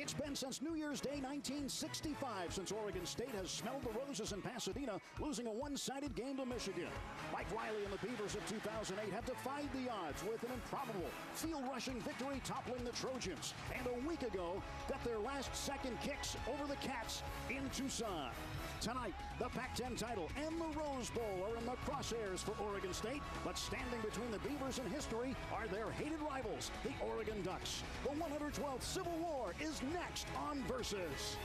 It's been since New Year's Day 1965 since Oregon State has smelled the roses in Pasadena, losing a one-sided game to Michigan. Mike Riley and the Beavers of 2008 have defied the odds with an improbable field-rushing victory toppling the Trojans, and a week ago got their last-second kicks over the Cats in Tucson. Tonight, the Pac-10 title and the Rose Bowl are in the crosshairs for Oregon State, but standing between the Beavers and history are their hated rivals, the Oregon Ducks. The 112th Civil War is next on Versus.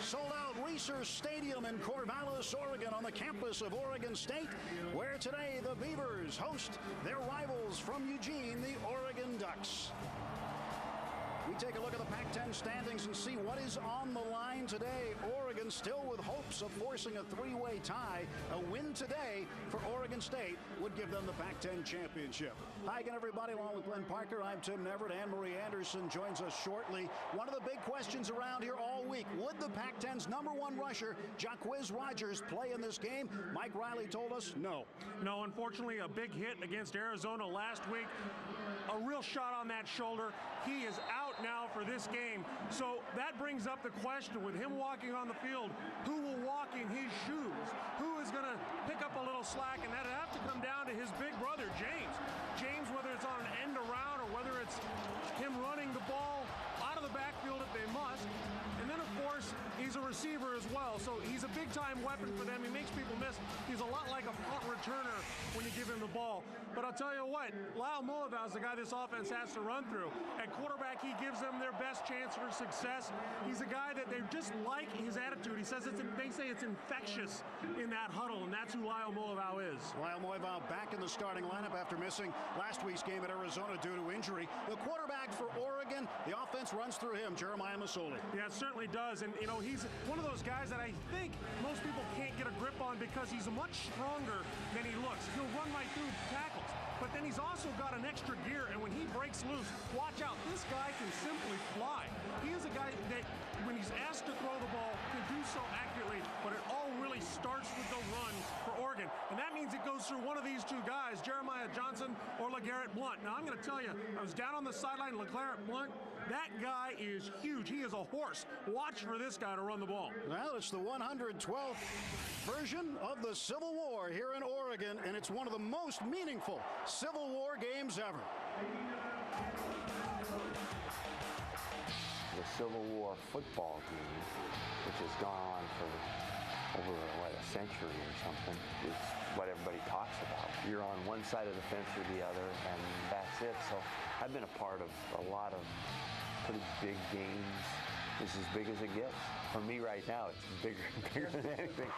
Sold-out Reser Stadium in Corvallis, Oregon, on the campus of Oregon State, where today the Beavers host their rivals from Eugene, the Oregon Ducks. We take a look at the Pac-10 standings and see what is on the line today. Oregon still with hopes of forcing a three-way tie. A win today for Oregon State would give them the Pac-10 championship. Hi again, everybody. Along with Glenn Parker, I'm Tim Neverett. Anne-Marie Anderson joins us shortly. One of the big questions around here all week, would the Pac-10's #1 rusher, Jacquizz Rodgers, play in this game? Mike Riley told us no. No, unfortunately, a big hit against Arizona last week. A real shot on that shoulder. He is out now for this game. So that brings up the question, with him walking on the field, who will walk in his shoes? Who is going to pick up a little slack? And that'd have to come down to his big brother, James. James, whether it's on an end around or whether it's him running the ball out of the backfield if they must. And then, of course, he's a receiver as well. So he's a big-time weapon for them. He makes people miss. He's a lot like a punt returner when you give him the ball. But I'll tell you what, Lyle Mullival is the guy this offense has to run through. At quarterback, he gives them their best chance for success. He's a guy that they just like his attitude. He says they say it's infectious in that huddle, and that's who Lyle Mullival is. Lyle Mullival back in the starting lineup after missing last week's game at Arizona due to injury. The quarterback for Oregon, the offense runs through him, Jeremiah Masoli. Yeah, it certainly does. And, you know, he's one of those guys that I think most people can't get a grip on because he's much stronger than he looks. He'll run right through tackles. But then he's also got an extra gear, and when he breaks loose, watch out. This guy can simply fly. He is a guy that, when he's asked to throw the ball, can do so accurately, but it all really starts with the run for Oregon. And that means it goes through one of these two guys, Jeremiah Johnson or LeGarrette Blount. Now, I'm going to tell you, I was down on the sideline, LeGarrette Blount, that guy is huge. He is a horse. Watch for this guy to run the ball. Well, it's the 112th version of the Civil War here in Oregon, and it's one of the most meaningful Civil War games ever. The Civil War football game, which has gone on for over, a century or something, is what everybody talks about. You're on one side of the fence or the other, and that's it. So I've been a part of a lot of pretty big games. It's as big as it gets. For me right now, it's bigger than anything.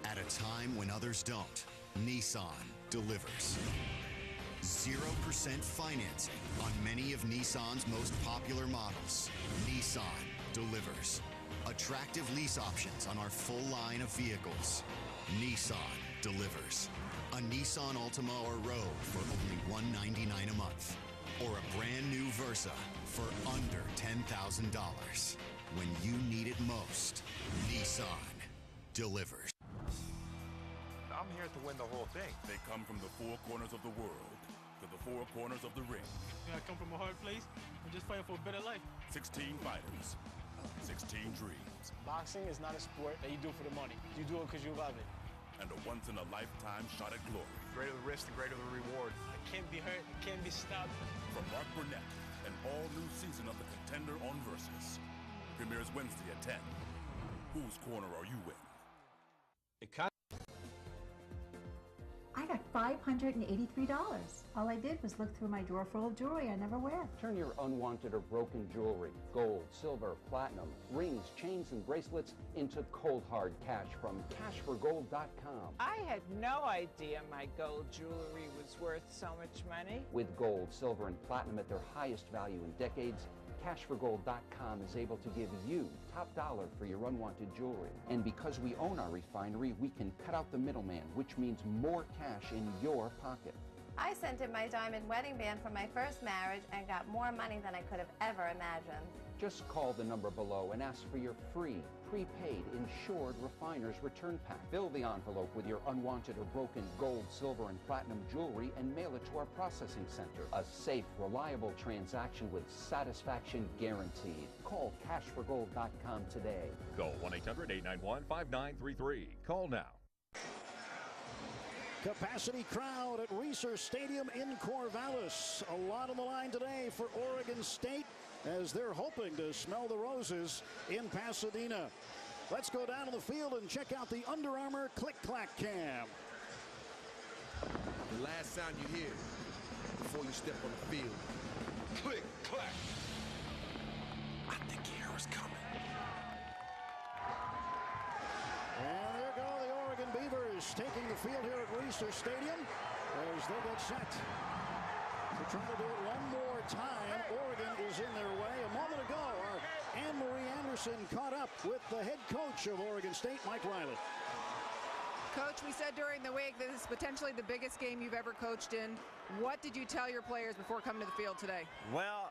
At a time when others don't, Nissan delivers. 0% financing on many of Nissan's most popular models. Nissan delivers. Attractive lease options on our full line of vehicles. Nissan delivers. A Nissan Altima or Rogue for only $199 a month. Or a brand new Versa for under $10,000. When you need it most, Nissan delivers. I'm here to win the whole thing. They come from the four corners of the world to the four corners of the ring. I come from a hard place. I'm just fighting for a better life. 16 fighters, 16 dreams. Boxing is not a sport that you do for the money. You do it because you love it. And a once-in-a-lifetime shot at glory. Greater the risk, the greater the reward. I can't be hurt. I can't be stopped. From Mark Burnett, an all-new season of The Contender on Versus. Premieres Wednesday at 10. Whose corner are you in? I got $583. All I did was look through my drawer full of jewelry I never wear. Turn your unwanted or broken jewelry, gold, silver, platinum, rings, chains, and bracelets into cold hard cash from cashforgold.com. I had no idea my gold jewelry was worth so much money. With gold, silver, and platinum at their highest value in decades, cashforgold.com is able to give you top dollar for your unwanted jewelry. And because we own our refinery, we can cut out the middleman, which means more cash in your pocket. I sent in my diamond wedding band from my first marriage and got more money than I could have ever imagined. Just call the number below and ask for your free, prepaid, insured refiner's return pack. Fill the envelope with your unwanted or broken gold, silver, and platinum jewelry and mail it to our processing center. A safe, reliable transaction with satisfaction guaranteed. Call cashforgold.com today. Call 1-800-891-5933. Call now. Capacity crowd at Reser Stadium in Corvallis. A lot on the line today for Oregon State as they're hoping to smell the roses in Pasadena. Let's go down to the field and check out the Under Armour click-clack cam. The last sound you hear before you step on the field. Click, clack. I think Kara's coming. And there go the Oregon Beavers taking the field here at Reser Stadium as they get set to try to do it one more time. Oregon is in their way. A moment ago, our Anne-Marie Anderson caught up with the head coach of Oregon State, Mike Riley. Coach, we said during the week that this is potentially the biggest game you've ever coached in. What did you tell your players before coming to the field today? Well,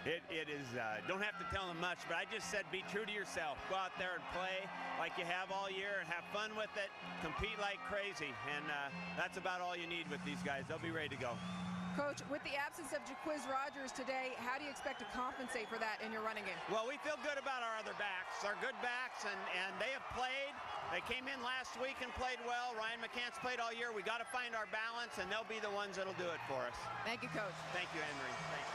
it is, don't have to tell them much, but I just said be true to yourself. Go out there and play like you have all year and have fun with it. Compete like crazy, and that's about all you need with these guys. They'll be ready to go. Coach, with the absence of Jaquiz Rogers today, how do you expect to compensate for that in your running game? Well, we feel good about our other backs. Our good backs, and they have played. They came in last week and played well. Ryan McCants played all year. We got to find our balance, and they'll be the ones that'll do it for us. Thank you, Coach. Thank you, Henry. Thanks.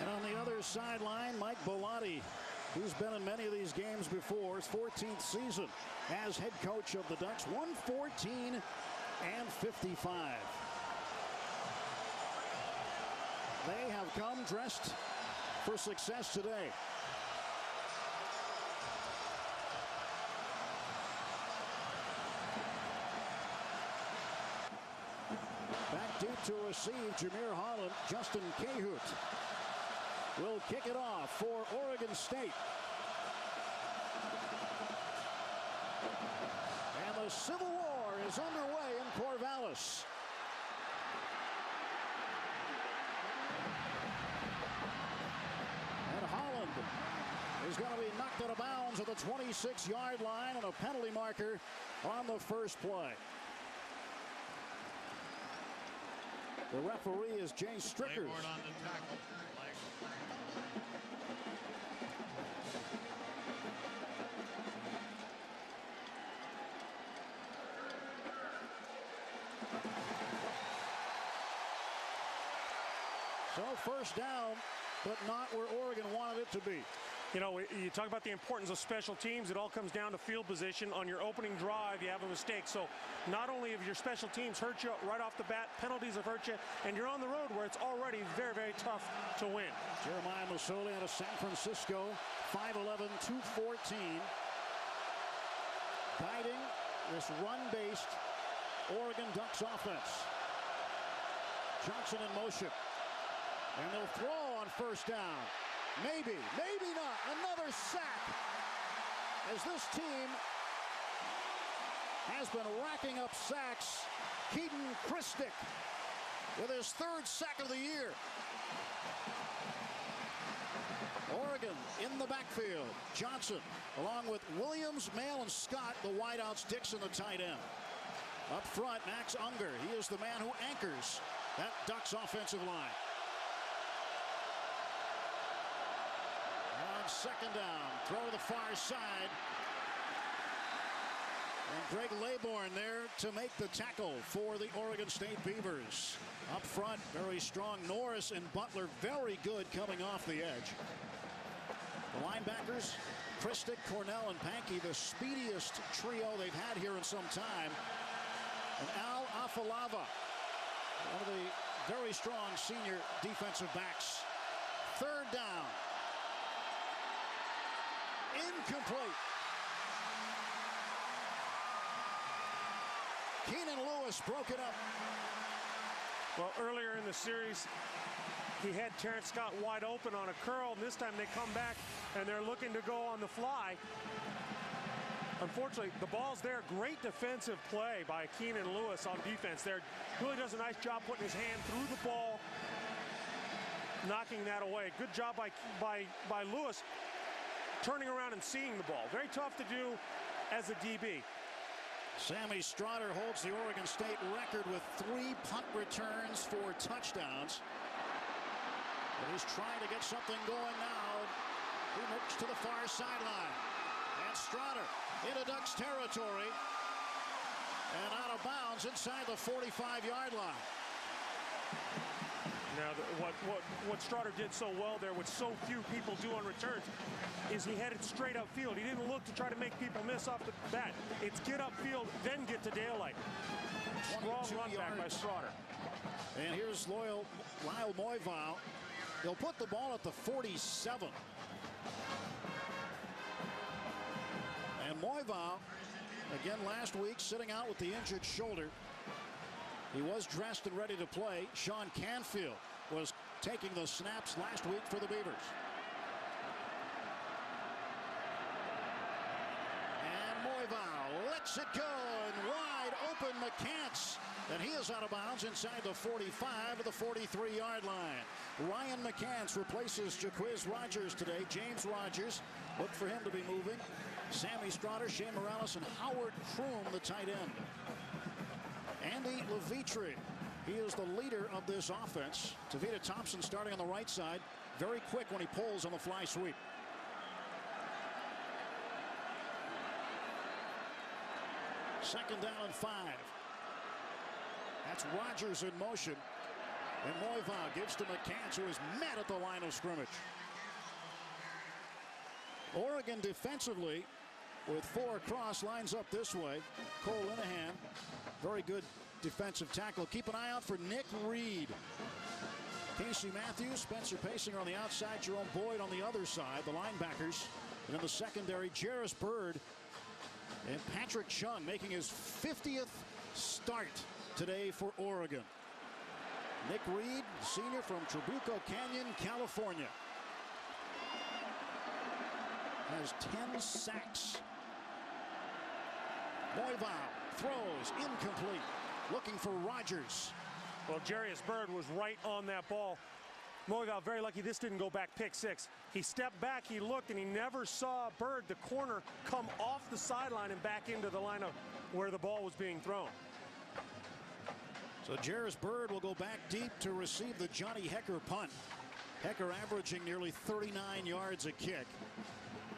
And on the other sideline, Mike Bellotti, who's been in many of these games before, his 14th season as head coach of the Ducks, 114 and 55. They have come dressed for success today. Back deep to receive, Jameer Holland. Justin Cahoot will kick it off for Oregon State. And the Civil War is underway in Corvallis. And Holland is going to be knocked out of bounds at the 26-yard line and a penalty marker on the first play. The referee is Jay Strickers. So first down, but not where Oregon wanted it to be. You know, you talk about the importance of special teams. It all comes down to field position. On your opening drive, you have a mistake. So not only have your special teams hurt you right off the bat, penalties have hurt you, and you're on the road where it's already very, very tough to win. Jeremiah Masoli out of San Francisco, 5'11", 214. Guiding this run-based Oregon Ducks offense. Johnson in motion. And they'll throw on first down. Maybe, maybe not. Another sack. As this team has been racking up sacks. Keaton Christick with his third sack of the year. Oregon in the backfield. Johnson along with Williams, Mail, and Scott, the wideouts, Dixon, the tight end. Up front, Max Unger. He is the man who anchors that Ducks offensive line. On second down, throw to the far side. And Greg Laybourne there to make the tackle for the Oregon State Beavers. Up front, very strong. Norris and Butler, very good coming off the edge. The linebackers, Christick, Cornell, and Pankey, the speediest trio they've had here in some time. And Al Afalava, one of the very strong senior defensive backs. Third down. Incomplete. Keenan Lewis broke it up. Well, earlier in the series, he had Terrence Scott wide open on a curl. This time they come back and they're looking to go on the fly. Unfortunately, the ball's there. Great defensive play by Keenan Lewis on defense there. Really does a nice job putting his hand through the ball, knocking that away. Good job by Lewis turning around and seeing the ball. Very tough to do as a DB. Sammy Strotter holds the Oregon State record with 3 punt returns for touchdowns. But he's trying to get something going now. He moves to the far sideline. And Strotter into Ducks territory. And out of bounds inside the 45-yard line. Now, what Strotter did so well there, what so few people do on returns, is he headed straight upfield. He didn't look to try to make people miss off the bat. It's get upfield, then get to daylight. Strong run back by Strotter. And here's Lyle Moivau. He'll put the ball at the 47. And Moivau, again last week, sitting out with the injured shoulder. He was dressed and ready to play. Sean Canfield was taking the snaps last week for the Beavers. And Moivau lets it go, and wide open McCants. And he is out of bounds inside the 45 to the 43-yard line. Ryan McCants replaces Jaquiz Rogers today. James Rogers, look for him to be moving. Sammy Strotter, Shea Morales, and Howard Kroom, the tight end. Andy Levitre, he is the leader of this offense. Tavita Thompson starting on the right side. Very quick when he pulls on the fly sweep. Second down and 5. That's Rogers in motion. And Moivau gives to McCants, who is met at the line of scrimmage. Oregon defensively with 4 across lines up this way. Cole Linehan, very good defensive tackle. Keep an eye out for Nick Reed. Casey Matthews, Spencer Pasinger on the outside, Jerome Boyd on the other side, the linebackers. And in the secondary, Jarris Byrd and Patrick Chung making his 50th start today for Oregon. Nick Reed, senior from Trabuco Canyon, California, has 10 sacks. Moivau throws incomplete, looking for Rogers. Well, Jarris Byrd was right on that ball. Moivau very lucky this didn't go back pick 6. He stepped back, he looked, and he never saw Byrd, the corner, come off the sideline and back into the line of where the ball was being thrown. So Jarris Byrd will go back deep to receive the Johnny Hecker punt. Hecker averaging nearly 39 yards a kick.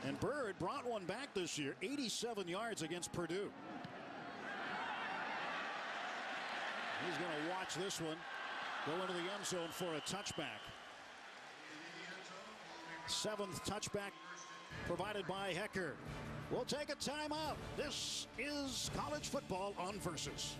And Byrd brought one back this year, 87 yards against Purdue. He's going to watch this one go into the end zone for a touchback. 7th touchback provided by Hecker. We'll take a timeout. This is college football on Versus.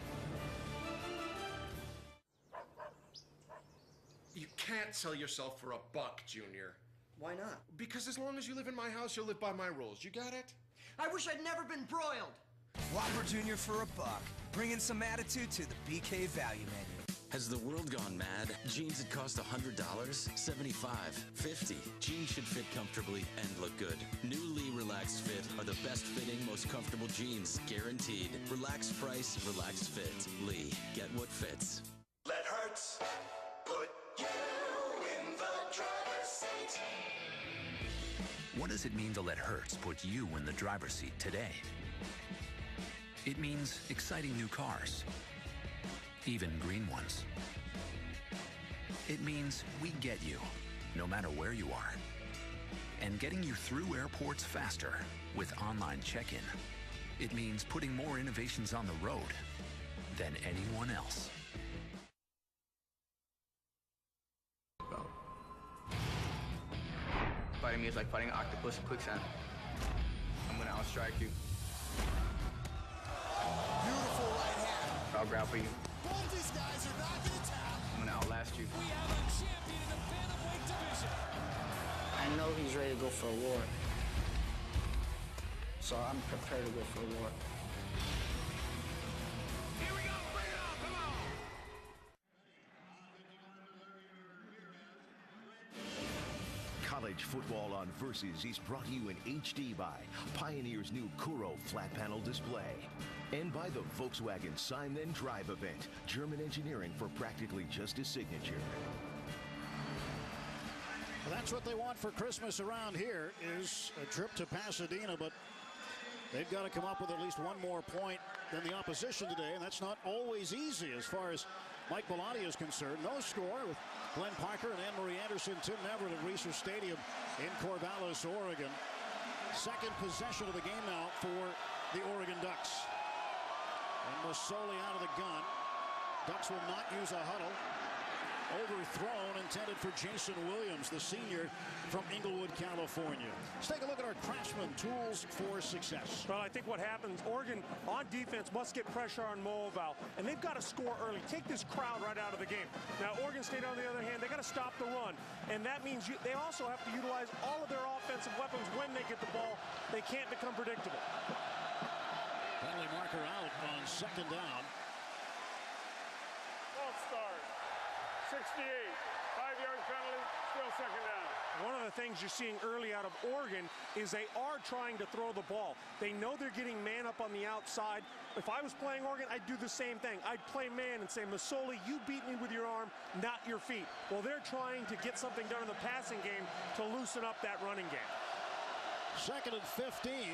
You can't sell yourself for $1, Junior. Why not? Because as long as you live in my house, you'll live by my rules. You got it? I wish I'd never been broiled. Whopper Junior for $1. Bringing some attitude to the BK value menu. Has the world gone mad? Jeans that cost $100, $75, $50. Jeans should fit comfortably and look good. New Lee Relaxed Fit are the best fitting, most comfortable jeans, guaranteed. Relaxed price, relaxed fit. Lee, get what fits. Let Hertz put you in the driver's seat. What does it mean to let Hertz put you in the driver's seat today? It means exciting new cars, even green ones. It means we get you, no matter where you are, and getting you through airports faster with online check-in. It means putting more innovations on the road than anyone else. Fighting me is like fighting an octopus in quicksand. I'm gonna outstrike you. Beautiful right hand. I'll grapple you. Both these guys are not going to tap. I'm going to outlast you. We have a champion in the bantamweight division. I know he's ready to go for a war. So I'm prepared to go for a war. Here we go. Bring it on. Come on. College Football on Versus is brought to you in HD by Pioneer's new Kuro flat panel display and by the Volkswagen Sign Then Drive event, German engineering for practically just a signature. Well, that's what they want for Christmas around here, is a trip to Pasadena, but they've got to come up with at least one more point than the opposition today, and that's not always easy as far as Mike Bellotti is concerned. No score with Glenn Parker and Anne-Marie Anderson, Tim Everett at Reser Stadium in Corvallis, Oregon. Second possession of the game now for the Oregon Ducks. And Masoli out of the gun. Ducks will not use a huddle. Overthrown, intended for Jason Williams, the senior from Inglewood, California. Let's take a look at our Craftsman tools for success. Well, I think what happens, Oregon on defense must get pressure on Moval, and they've got to score early. Take this crowd right out of the game. Now, Oregon State, on the other hand, they got to stop the run, and that means they also have to utilize all of their offensive weapons when they get the ball. They can't become predictable. Penalty marker out on second down. False start. 68, 5-yard penalty, still second down. One of the things you're seeing early out of Oregon is they are trying to throw the ball. They know they're getting man up on the outside. If I was playing Oregon, I'd do the same thing. I'd play man and say, Masoli, you beat me with your arm, not your feet. Well, they're trying to get something done in the passing game to loosen up that running game. Second and 15.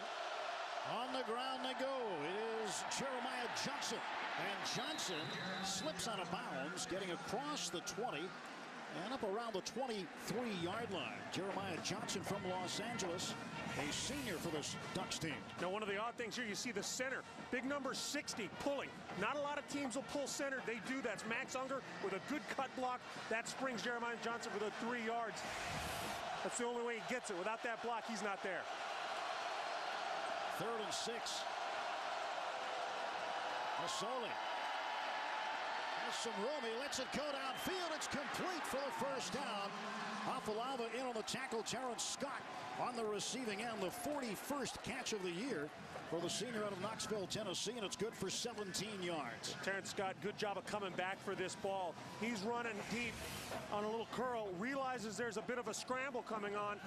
On the ground they go. It is Jeremiah Johnson. And Johnson slips out of bounds, getting across the 20 and up around the 23-yard line. Jeremiah Johnson from Los Angeles, a senior for this Ducks team. Now, one of the odd things here, you see the center, big number 60, pulling. Not a lot of teams will pull center. They do. That's Max Unger with a good cut block. That springs Jeremiah Johnson for the 3 yards. That's the only way he gets it. Without that block, he's not there. 3rd and 6. Masoli has some room. He lets it go downfield. It's complete for the first down. Afalava in on the tackle. Terrence Scott on the receiving end. The 41st catch of the year for the senior out of Knoxville, Tennessee, and it's good for 17 yards. Terrence Scott, good job of coming back for this ball. He's running deep on a little curl, realizes there's a bit of a scramble coming on,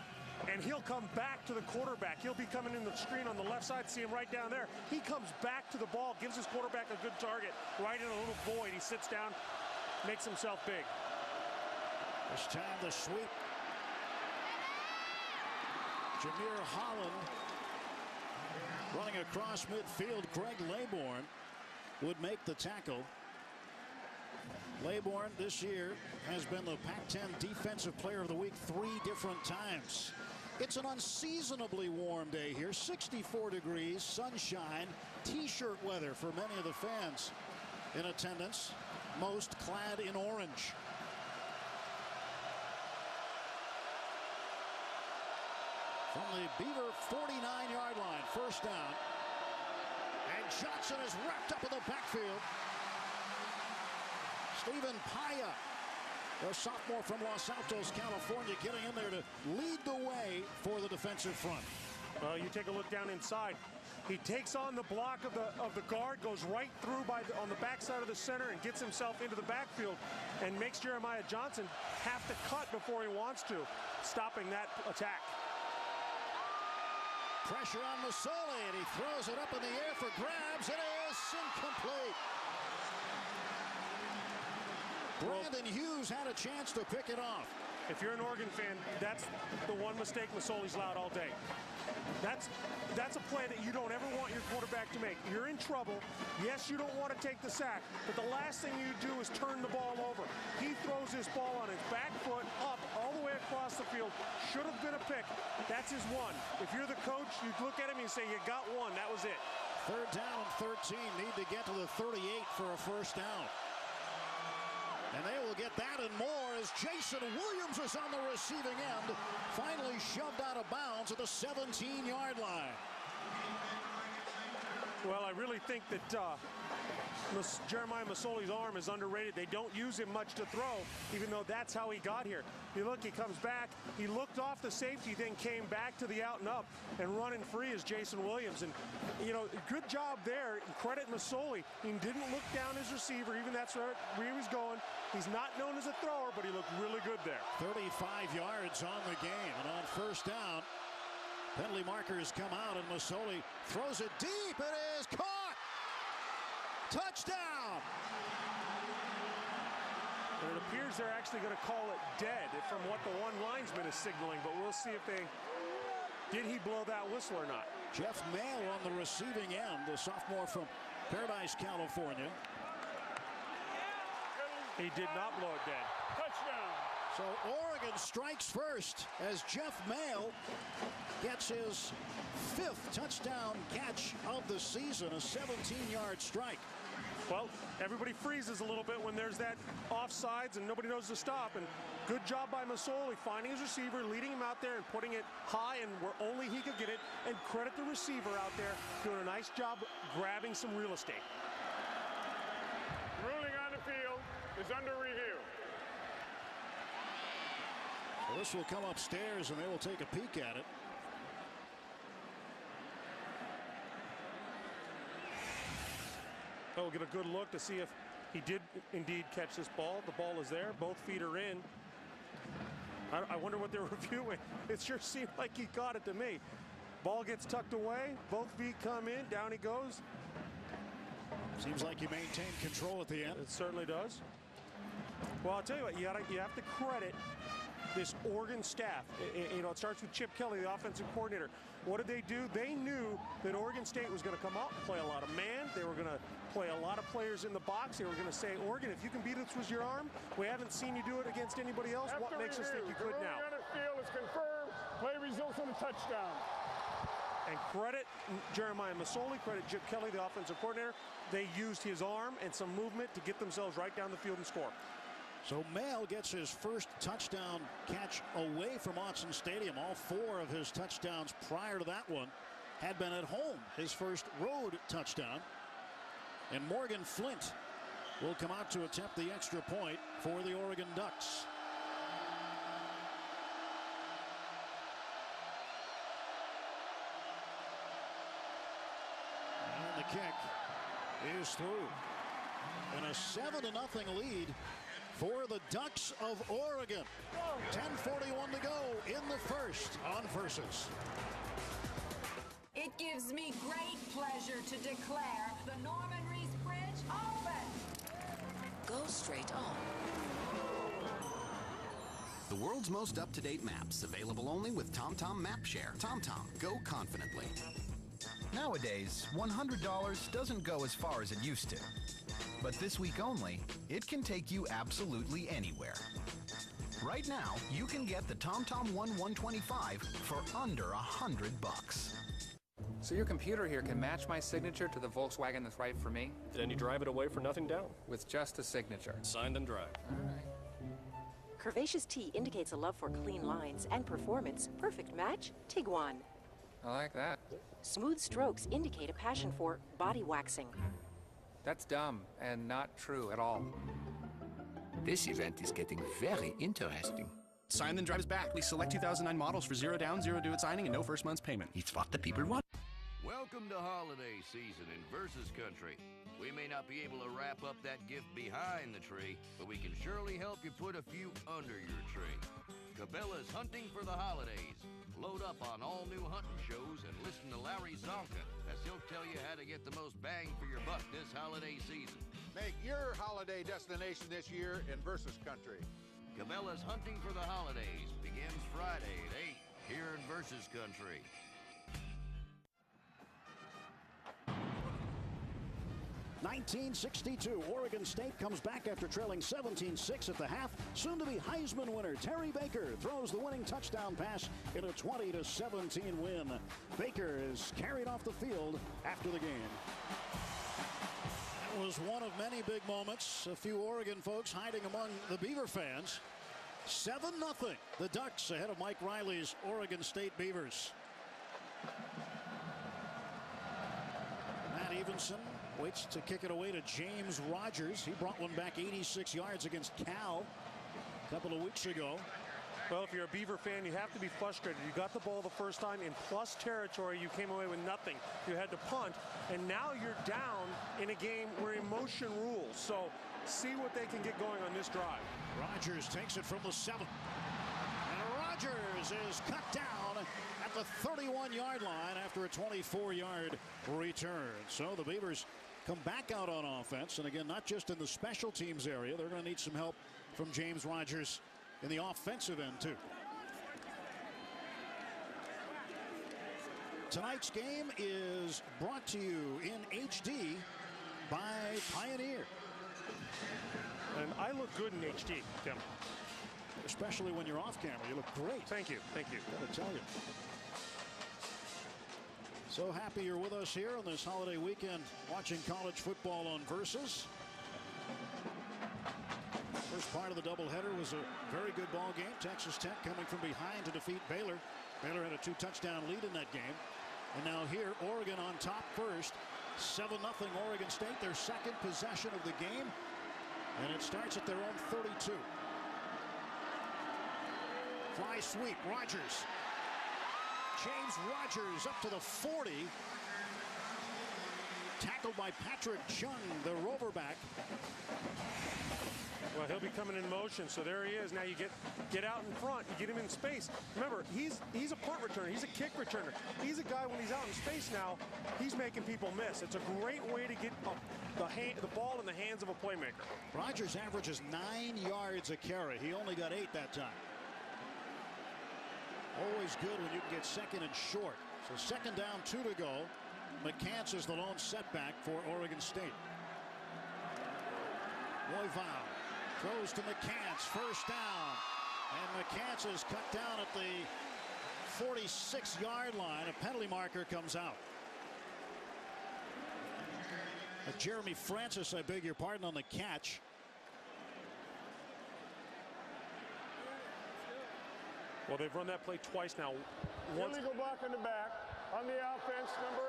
and he'll come back to the quarterback. He'll be coming in the screen on the left side. See him right down there. He comes back to the ball, gives his quarterback a good target right in a little void. He sits down, makes himself big. This time the sweep. Jameer Holland running across midfield. Greg Laybourne would make the tackle. Laybourne this year has been the Pac-10 Defensive Player of the Week 3 different times. It's an unseasonably warm day here. 64 degrees, sunshine, t-shirt weather for many of the fans in attendance, most clad in orange. From the Beaver 49-yard line, first down. And Johnson is wrapped up in the backfield. Stephen Paya, the sophomore from Los Altos, California, getting in there to lead the way for the defensive front. Well, you take a look down inside. He takes on the block of the guard, goes right through on the backside of the center and gets himself into the backfield and makes Jeremiah Johnson have to cut before he wants to, stopping that attack. Pressure on Masoli, and he throws it up in the air for grabs. It is incomplete. Brandon Hughes had a chance to pick it off. If you're an Oregon fan, that's the one mistake Masoli's allowed all day. That's a play that you don't ever want your quarterback to make. You're in trouble. Yes, you don't want to take the sack, but the last thing you do is turn the ball over. He throws this ball on his back foot up all the way across the field. Should have been a pick. That's his one. If you're the coach, you look at him and you say, you got one. That was it. 3rd down and 13. Need to get to the 38 for a first down. And they will get that and more as Jason Williams is on the receiving end. Finally shoved out of bounds at the 17-yard line. Well, I really think that Jeremiah Masoli's arm is underrated. They don't use him much to throw, even though that's how he got here. You look, he comes back. He looked off the safety, then came back to the out and up, and running free is Jason Williams. And, you know, good job there. Credit Masoli. He didn't look down his receiver, even that's where he was going. He's not known as a thrower, but he looked really good there. 35 yards on the game, and on first down, penalty markers come out, and Masoli throws it deep. It is caught. Touchdown! And it appears they're actually going to call it dead from what the one linesman is signaling, but we'll see if did he blow that whistle or not. Jeff Mail on the receiving end, the sophomore from Paradise, California. He did not blow it dead. Touchdown. So Oregon strikes first as Jeff Mail gets his 5th touchdown catch of the season, a 17-yard strike. Well, everybody freezes a little bit when there's that offsides and nobody knows to stop. And good job by Masoli finding his receiver, leading him out there and putting it high and where only he could get it. And credit the receiver out there doing a nice job grabbing some real estate. Ruling on the field is under review. Well, this will come upstairs and they will take a peek at it. We'll get a good look to see if he did indeed catch this ball. The ball is there. Both feet are in. I wonder what they're reviewing. It sure seemed like he caught it to me. Ball gets tucked away. Both feet come in. Down he goes. Seems like he maintained control at the end. It certainly does. Well, I'll tell you what. You have to credit this Oregon staff. You know, it starts with Chip Kelly, the offensive coordinator. What did they do? They knew that Oregon State was going to come out and play a lot of man. They were going to play a lot of players in the box. They were going to say, Oregon, if you can beat us with your arm, we haven't seen you do it against anybody else. After what makes us think you could now? The ruling on the field is confirmed. Play results in a touchdown. And credit Jeremiah Masoli, credit Chip Kelly, the offensive coordinator. They used his arm and some movement to get themselves right down the field and score. So Mail gets his first touchdown catch away from Autzen Stadium. All 4 of his touchdowns prior to that one had been at home. His first road touchdown. And Morgan Flint will come out to attempt the extra point for the Oregon Ducks. And the kick is through. And a 7-0 lead for the Ducks of Oregon. 10:41 to go in the first on Versus. It gives me great pleasure to declare the Norman Reese Bridge open. Go straight on. The world's most up-to-date maps, available only with TomTom Map Share. TomTom, go confidently. Nowadays, $100 doesn't go as far as it used to. But this week only, it can take you absolutely anywhere. Right now, you can get the TomTom One 125 for under $100. So your computer here can match my signature to the Volkswagen that's right for me? Then you drive it away for nothing down. With just a signature. Signed and drive. All right. Curvaceous T indicates a love for clean lines and performance. Perfect match, Tiguan. I like that. Smooth strokes indicate a passion for body waxing. That's dumb and not true at all. This event is getting very interesting. Sign then drive is back. We select 2009 models for 0 down, 0 due at signing, and no first month's payment. It's what the people want. Welcome to holiday season in Versus Country. We may not be able to wrap up that gift behind the tree, but we can surely help you put a few under your tree. Cabela's Hunting for the Holidays. Load up on all new hunting shows and listen to Larry Zonka as he'll tell you how to get the most bang for your buck this holiday season. Make your holiday destination this year in Versus Country. Cabela's Hunting for the Holidays begins Friday at 8 here in Versus Country. (1962) Oregon State comes back after trailing 17-6 at the half. Soon-to-be Heisman winner Terry Baker throws the winning touchdown pass in a 20-17 win. Baker is carried off the field after the game. That was one of many big moments. A few Oregon folks hiding among the Beaver fans. 7-0. The Ducks ahead of Mike Riley's Oregon State Beavers. Matt Evenson waits to kick it away to James Rogers. He brought one back 86 yards against Cal a couple of weeks ago. Well, if you're a Beaver fan, you have to be frustrated. You got the ball the first time in plus territory. You came away with nothing. You had to punt, and now you're down in a game where emotion rules. So see what they can get going on this drive. Rogers takes it from the 7. And Rogers is cut down at the 31-yard line after a 24-yard return. So the Beavers come back out on offense. And again, not just in the special teams area. They're going to need some help from James Rogers in the offensive end, too. Tonight's game is brought to you in HD by Pioneer. And I look good in HD, Tim. Especially when you're off camera. You look great. Thank you. Thank you. Gotta tell you. So happy you're with us here on this holiday weekend watching college football on Versus. First part of the doubleheader was a very good ball game. Texas Tech coming from behind to defeat Baylor. Baylor had a 2-touchdown lead in that game. And now here, Oregon on top first. 7-0 Oregon State, their second possession of the game. And it starts at their own 32. Fly sweep, Rogers. James Rogers up to the 40. Tackled by Patrick Chung, the roverback. Well, he'll be coming in motion, so there he is. Now you get out in front, you get him in space. Remember, he's a punt returner, he's a kick returner. He's a guy when he's out in space now, he's making people miss. It's a great way to get the ball in the hands of a playmaker. Rogers averages 9 yards a carry. He only got 8 that time. Always good when you can get second and short. So second down, 2 to go. McCants is the lone setback for Oregon State. Royval throws to McCants, first down. And McCants is cut down at the 46-yard line. A penalty marker comes out. Jeremy Francis, I beg your pardon, on the catch. Well, they've run that play twice now. Illegal block in the back on the offense, number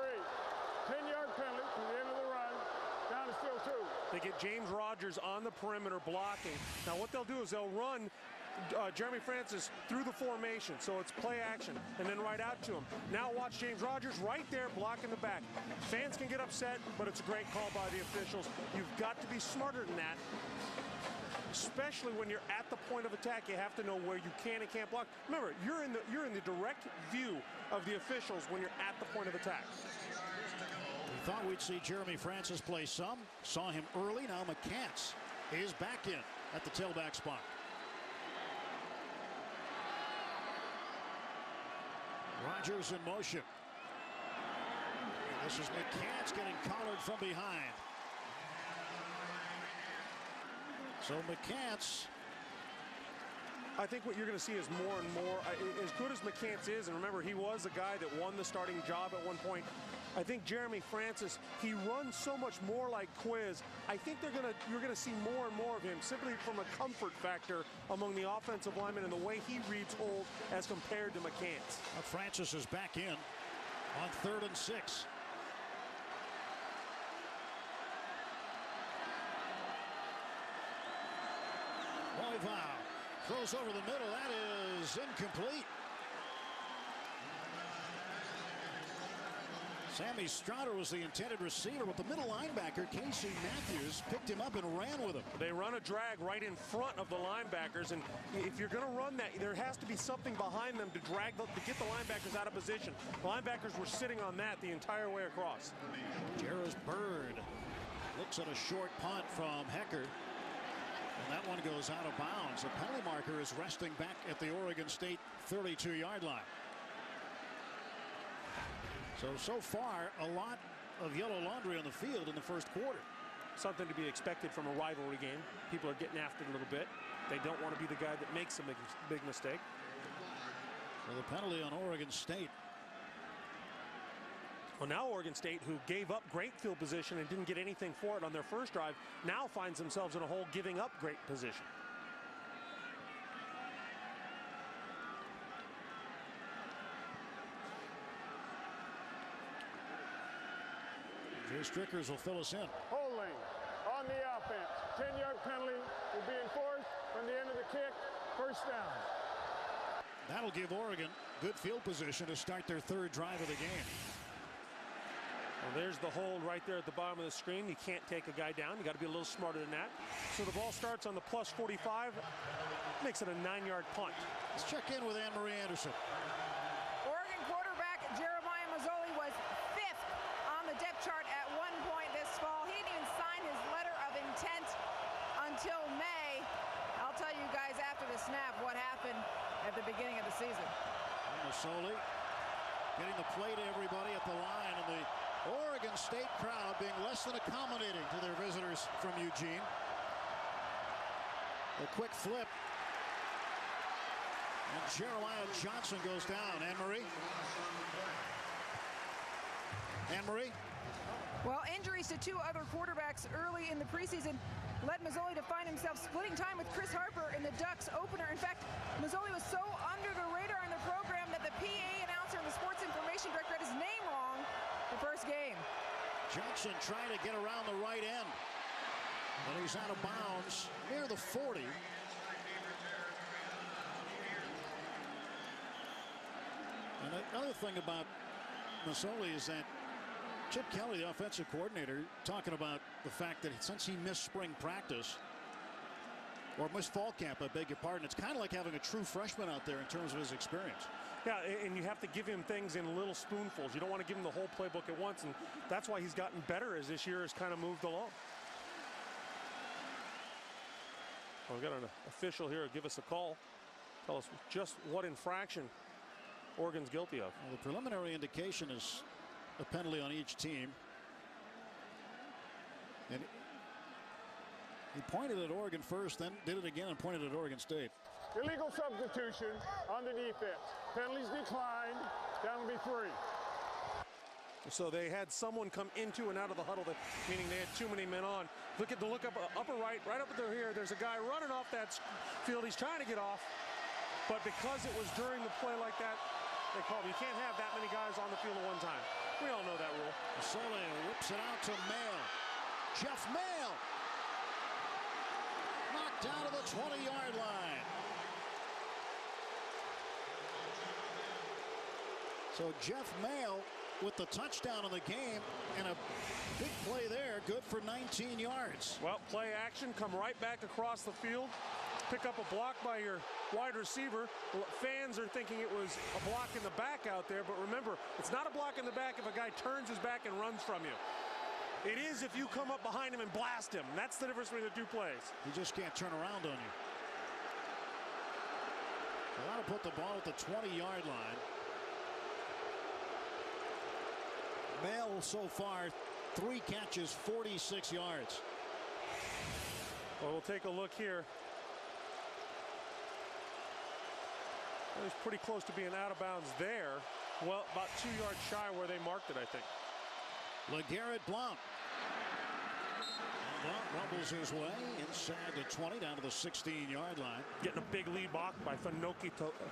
8. 10-yard penalty from the end of the run. Down to still 2. They get James Rogers on the perimeter blocking. Now what they'll do is they'll run Jeremy Francis through the formation, so it's play action, and then right out to him. Now watch James Rogers right there blocking the back. Fans can get upset, but it's a great call by the officials. You've got to be smarter than that. Especially when you're at the point of attack, you have to know where you can and can't block. Remember, you're in the direct view of the officials when you're at the point of attack. We thought we'd see Jeremy Francis play some. Saw him early. Now McCants is back in at the tailback spot. Rogers in motion. And this is McCants getting collared from behind. So McCants. I think what you're going to see is more and more, as good as McCants is, and remember, he was a guy that won the starting job at one point. I think Jeremy Francis, he runs so much more like Quiz. I think you're going to see more and more of him simply from a comfort factor among the offensive linemen and the way he reads hold as compared to McCants. Francis is back in on 3rd and 6. Royval throws over the middle. That is incomplete. Sammy Strouder was the intended receiver, but the middle linebacker, Casey Matthews, picked him up and ran with him. They run a drag right in front of the linebackers, and if you're going to run that, there has to be something behind them to get the linebackers out of position. The linebackers were sitting on that the entire way across. Jarris Bird looks at a short punt from Hecker. And that one goes out of bounds. The penalty marker is resting back at the Oregon State 32-yard line. So far, a lot of yellow laundry on the field in the first quarter. Something to be expected from a rivalry game. People are getting after it a little bit. They don't want to be the guy that makes a big mistake. So the penalty on Oregon State. Well, now Oregon State, who gave up great field position and didn't get anything for it on their first drive, now finds themselves in a hole giving up great position. Here's Strickers will fill us in. Holding on the offense. 10-yard penalty will be enforced from the end of the kick. First down. That'll give Oregon good field position to start their third drive of the game. Well, there's the hold right there at the bottom of the screen. You can't take a guy down. You got to be a little smarter than that. So the ball starts on the plus 45. Makes it a 9-yard punt. Let's check in with Anne-Marie Anderson. Oregon quarterback Jeremiah Mazzoli was 5th on the depth chart at one point this fall. He didn't even sign his letter of intent until May. I'll tell you guys after the snap what happened at the beginning of the season. Mazzoli getting the play to everybody at the line, and the Oregon State crowd being less than accommodating to their visitors from Eugene. A quick flip. And Jeremiah Johnson goes down. Anne-Marie? Anne-Marie? Well, injuries to 2 other quarterbacks early in the preseason led Mazzoli to find himself splitting time with Chris Harper in the Ducks opener. In fact, Mazzoli was so under the radar in the program that the PA announcer and the sports information director had his name wrong the first game. Johnson trying to get around the right end. And he's out of bounds near the 40. And another thing about Mazzoli is that Chip Kelly, the offensive coordinator, talking about the fact that since he missed spring practice, or missed fall camp, I beg your pardon, it's kind of like having a true freshman out there in terms of his experience. Yeah, and you have to give him things in little spoonfuls. You don't want to give him the whole playbook at once, and that's why he's gotten better as this year has kind of moved along. Well, we've got an official here to give us a call. Tell us just what infraction Oregon's guilty of. Well, the preliminary indication is a penalty on each team. And he pointed at Oregon first, then did it again and pointed at Oregon State. Illegal substitution on the defense. Penalties declined. That will be 3. So they had someone come into and out of the huddle, meaning they had too many men on. Look at the look up upper right up here. There's a guy running off that field. He's trying to get off, but because it was during the play like that, they called. You can't have that many guys on the field at one time. We all know that rule. Sole whips it out to Mail. Jeff Mail knocked down to the 20-yard line. So Jeff Mail with the touchdown in the game, and a big play there, good for 19 yards. Well, play action, come right back across the field, pick up a block by your wide receiver. Fans are thinking it was a block in the back out there, but remember, it's not a block in the back if a guy turns his back and runs from you. It is if you come up behind him and blast him. That's the difference between the 2 plays. You just can't turn around on you. They want to put the ball at the 20-yard line. Mail so far 3 catches, 46 yards. Well, we'll take a look here. It was pretty close to being out of bounds there. Well, about 2 yards shy where they marked it, I think. LeGarrette Blount. Blount rumbles his way inside the 20 down to the 16-yard line. Getting a big lead block by Fanoki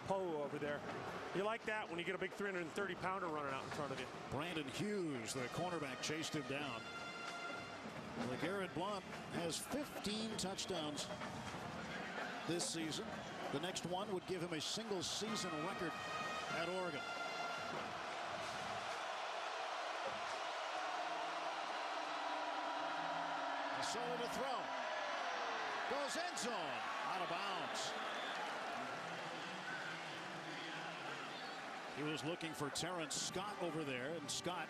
Po over there. You like that when you get a big 330-pounder running out in front of you. Brandon Hughes, the cornerback, chased him down. LeGarrette Blount has 15 touchdowns this season. The next one would give him a single season record at Oregon. Solo to throw. Goes end zone. Out of bounds. He was looking for Terrence Scott over there, and Scott.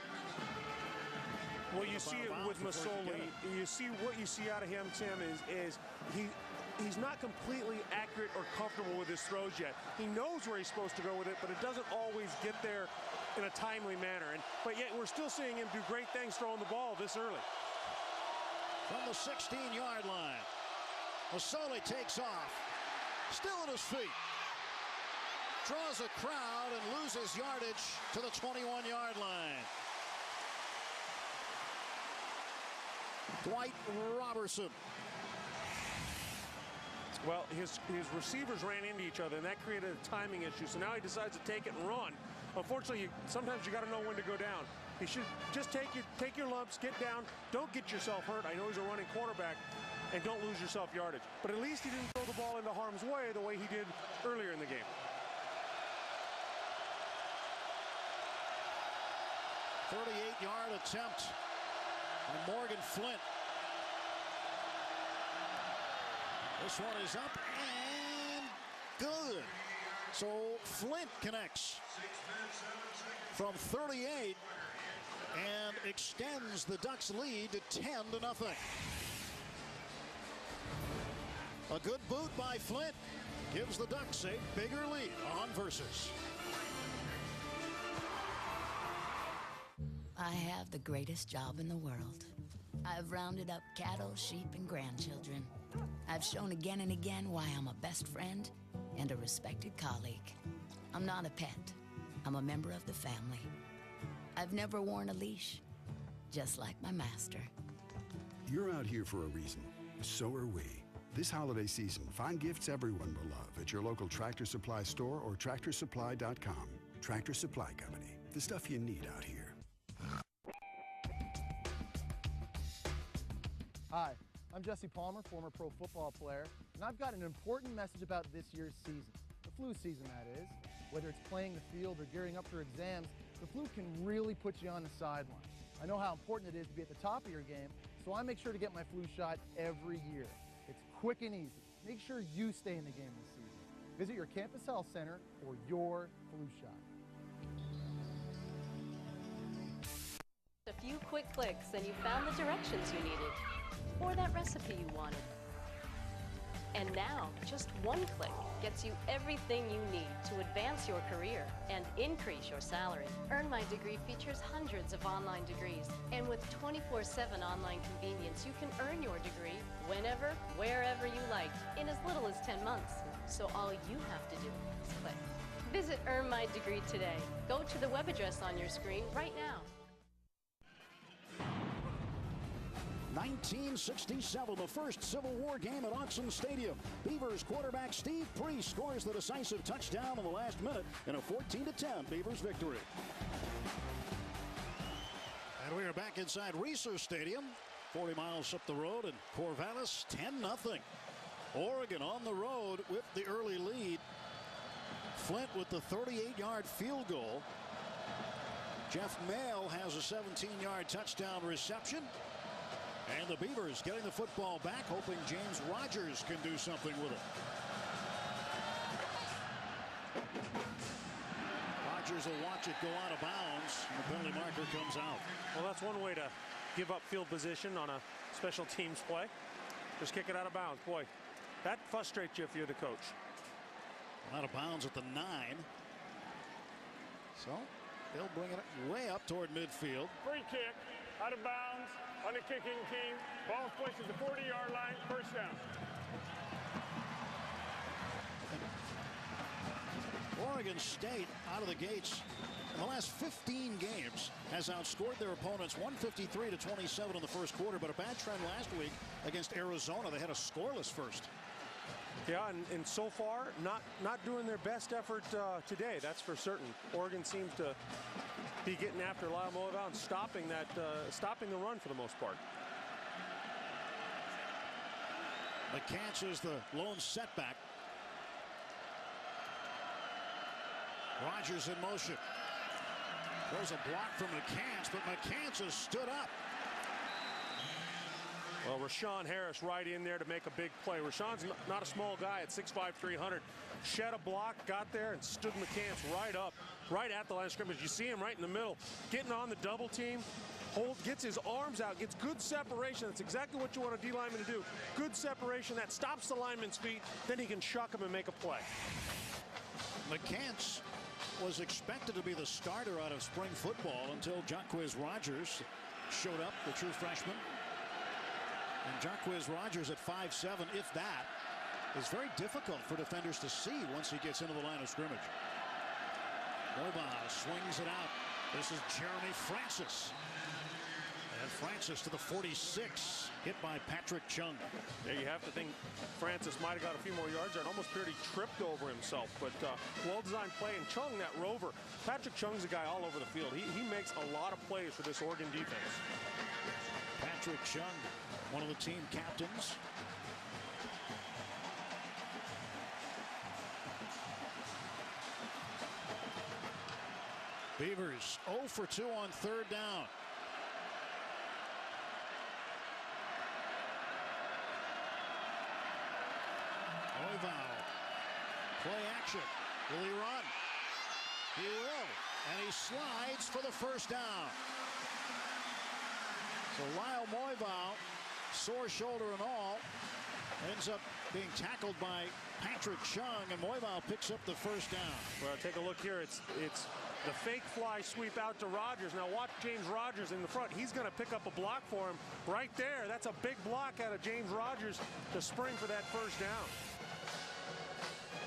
Well, you see it with Mazzoli. You see what you see out of him, Tim, is he's not completely accurate or comfortable with his throws yet. He knows where he's supposed to go with it, but it doesn't always get there in a timely manner. But yet we're still seeing him do great things throwing the ball this early. From the 16-yard line, Mazzoli takes off, still on his feet. Draws a crowd and loses yardage to the 21-yard line. Dwight Robertson. Well, his receivers ran into each other, and that created a timing issue. So now he decides to take it and run. Unfortunately, sometimes you got to know when to go down. He should just take your lumps, get down, don't get yourself hurt. I know he's a running quarterback, and don't lose yourself yardage. But at least he didn't throw the ball into harm's way the way he did earlier in the game. 38-yard attempt on Morgan Flint. This one is up and good. So Flint connects from 38 and extends the Ducks' lead to 10-0. A good boot by Flint gives the Ducks a bigger lead on Versus. I have the greatest job in the world. I've rounded up cattle, sheep, and grandchildren. I've shown again and again why I'm a best friend and a respected colleague. I'm not a pet. I'm a member of the family. I've never worn a leash, just like my master. You're out here for a reason. So are we. This holiday season, find gifts everyone will love at your local Tractor Supply store or TractorSupply.com. Tractor Supply Company. The stuff you need out here. Hi, I'm Jesse Palmer, former pro football player, and I've got an important message about this year's season. The flu season, that is. Whether it's playing the field or gearing up for exams, the flu can really put you on the sideline. I know how important it is to be at the top of your game, so I make sure to get my flu shot every year. It's quick and easy. Make sure you stay in the game this season. Visit your campus health center for your flu shot. A few quick clicks and you found the directions you needed, or that recipe you wanted. And now, just one click gets you everything you need to advance your career and increase your salary. Earn My Degree features hundreds of online degrees, and with 24/7 online convenience, you can earn your degree whenever, wherever you like, in as little as 10 months. So all you have to do is click. Visit Earn My Degree today. Go to the web address on your screen right now. 1967, the first Civil War game at Autzen Stadium. Beavers quarterback Steve Priest scores the decisive touchdown in the last minute in a 14-10 Beavers victory. And we are back inside Reser Stadium, 40 miles up the road in Corvallis, 10-0. Oregon on the road with the early lead. Flint with the 38-yard field goal. Jeff Mayle has a 17-yard touchdown reception. And the Beavers getting the football back, hoping James Rogers can do something with it. Rogers will watch it go out of bounds, and the penalty marker comes out. Well, that's one way to give up field position on a special teams play. Just kick it out of bounds. Boy, that frustrates you if you're the coach. Out of bounds at the 9. So they'll bring it way up toward midfield. Free kick, out of bounds. On the kicking team, ball places the 40-yard line, first down. Oregon State out of the gates in the last 15 games has outscored their opponents 153-27 in the first quarter, but a bad trend last week against Arizona. They had a scoreless first. Yeah, and so far, not doing their best effort today, that's for certain. Oregon seems to be getting after Lyle Moedow and stopping the run for the most part. McCants is the lone setback. Rogers in motion. There's a block from McCants, but McCants has stood up. Well, Rashawn Harris right in there to make a big play. Rashawn's not a small guy at 6'5", 300. Shed a block, got there, and stood McCants right up, right at the line of scrimmage. You see him right in the middle, getting on the double team. Gets his arms out, gets good separation. That's exactly what you want a D lineman to do. Good separation, that stops the lineman's feet. Then he can shuck him and make a play. McCants was expected to be the starter out of spring football until Jaquiz Rogers showed up, the true freshman. And Jaquiz Rogers at 5'7", if that, is very difficult for defenders to see once he gets into the line of scrimmage. Moedow swings it out. This is Jeremy Francis. And Francis to the 46, hit by Patrick Chung. Yeah, you have to think Francis might have got a few more yards there and almost appeared he tripped over himself. But well-designed play. And Chung, that rover. Patrick Chung's a guy all over the field. He makes a lot of plays for this Oregon defense. Patrick Chung, one of the team captains. Beavers 0 for 2 on third down. Oivau. Play action. Will he run? He will. And he slides for the first down. So Lyle Moivau, sore shoulder and all, ends up being tackled by Patrick Chung, and Moivau picks up the first down. Well, take a look here. It's the fake fly sweep out to Rogers. Now watch James Rogers in the front. He's going to pick up a block for him right there. That's a big block out of James Rogers to spring for that first down.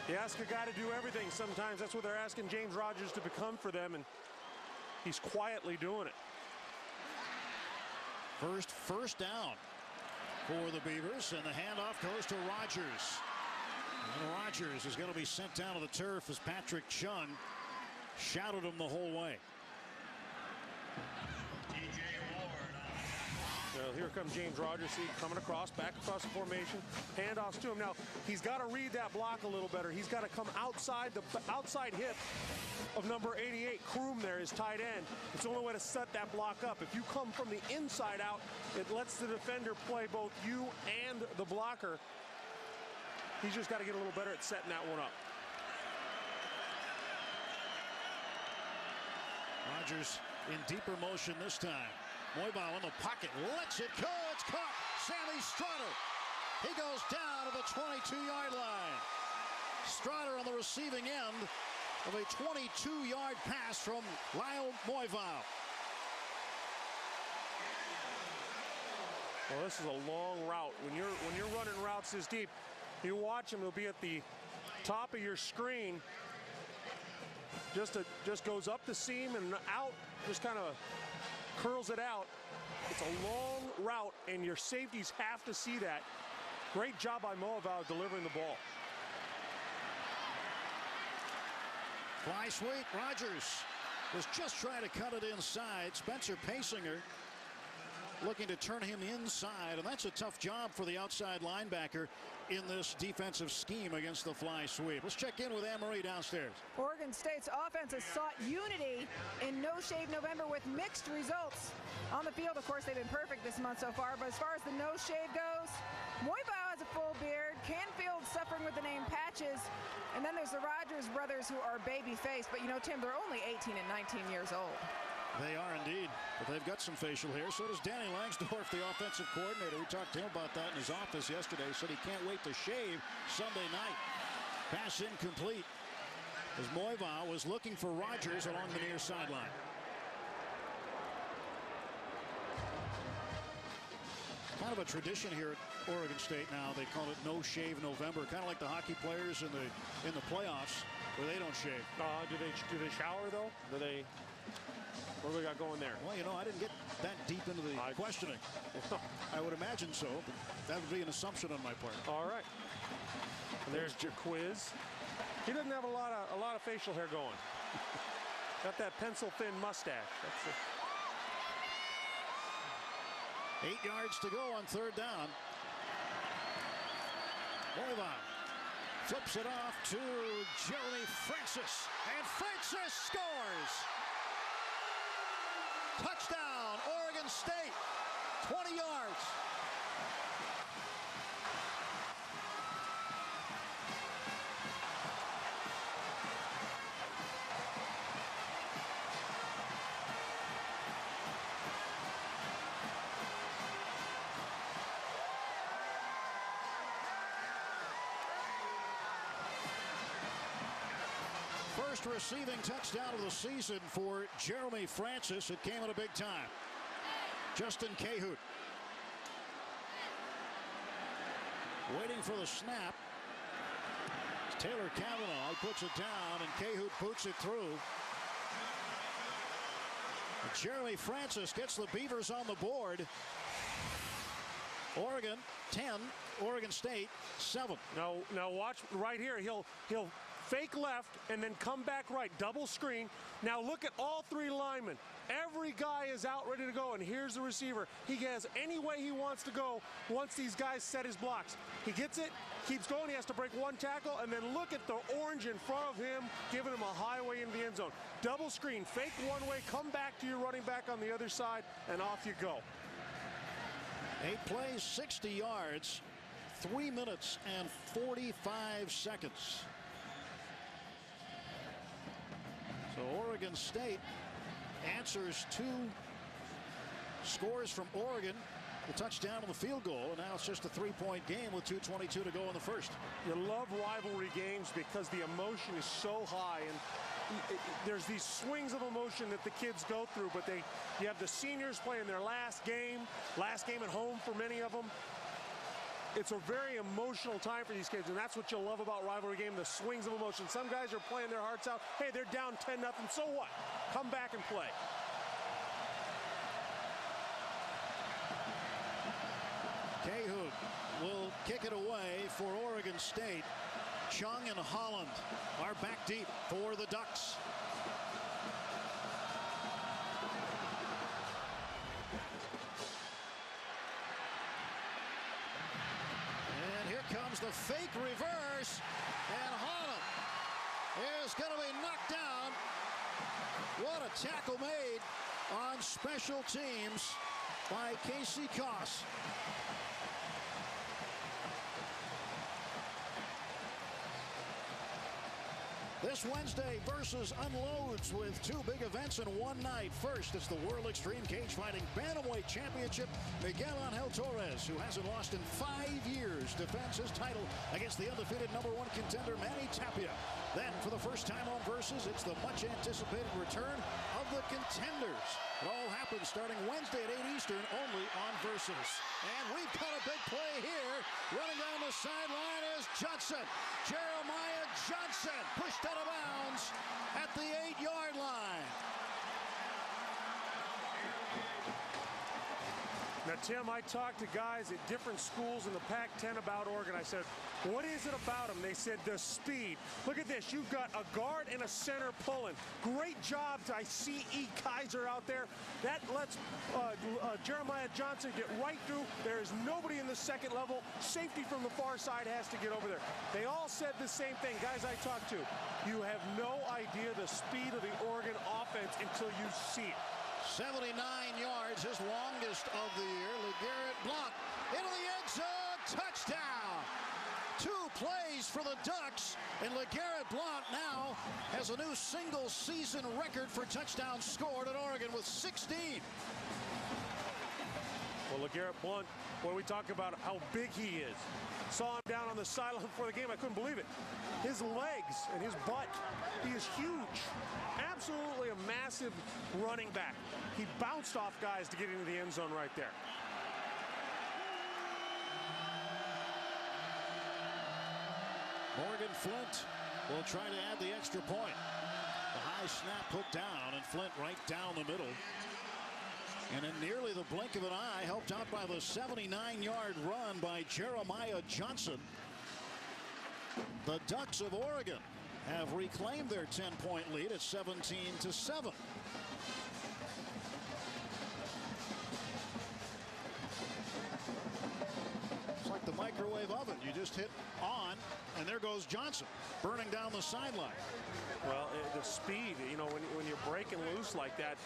You ask a guy to do everything sometimes. That's what they're asking James Rogers to become for them, and he's quietly doing it. First down for the Beavers, and the handoff goes to Rogers. And Rogers is going to be sent down to the turf as Patrick Chung shouted him the whole way. Well, here comes James Rogers, see, coming across, back across the formation, handoffs to him. Now, he's got to read that block a little better. He's got to come outside the outside hip of number 88, Kroom there, his tight end. It's the only way to set that block up. If you come from the inside out, it lets the defender play both you and the blocker. He's just got to get a little better at setting that one up. Rogers in deeper motion this time. Moivau in the pocket, lets it go, it's caught. Sammy Strutter. He goes down to the 22-yard line. Strutter on the receiving end of a 22-yard pass from Lyle Moivau. Well, this is a long route. When you're running routes this deep, you watch them. It'll be at the top of your screen. Just goes up the seam and out. Just kind of curls it out. It's a long route, and your safeties have to see that. Great job by Moivau delivering the ball. Fly sweep. Rogers was just trying to cut it inside. Spencer Pasinger looking to turn him inside, and that's a tough job for the outside linebacker in this defensive scheme against the fly sweep. Let's check in with Anne-Marie downstairs. Oregon State's offense has sought unity in No Shave November with mixed results. On the field, of course, they've been perfect this month so far, but as far as the no shave goes, Moivau has a full beard, Canfield suffering with the name Patches, and then there's the Rogers brothers who are baby-faced, but you know, Tim, they're only 18 and 19 years old. They are indeed, but they've got some facial hair. So does Danny Langsdorff, the offensive coordinator. We talked to him about that in his office yesterday. Said he can't wait to shave Sunday night. Pass incomplete as Moivau was looking for Rogers along the near sideline. Kind of a tradition here at Oregon State now. They call it No Shave November, kind of like the hockey players in the playoffs where they don't shave. Do they shower though? What do we got going there? Well, you know, I didn't get that deep into the questioning. I would imagine so, but that would be an assumption on my part. All right. And there's Jaquiz. He doesn't have a lot of facial hair going. Got that pencil thin mustache. That's it. 8 yards to go on third down. Moivau flips it off to Jeremy Francis, and Francis scores. Touchdown, Oregon State, 20 yards. First receiving touchdown of the season for Jeremy Francis. It came at a big time. Justin Cahoot waiting for the snap. Taylor Cavanaugh puts it down, and Cahoot boots it through. Jeremy Francis gets the Beavers on the board. Oregon 10, Oregon State 7. Now watch right here. He'll fake left and then come back right. Double screen. Now look at all three linemen. Every guy is out ready to go, and here's the receiver. He has any way he wants to go once these guys set his blocks. He gets it, keeps going. He has to break one tackle, and then look at the orange in front of him, giving him a highway into the end zone. Double screen, fake one way, come back to your running back on the other side, and off you go. 8 plays, 60 yards, 3 minutes and 45 seconds. So Oregon State answers 2 scores from Oregon, the touchdown and the field goal, and now it's just a 3-point game with 2:22 to go in the first. You love rivalry games because the emotion is so high, and there's these swings of emotion that the kids go through, but you have the seniors playing their last game at home for many of them. It's a very emotional time for these kids, and that's what you love about rivalry game, the swings of emotion. Some guys are playing their hearts out. Hey, they're down 10-0, so what? Come back and play. Cahoon will kick it away for Oregon State. Chung and Holland are back deep for the Ducks. And here comes the fake reverse, and Holland is going to be knocked down. What a tackle made on special teams by Casey Koss. This Wednesday, Versus unloads with 2 big events in one night. First, it's the World Extreme Cage Fighting Bantamweight Championship. Miguel Angel Torres, who hasn't lost in 5 years, defends his title against the undefeated #1 contender Manny Tapia. Then, for the first time on Versus, it's the much-anticipated return of the contenders. It all happens starting Wednesday at 8 Eastern, only on Versus. And we've got a big play here. Running down the sideline is Johnson. Jeremiah Johnson pushed out of bounds at the 8-yard line. Now, Tim, I talked to guys at different schools in the Pac-10 about Oregon. I said, what is it about them? They said the speed. Look at this. You've got a guard and a center pulling. Great job. I see E. Kaiser out there. That lets Jeremiah Johnson get right through. There is nobody in the second level. Safety from the far side has to get over there. They all said the same thing. Guys I talked to, you have no idea the speed of the Oregon offense until you see it. 79 yards, his longest of the year. LeGarrette Blount into the end zone, touchdown. 2 plays for the Ducks, and LeGarrette Blount now has a new single-season record for touchdowns scored at Oregon with 16. Well, LeGarrette Blount, when we talk about how big he is, saw him down on the sideline before the game. I couldn't believe it. His legs and his butt, he is huge. Absolutely a massive running back. He bounced off guys to get into the end zone right there. Morgan Flint will try to add the extra point. The high snap put down, and Flint right down the middle. And in nearly the blink of an eye, helped out by the 79-yard run by Jeremiah Johnson. The Ducks of Oregon have reclaimed their 10-point lead at 17-7. It's like the microwave oven. You just hit on, and there goes Johnson, burning down the sideline. Well, the speed, you know, when you're breaking loose like that,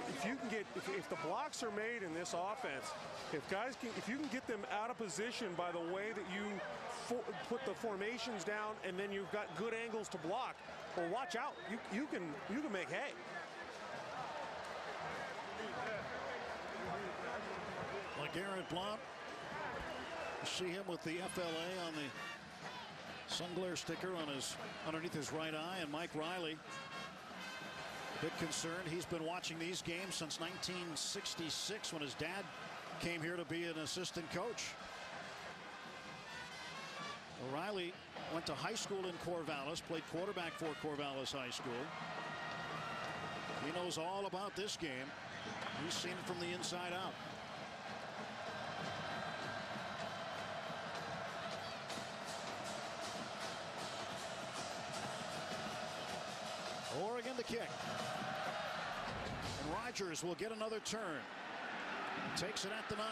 if you can get, if the blocks are made in this offense, if you can get them out of position by the way that you put the formations down, and then you've got good angles to block, well, watch out. You can make hay. LeGarrette Blount, you see him with the FLA on the sun glare sticker on underneath his right eye. And Mike Riley, a bit concerned. He's been watching these games since 1966 when his dad came here to be an assistant coach. Riley went to high school in Corvallis, played quarterback for Corvallis High School. He knows all about this game. He's seen it from the inside out. Oregon to kick. And Rogers will get another turn. Takes it at the 9.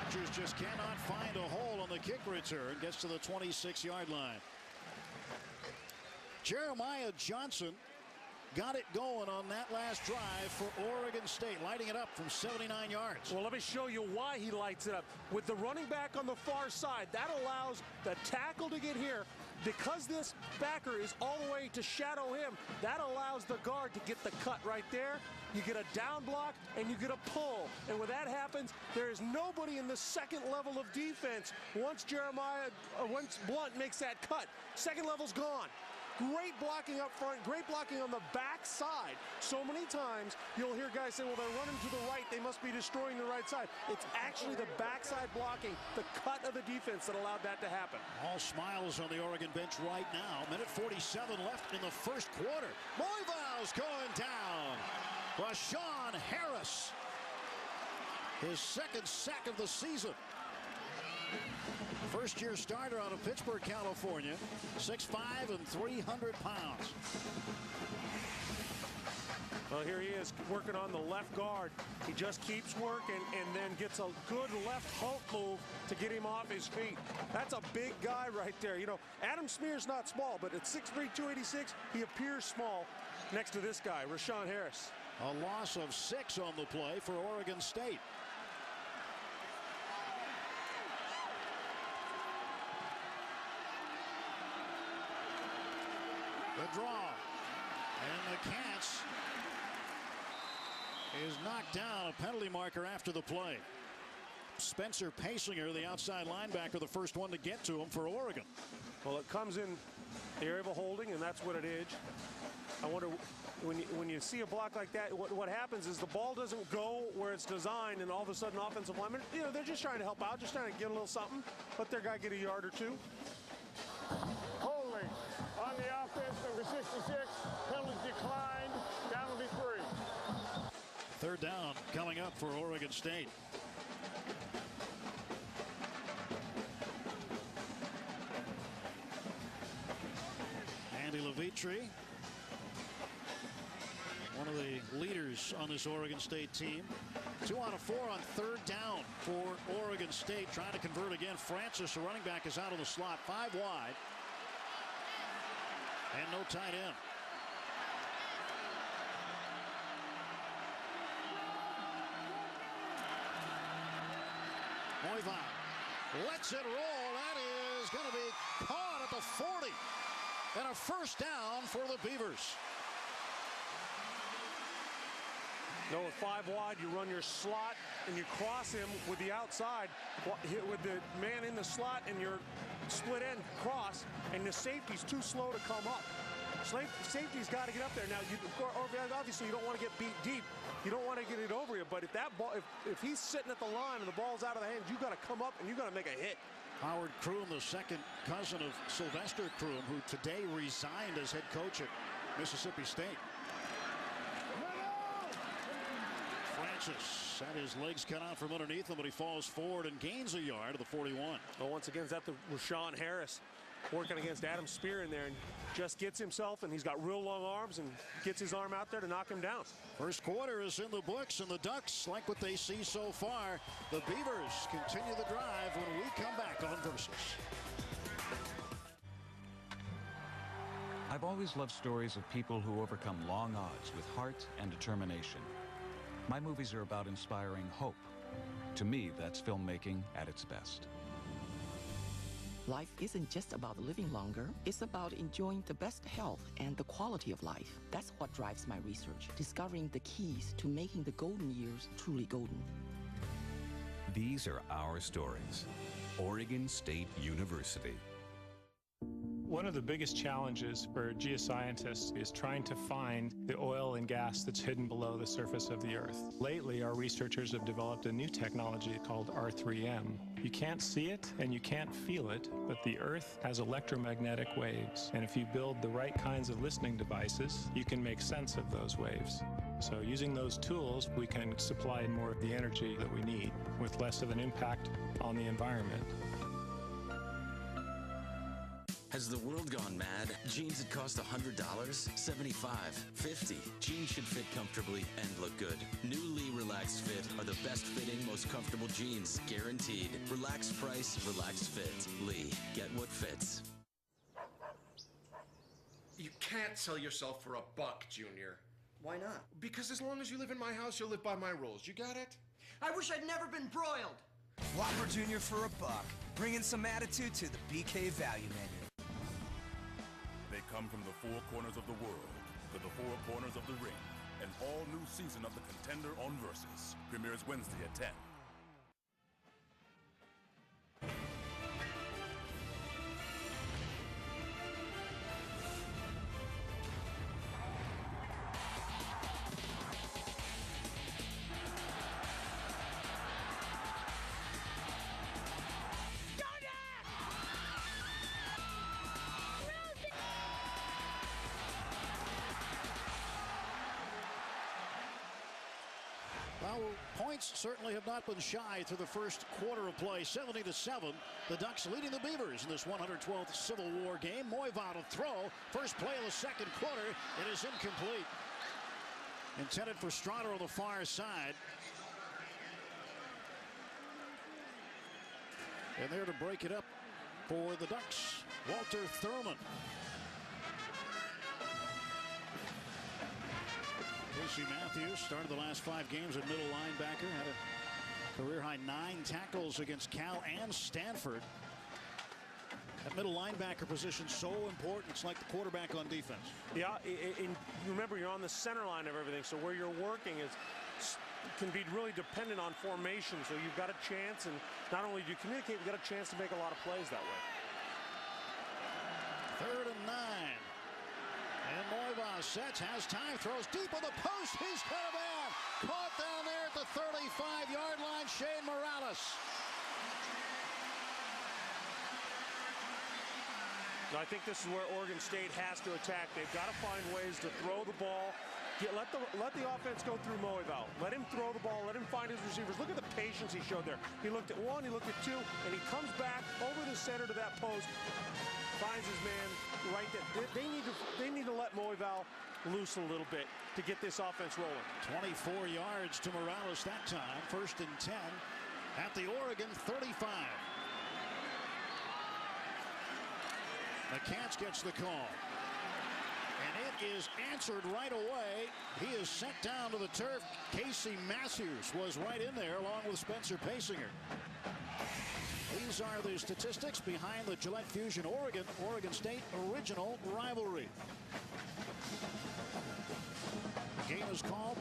Rogers just cannot find a hole on the kick return. Gets to the 26-yard line. Jeremiah Johnson got it going on that last drive for Oregon State, lighting it up from 79 yards. Well, let me show you why he lights it up. With the running back on the far side, that allows the tackle to get here. Because this backer is all the way to shadow him, that allows the guard to get the cut right there. You get a down block and you get a pull. And when that happens, there is nobody in the second level of defense once Blunt makes that cut. Second level's gone. Great blocking up front, great blocking on the back side. So many times you'll hear guys say, well, they're running to the right, they must be destroying the right side. It's actually the backside blocking, the cut of the defense that allowed that to happen. All smiles on the Oregon bench right now. Minute 47 left in the first quarter. Moivau's going down. Rashawn Harris, his second sack of the season. First-year starter out of Pittsburgh, California, 6'5" and 300 pounds. Well, here he is working on the left guard. He just keeps working and then gets a good left hook move to get him off his feet. That's a big guy right there. You know, Adam Smear's not small, but at 6'3", 286, he appears small next to this guy, Rashawn Harris. A loss of 6 on the play for Oregon State. The draw, and the catch is knocked down. A penalty marker after the play. Spencer Pasinger, the outside linebacker, the first one to get to him for Oregon. Well, it comes in the area of a holding, and that's what it is. I wonder, when you see a block like that, what happens is the ball doesn't go where it's designed, and all of a sudden offensive linemen, you know, they're just trying to help out, just trying to get a little something, let their guy get a yard or two. Holding on the offense, number 66. Penalty declined. Down will be 3. Third down coming up for Oregon State. Andy Levitre, one of the leaders on this Oregon State team. 2 out of 4 on third down for Oregon State. Trying to convert again. Francis, the running back, is out of the slot. 5 wide. And no tight end. Moivau lets it roll. That is going to be caught at the 40. And a first down for the Beavers. No, with 5 wide, you run your slot and you cross him with the outside, with the man in the slot and your split end cross, and the safety's too slow to come up. Safety's got to get up there. Now, obviously, you don't want to get beat deep. You don't want to get it over you, but if that ball, if he's sitting at the line and the ball's out of the hands, you got to come up and you got to make a hit. Howard Kroom, the second cousin of Sylvester Kroom, who today resigned as head coach at Mississippi State. Francis had his legs cut out from underneath him, but he falls forward and gains a yard to the 41. Well, once again, is that the Rashawn Harris working against Adam Spear in there, and just gets himself, and he's got real long arms and gets his arm out there to knock him down. First quarter is in the books, and the Ducks like what they see so far. The Beavers continue the drive when we come back on Versus. I've always loved stories of people who overcome long odds with heart and determination. My movies are about inspiring hope. To me, that's filmmaking at its best. Life isn't just about living longer. It's about enjoying the best health and the quality of life. That's what drives my research, discovering the keys to making the golden years truly golden. These are our stories. Oregon State University. One of the biggest challenges for geoscientists is trying to find the oil and gas that's hidden below the surface of the Earth. Lately, our researchers have developed a new technology called R3M. You can't see it and you can't feel it, but the Earth has electromagnetic waves. And if you build the right kinds of listening devices, you can make sense of those waves. So using those tools, we can supply more of the energy that we need with less of an impact on the environment. Has the world gone mad? Jeans that cost $100, $75, $50. Jeans should fit comfortably and look good. New Lee Relaxed Fit are the best fitting, most comfortable jeans, guaranteed. Relaxed price, relaxed fit. Lee, get what fits. You can't sell yourself for $1, Junior. Why not? Because as long as you live in my house, you'll live by my rules. You got it? I wish I'd never been broiled. Whopper Jr. for $1. Bringing some attitude to the BK value menu. They come from the four corners of the world to the four corners of the ring. An all-new season of The Contender on Versus premieres Wednesday at 10. Well, points certainly have not been shy through the first quarter of play. 70-7. The Ducks leading the Beavers in this 112th Civil War game. Moiva to throw. First play of the second quarter. It is incomplete. Intended for Strotter on the far side. And there to break it up for the Ducks, Walter Thurman. Casey Matthews started the last 5 games at middle linebacker. Had a career-high 9 tackles against Cal and Stanford. That middle linebacker position so important. It's like the quarterback on defense. Yeah, remember, you're on the center line of everything, so where you're working can be really dependent on formation. So you've got a chance, and not only do you communicate, you've got a chance to make a lot of plays that way. 3rd and 9. And Moiva sets, has time, throws deep on the post. He's got a man. Caught down there at the 35-yard line, Shane Morales. I think this is where Oregon State has to attack. They've got to find ways to throw the ball. Let the offense go through Moiva. Let him throw the ball. Let him find his receivers. Look at the patience he showed there. He looked at 1, he looked at 2, and he comes back over the center to that post. Finds his man right there. They need to let Moiva loose a little bit to get this offense rolling. 24 yards to Morales that time. 1st and 10 at the Oregon 35. McCants gets the call. And it is answered right away. He is sent down to the turf. Casey Matthews was right in there along with Spencer Pasinger. These are the statistics behind the Gillette Fusion Oregon State original rivalry. The game is called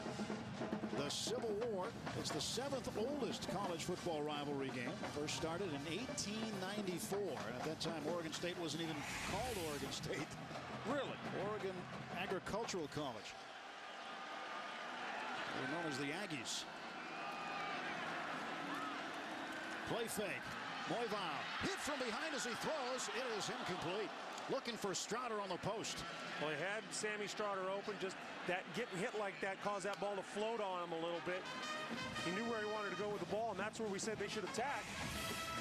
the Civil War. It's the 7th oldest college football rivalry game. First started in 1894. And at that time, Oregon State wasn't even called Oregon State. Really? Oregon Agricultural College. They were known as the Aggies. Play fake. Moiva hit from behind as he throws. It is incomplete. Looking for Strotter on the post. Well, he had Sammy Strotter open. Just that getting hit like that caused that ball to float on him a little bit. He knew where he wanted to go with the ball, and that's where we said they should attack.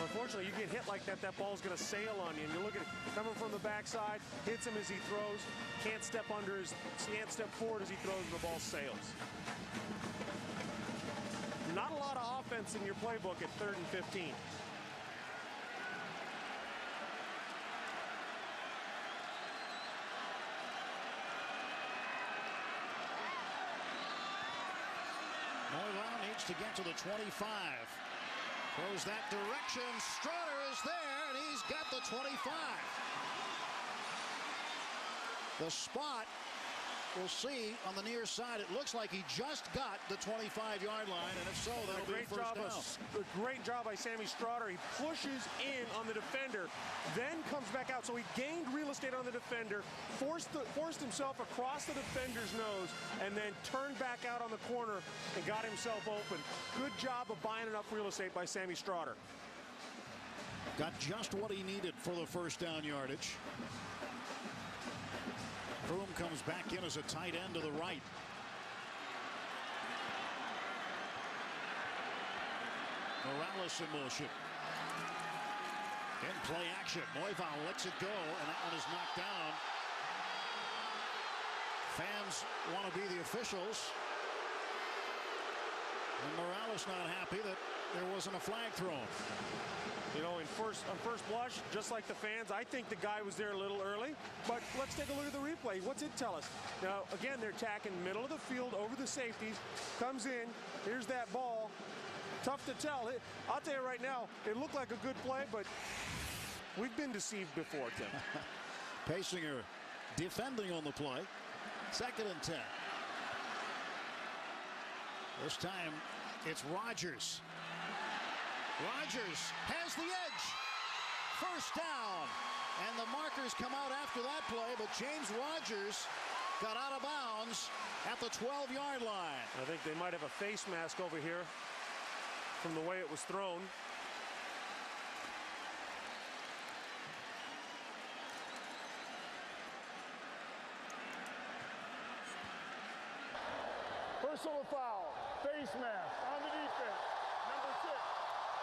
Unfortunately, you get hit like that, that ball's going to sail on you. And you look at it coming from the backside, hits him as he throws, can't step forward as he throws, and the ball sails. Not a lot of offense in your playbook at 3rd and 15. Moiva needs to get to the 25. Throws that direction. Strotter is there, and he's got the 25. The spot, we'll see on the near side. It looks like he just got the 25-yard line, and if so, that'll be first down. A great job by Sammy Strotter. He pushes in on the defender, then comes back out. So he gained real estate on the defender, forced himself across the defender's nose, and then turned back out on the corner and got himself open. Good job of buying enough real estate by Sammy Strotter. got just what he needed for the first down yardage. Broom comes back in as a tight end to the right. Morales in motion. In play action. Moival lets it go, and that one is knocked down. Fans want to be the officials. And Morales not happy that there wasn't a flag thrown. You know, on first blush, just like the fans, I think the guy was there a little early. But let's take a look at the replay. What's it tell us? Now, again, they're attacking middle of the field over the safeties. Comes in. Here's that ball. Tough to tell. I'll tell you right now, it looked like a good play, but we've been deceived before, Tim. Paysinger defending on the play. 2nd and 10. This time, it's Rodgers. Rodgers has the edge. First down. And the markers come out after that play, but James Rodgers got out of bounds at the 12-yard line. I think they might have a face mask over here from the way it was thrown. Personal foul. Face mask on the defense. Number 6.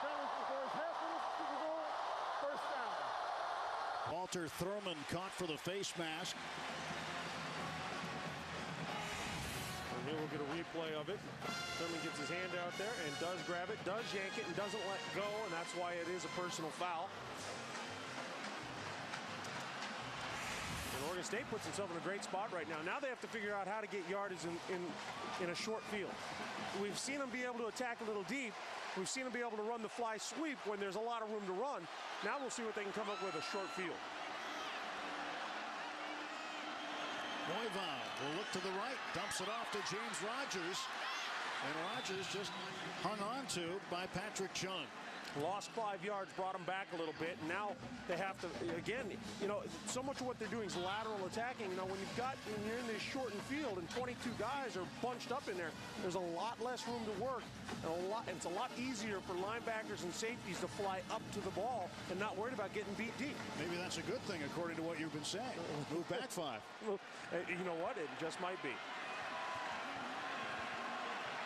Penalty before his half minute to the goal. First down. Walter Thurman caught for the face mask. And here we'll get a replay of it. Thurman gets his hand out there and does grab it, does yank it, and doesn't let go, and that's why it is a personal foul. And Oregon State puts itself in a great spot right now. Now they have to figure out how to get yardage in a short field. We've seen them be able to attack a little deep. We've seen them be able to run the fly sweep when there's a lot of room to run. Now we'll see what they can come up with a short field. Moival will look to the right, dumps it off to James Rodgers. And Rodgers just hung on to by Patrick Chung. Lost 5 yards, brought them back a little bit. And now they have to, again, you know, so much of what they're doing is lateral attacking. You know, when you're in this shortened field and 22 guys are bunched up in there, there's a lot less room to work. And it's a lot easier for linebackers and safeties to fly up to the ball and not worried about getting beat deep. Maybe that's a good thing, according to what you've been saying. Move back 5. You know what? It just might be.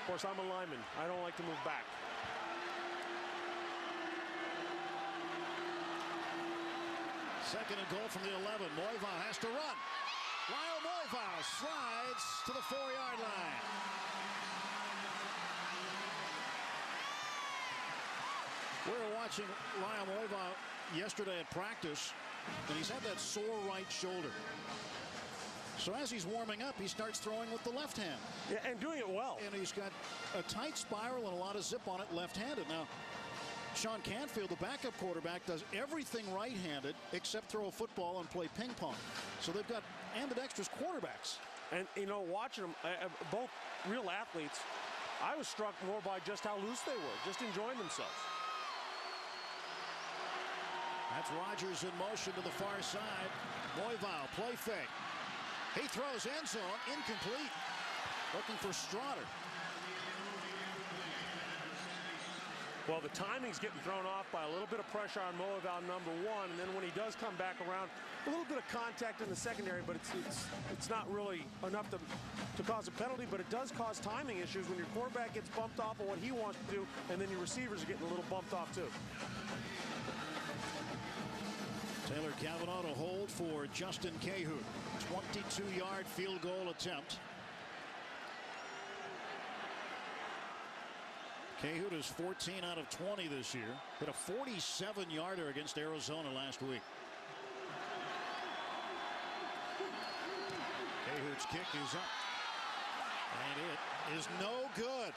Of course, I'm a lineman. I don't like to move back. Second and goal from the 11. Moival has to run. Lyle Moival slides to the 4-yard line. We were watching Lyle Moival yesterday at practice, and he's had that sore right shoulder. So as he's warming up, he starts throwing with the left hand. Yeah, and doing it well. And he's got a tight spiral and a lot of zip on it left-handed. Now, Sean Canfield, the backup quarterback, does everything right-handed except throw a football and play ping pong. So they've got ambidextrous quarterbacks. And, you know, watching them, both real athletes, I was struck more by just how loose they were, just enjoying themselves. That's Rodgers in motion to the far side. Moival, play fake. He throws end zone, incomplete. Looking for Strotter. Well, the timing's getting thrown off by a little bit of pressure on Moival, number 1, and then when he does come back around, a little bit of contact in the secondary, but it's not really enough to cause a penalty, but it does cause timing issues when your quarterback gets bumped off of what he wants to do, and then your receivers are getting a little bumped off too. Taylor Cavanaugh to hold for Justin Cahute. 22-yard field goal attempt. Cahute is 14 out of 20 this year. Hit a 47-yarder against Arizona last week. Cahute's kick is up. And it is no good.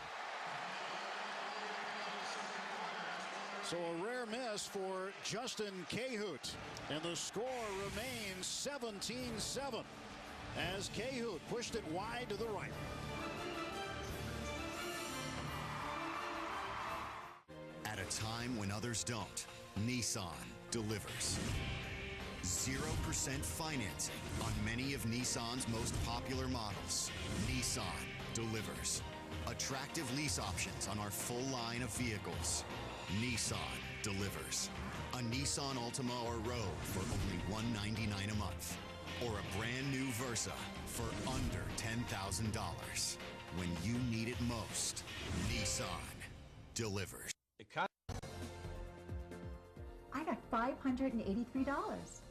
So a rare miss for Justin Cahute. And the score remains 17-7 as Cahute pushed it wide to the right. At a time when others don't, Nissan delivers. 0% financing on many of Nissan's most popular models. Nissan delivers. Attractive lease options on our full line of vehicles. Nissan delivers. A Nissan Altima or Rogue for only $199 a month. Or a brand new Versa for under $10,000. When you need it most, Nissan delivers. I got $583.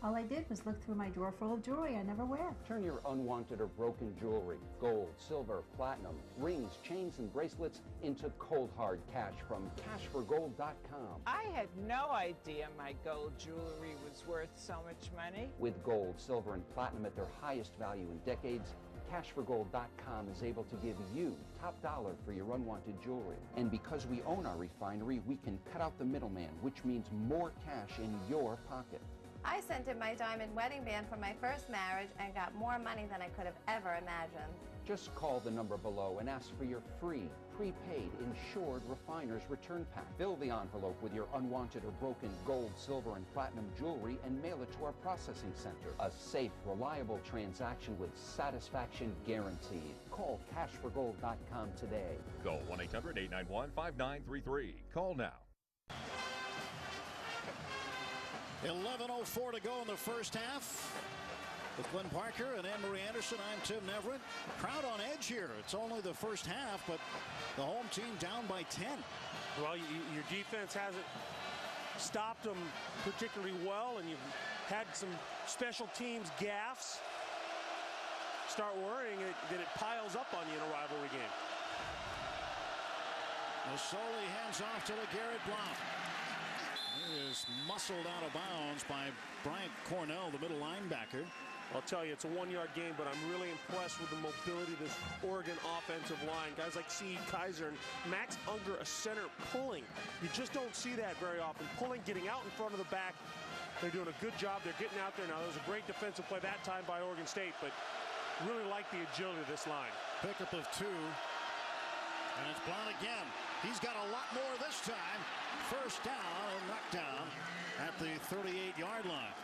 All I did was look through my drawer full of jewelry I never wear. Turn your unwanted or broken jewelry, gold, silver, platinum, rings, chains, and bracelets into cold hard cash from cashforgold.com. I had no idea my gold jewelry was worth so much money. With gold, silver, and platinum at their highest value in decades, cashforgold.com is able to give you top dollar for your unwanted jewelry. And because we own our refinery, we can cut out the middleman, which means more cash in your pocket. I sent in my diamond wedding band for my first marriage and got more money than I could have ever imagined. Just call the number below and ask for your free, prepaid, insured refiner's return pack. Fill the envelope with your unwanted or broken gold, silver, and platinum jewelry and mail it to our processing center. A safe, reliable transaction with satisfaction guaranteed. Call cashforgold.com today. Call 1-800-891-5933. Call now. 11:04 to go in the first half. With Glenn Parker and Anne-Marie Anderson, I'm Tim Neverett. Crowd on edge here. It's only the first half, but the home team down by 10. Well, your defense hasn't stopped them particularly well, and you've had some special teams gaffes. Start worrying that it piles up on you in a rivalry game. Masoli hands off to LeGarrette Blount. He is muscled out of bounds by Bryant Cornell, the middle linebacker. I'll tell you, it's a one-yard game, but I'm really impressed with the mobility of this Oregon offensive line. Guys like C. Kaiser and Max Unger, a center, pulling. You just don't see that very often. Pulling, getting out in front of the back. They're doing a good job. They're getting out there. Now, there was a great defensive play that time by Oregon State, but really like the agility of this line. Pickup of 2. And it's Blount again. He's got a lot more this time. First down and knocked down at the 38-yard line.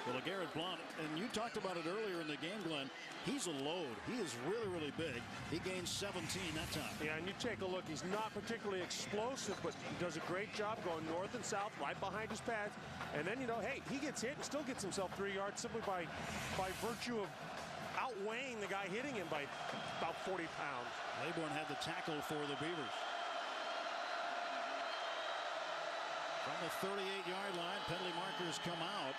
Well, LeGarrette Blount, and you talked about it earlier in the game, Glenn. He's a load. He is really, really big. He gained 17 that time. Yeah, and you take a look. He's not particularly explosive, but he does a great job going north and south, right behind his pads. And then, you know, hey, he gets hit and still gets himself 3 yards simply by virtue of outweighing the guy hitting him by about 40 pounds. Laybourne had the tackle for the Beavers. From the 38-yard line, penalty markers come out.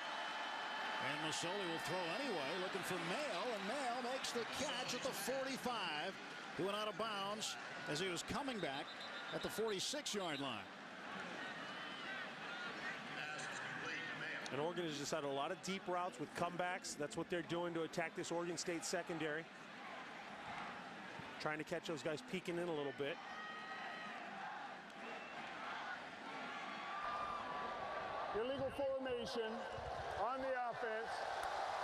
And Masoli will throw anyway, looking for Mail, and Mail makes the catch at the 45. He went out of bounds as he was coming back at the 46-yard line. And Oregon has just had a lot of deep routes with comebacks. That's what they're doing to attack this Oregon State secondary. Trying to catch those guys peeking in a little bit. Illegal formation on the offense.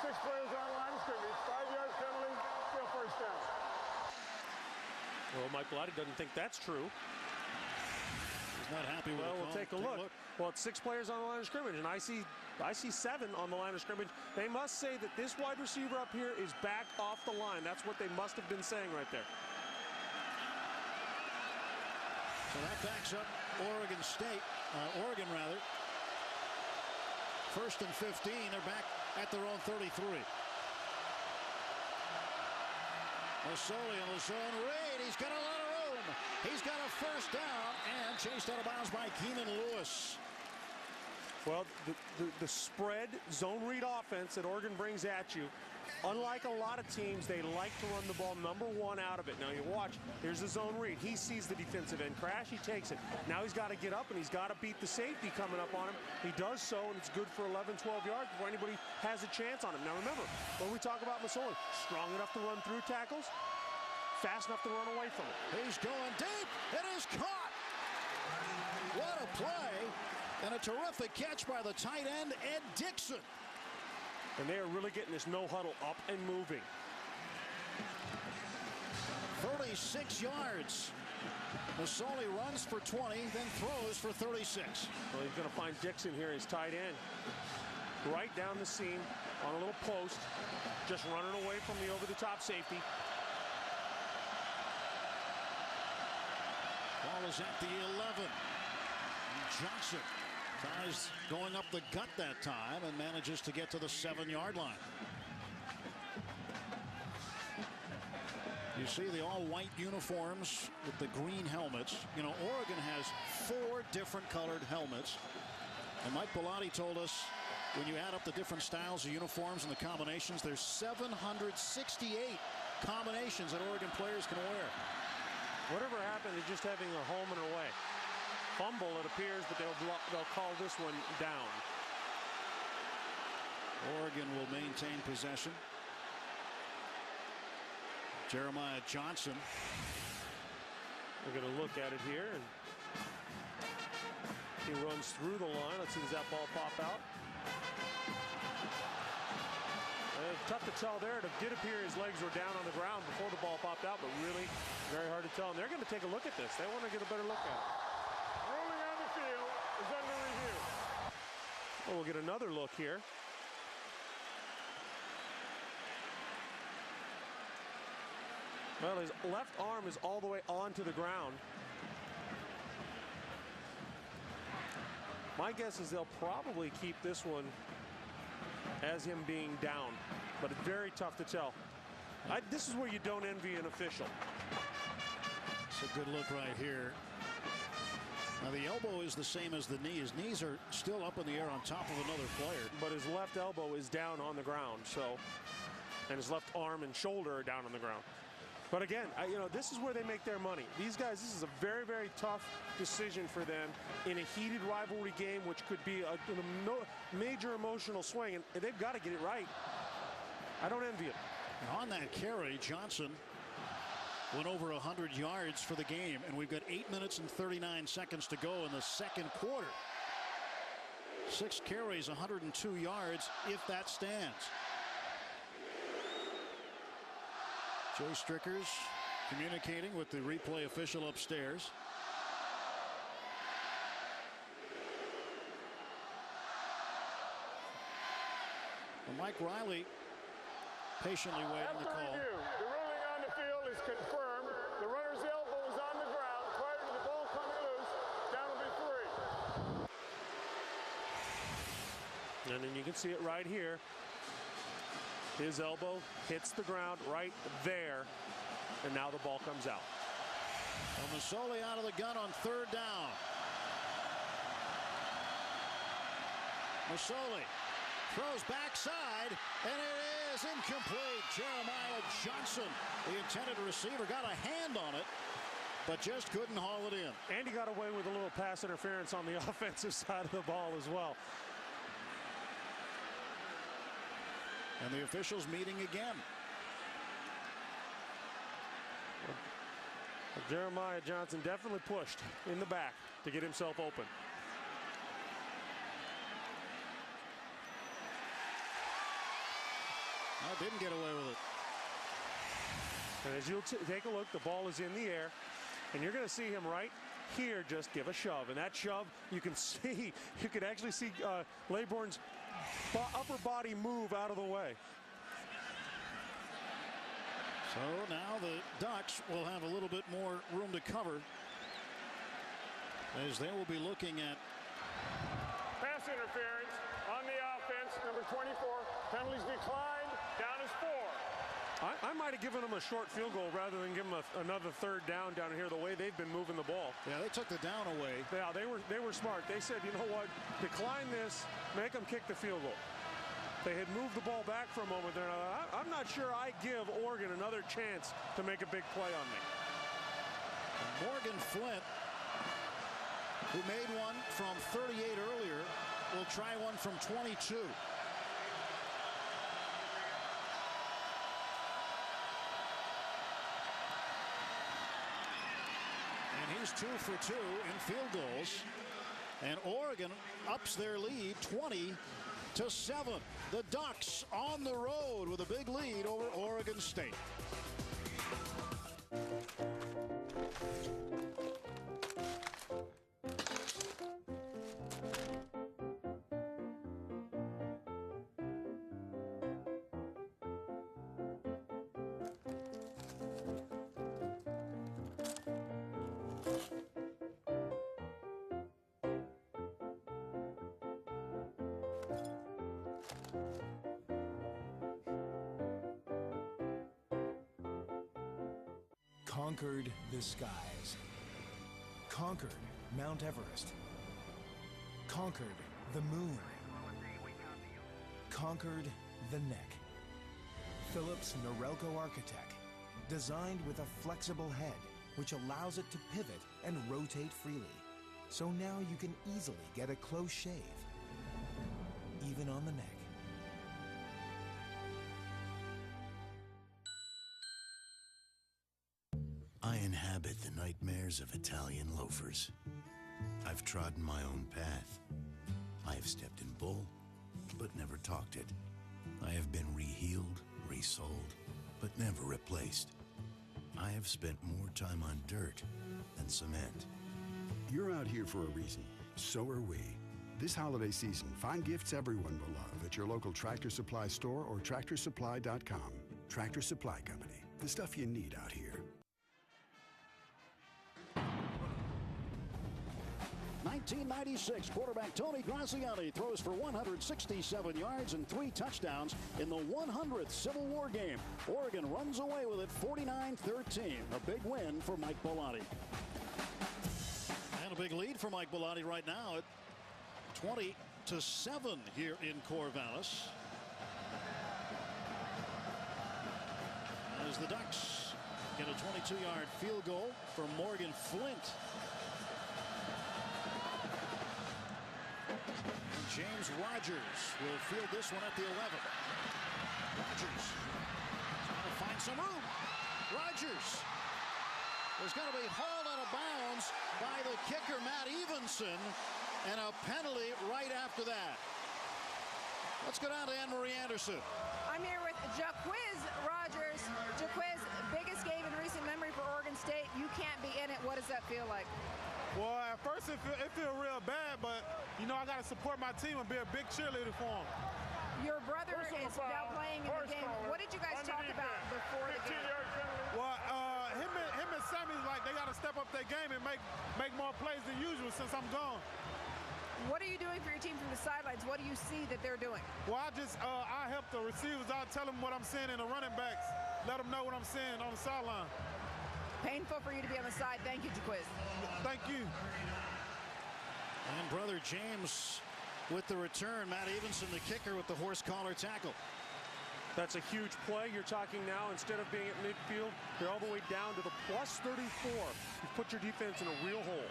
6 players on line of scrimmage. 5-yard penalty. Still first down. Well, Mike Bellotti doesn't think that's true. He's not happy with it. Well, the we'll call. take a look. Well, it's 6 players on the line of scrimmage, and I see 7 on the line of scrimmage. They must say that this wide receiver up here is back off the line. That's what they must have been saying right there. So that backs up Oregon State, Oregon rather. First and 15, they're back at their own 33. Masoli on the zone read. He's got a lot of room. He's got a first down and chased out of bounds by Keenan Lewis. Well, the spread zone read offense that Oregon brings at you, unlike a lot of teams, they like to run the ball number 1 out of it. Now you watch, here's the zone read. He sees the defensive end crash, he takes it. Now he's got to get up and he's got to beat the safety coming up on him. He does so, and it's good for 11, 12 yards before anybody has a chance on him. Now remember, when we talk about Masoli, strong enough to run through tackles, fast enough to run away from it. He's going deep. It is caught. What a play. And a terrific catch by the tight end, Ed Dixon. And they are really getting this no huddle up and moving. 36 yards. Masoli runs for 20, then throws for 36. Well, he's going to find Dixon here, his tight end. Right down the seam on a little post. Just running away from the over-the-top safety. Ball is at the 11. And Johnson Tries going up the gut that time and manages to get to the 7-yard line. You see the all-white uniforms with the green helmets. You know, Oregon has 4 different colored helmets. And Mike Bellotti told us when you add up the different styles of uniforms and the combinations, there's 768 combinations that Oregon players can wear. Whatever happened to just having a home and away? Fumble, it appears, but they'll call this one down. Oregon will maintain possession. Jeremiah Johnson. We're going to look at it here. And he runs through the line. Let's see, does that ball pop out? Tough to tell there. It did appear his legs were down on the ground before the ball popped out, but really very hard to tell. And they're going to take a look at this. They want to get a better look at it. Ruling on the field is under review. Well, we'll get another look here. Well, his left arm is all the way onto the ground. My guess is they'll probably keep this one as him being down, but it's very tough to tell. This is where you don't envy an official. It's a good look right here. Now the elbow is the same as the knee. His knees are still up in the air on top of another player. But his left elbow is down on the ground, so, and his left arm and shoulder are down on the ground. But again, you know, this is where they make their money. These guys, this is a very, very tough decision for them in a heated rivalry game, which could be a major emotional swing, and they've got to get it right. I don't envy it. On that carry, Johnson went over 100 yards for the game, and we've got 8 minutes and 39 seconds to go in the second quarter. 6 carries, 102 yards, if that stands. Jay Strickers communicating with the replay official upstairs. Well, Mike Riley patiently waiting the call. Review. The ruling on the field is confirmed. The runner's elbow is on the ground prior to the ball coming loose. Down will be 3. And then you can see it right here. His elbow hits the ground right there, and now the ball comes out. Well, Masoli out of the gun on 3rd down. Masoli throws backside, and it is incomplete. Jeremiah Johnson, the intended receiver, got a hand on it, but just couldn't haul it in. And he got away with a little pass interference on the offensive side of the ball as well. And the officials meeting again. Well, Jeremiah Johnson definitely pushed in the back to get himself open. No, didn't get away with it. And as you'll take a look, the ball is in the air, and you're going to see him right here just give a shove. And that shove, you can see, you could actually see Laybourne's upper body move out of the way. So now the Ducks will have a little bit more room to cover, as they will be looking at Pass interference on the offense, number 24. Penalties declined. Down is 4. I might have given them a short field goal rather than give them another 3rd down here the way they've been moving the ball. Yeah, they took the down away. Yeah, they were smart. They said, you know what, decline this, make them kick the field goal. They had moved the ball back for a moment there. I'm not sure I give Oregon another chance to make a big play on me. Morgan Flint, who made one from 38 earlier, will try one from 22. He's 2 for 2 in field goals, and Oregon ups their lead 20-7. The Ducks on the road with a big lead over Oregon State. conquered the skies, conquered Mount Everest, conquered the moon, conquered the neck. Phillips Norelco Architect, designed with a flexible head, which allows it to pivot and rotate freely. So now you can easily get a close shave, even on the neck. I inhabit the nightmares of Italian loafers. I've trodden my own path. I have stepped in bull, but never talked it. I have been rehealed, resold, but never replaced. I have spent more time on dirt than cement. You're out here for a reason. So are we. This holiday season, find gifts everyone will love at your local Tractor Supply store or TractorSupply.com. Tractor Supply Company. The stuff you need out here. 1996 quarterback Tony Graziani throws for 167 yards and 3 touchdowns in the 100th Civil War game. Oregon runs away with it 49-13. A big win for Mike Bellotti. And a big lead for Mike Bellotti right now at 20-7 here in Corvallis. As the Ducks get a 22-yard field goal from Morgan Flint. James Rogers will field this one at the 11. Rogers trying to find some room. Rogers is going to be hauled out of bounds by the kicker, Matt Evenson, and a penalty right after that. Let's go down to Anne-Marie Anderson. I'm here with Jaquiz Rogers. Jaquiz, biggest game in recent memory for Oregon State. You can't be in it. What does that feel like? Well, at first it feel real bad, but, you know, I got to support my team and be a big cheerleader for them. Your brother is now playing in the game. What did you guys talk about before the game? Well, him and Sammy's like they got to step up their game and make more plays than usual since I'm gone. What are you doing for your team from the sidelines? What do you see that they're doing? Well, I help the receivers. I tell them what I'm seeing in the running backs. Let them know what I'm seeing on the sideline. Painful for you to be on the side. Thank you, Jaquiz. Thank you. And brother James with the return. Matt Evenson, the kicker, with the horse collar tackle. That's a huge play. You're talking now, instead of being at midfield, you're all the way down to the +34. You've put your defense in a real hole.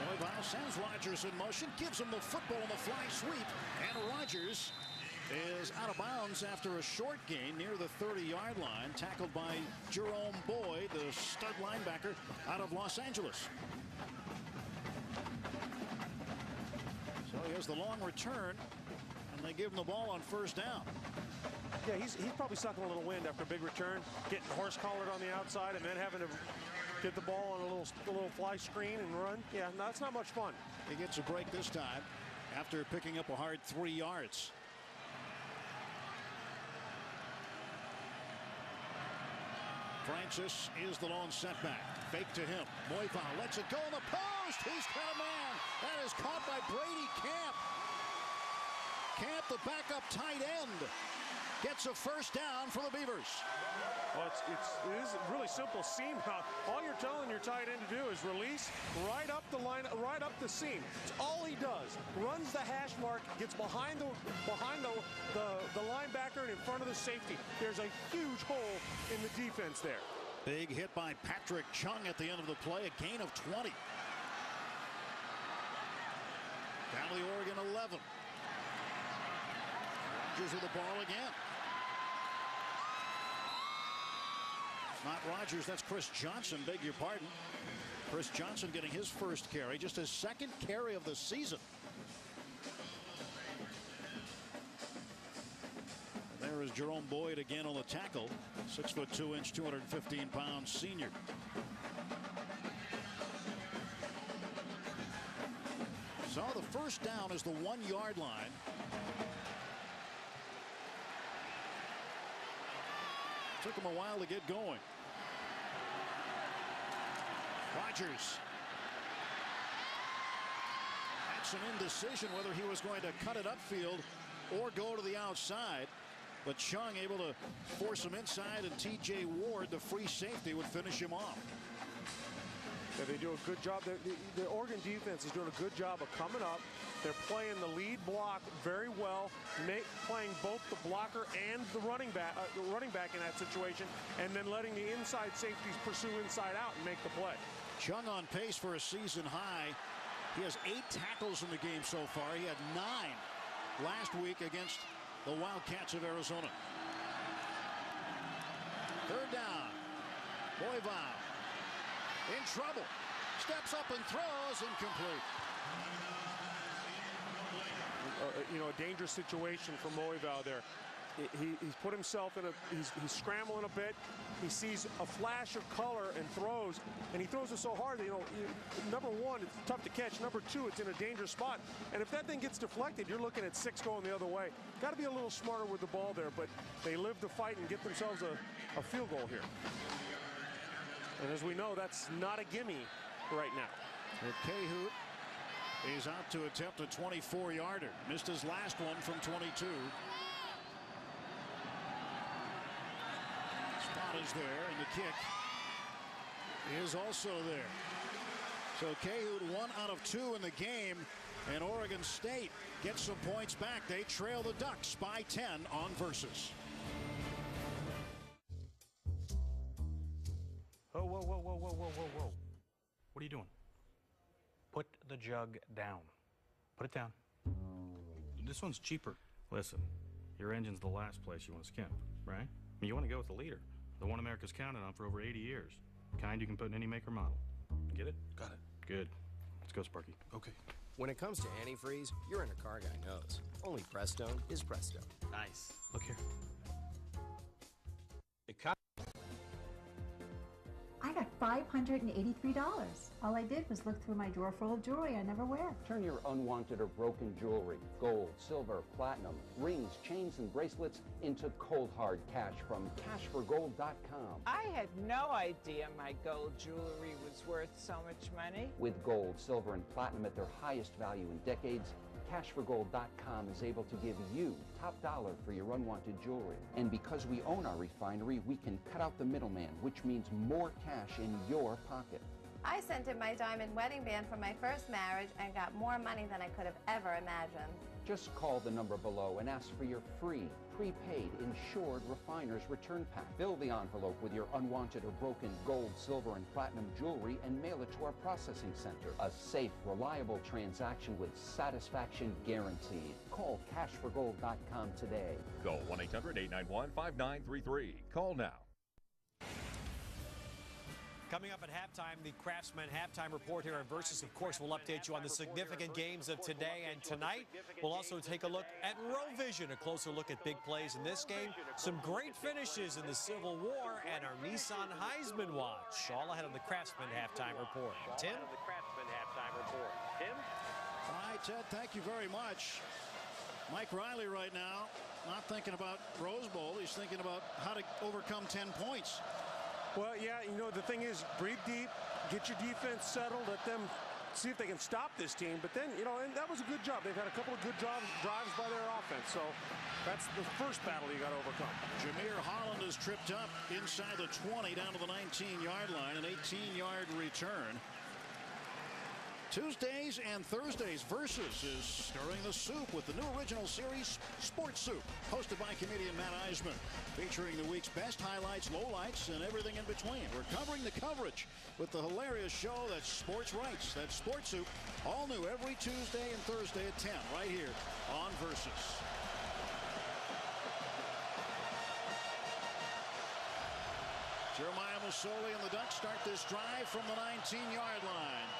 Moivau sends Rogers in motion, gives him the football on the fly sweep, and Rogers is out of bounds after a short gain near the 30-yard line, tackled by Jerome Boyd, the stud linebacker out of Los Angeles. So he has the long return, and they give him the ball on first down. Yeah, he's probably sucking a little wind after a big return, getting horse collared on the outside, and then having to get the ball on a little fly screen and run. Yeah, that's not much fun. He gets a break this time after picking up a hard 3 yards. Francis is the lone setback. Fake to him. Moivau lets it go in the post. He's got a man. That is caught by Brady Camp. Camp, the backup tight end, gets a first down for the Beavers. Well, it is really simple seam route. All you're telling your tight end to do is release right up the line, right up the seam. It's all he does. Runs the hash mark, gets behind the linebacker and in front of the safety. There's a huge hole in the defense there. Big hit by Patrick Chung at the end of the play, a gain of 20. Down to the Oregon 11. Rogers with the ball again. Not Rogers, that's Chris Johnson, beg your pardon. Chris Johnson getting his first carry, just his second carry of the season. There is Jerome Boyd again on the tackle. 6'2", 215-pound senior. So the first down is the 1-yard line. Took him a while to get going. Rogers. That's an indecision whether he was going to cut it upfield or go to the outside. but Chung able to force him inside, and T.J. Ward, the free safety, would finish him off. Yeah, they do a good job. The Oregon defense is doing a good job of coming up. They're playing the lead block very well, playing both the blocker and the running back in that situation, and then letting the inside safeties pursue inside out and make the play. Chung on pace for a season high. He has 8 tackles in the game so far. He had 9 last week against the Wildcats of Arizona. Third down. Boivin in trouble. Steps up and throws, incomplete. You know, a dangerous situation for Moival there. He's put himself in he's scrambling a bit. He sees a flash of color and throws, and he throws it so hard that, number one, it's tough to catch. Number two, it's in a dangerous spot. And if that thing gets deflected, you're looking at 6 going the other way. Got to be a little smarter with the ball there, but they live to fight and get themselves a field goal here. And as we know, that's not a gimme right now. Cahoot is out to attempt a 24-yarder. Missed his last one from 22. Spot is there, and the kick is also there. So Cahoot 1 out of 2 in the game, and Oregon State gets some points back. They trail the Ducks by 10 on Versus. Whoa, whoa, whoa, whoa, whoa, whoa, whoa, whoa. What are you doing? Put the jug down. Put it down. This one's cheaper. Listen, your engine's the last place you want to skimp, right? I mean, you want to go with the leader. The one America's counted on for over 80 years. Kind you can put in any make or model. Get it? Got it. Good. Let's go, Sparky. Okay. When it comes to antifreeze, you're in a car guy knows. Only Prestone is Prestone. Nice. Look here. I got $583. All I did was look through my drawer full of jewelry I never wear. Turn your unwanted or broken jewelry, gold, silver, platinum, rings, chains, and bracelets into cold hard cash from cashforgold.com. I had no idea my gold jewelry was worth so much money. With gold, silver, and platinum at their highest value in decades, cashforgold.com is able to give you top dollar for your unwanted jewelry. And because we own our refinery, we can cut out the middleman, which means more cash in your pocket. I sent in my diamond wedding band for my first marriage and got more money than I could have ever imagined. Just call the number below and ask for your free, prepaid, insured refiner's return pack. Fill the envelope with your unwanted or broken gold, silver, and platinum jewelry and mail it to our processing center. A safe, reliable transaction with satisfaction guaranteed. Call cashforgold.com today. Call 1-800-891-5933. Call now. Coming up at halftime, the Craftsman halftime report here at Versus. Of course, we'll update you on the significant games of today and tonight. We'll also take a look at Rovision, a closer look at big plays in this game, some great finishes in the Civil War, and our Nissan Heisman watch. All ahead of the Craftsman halftime report. Tim? All right, Ted, thank you very much. Mike Riley right now, not thinking about Rose Bowl. He's thinking about how to overcome 10 points. Well, yeah, the thing is, breathe deep, get your defense settled, let them see if they can stop this team. But then, and that was a good job. They've had a couple of good drives by their offense. So that's the first battle you got to overcome. Jameer Holland is tripped up inside the 20 down to the 19-yard line, an 18-yard return. Tuesdays and Thursdays Versus is stirring the soup with the new original series Sports Soup, hosted by comedian Matt Eisman, featuring the week's best highlights, lowlights, and everything in between. We're covering the coverage with the hilarious show that's Sports Rights. That's Sports Soup, all new every Tuesday and Thursday at 10 right here on Versus. Jeremiah Masoli and the Ducks start this drive from the 19-yard line.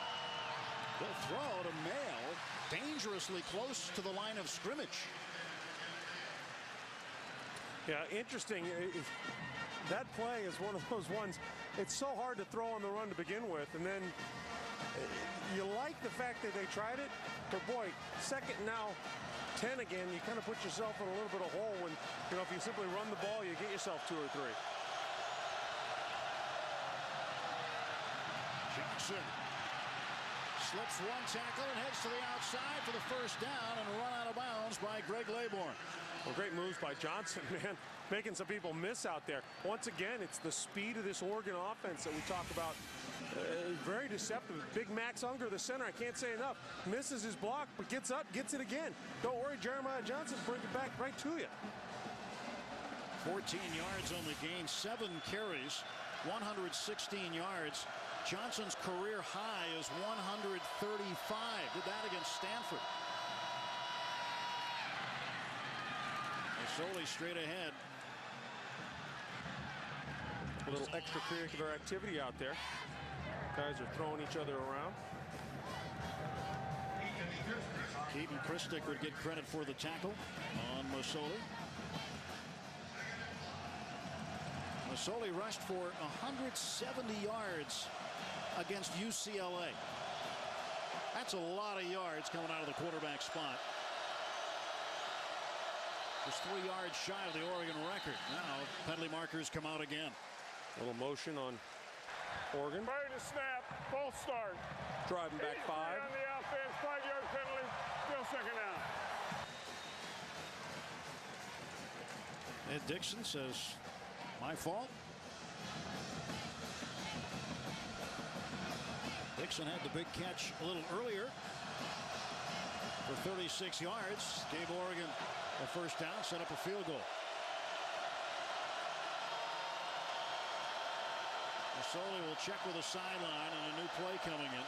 They'll throw to Mail, dangerously close to the line of scrimmage. Yeah, interesting. That play is one of those ones, it's so hard to throw on the run to begin with, and then you like the fact that they tried it, but boy, second now 10 again, you kind of put yourself in a little bit of hole when, if you simply run the ball, you get yourself 2 or 3. Jackson Slips one tackle and heads to the outside for the first down and run out of bounds by Greg Laybourne. Well, great moves by Johnson, man, making some people miss out there. Once again, it's the speed of this Oregon offense that we talk about. Very deceptive. Big Max Unger, the center, I can't say enough. Misses his block, but gets up, gets it again. Don't worry, Jeremiah Johnson, bring it back right to you. 14 yards on the gain, 7 carries, 116 yards. Johnson's career high is 135. Did that against Stanford. Masoli straight ahead. A little extracurricular activity out there. Guys are throwing each other around. Keaton Christic would get credit for the tackle on Masoli. Masoli rushed for 170 yards against UCLA. That's a lot of yards coming out of the quarterback spot. Just 3 yards shy of the Oregon record. Now penalty markers come out again. A little motion on Oregon. Prior to snap, false start. Driving back 5. On the offense, 5-yard penalty, still second down. Ed Dixon says, my fault. Dixon had the big catch a little earlier for 36 yards. Gave Oregon a first down, set up a field goal. Masoli will check with a sideline and a new play coming in.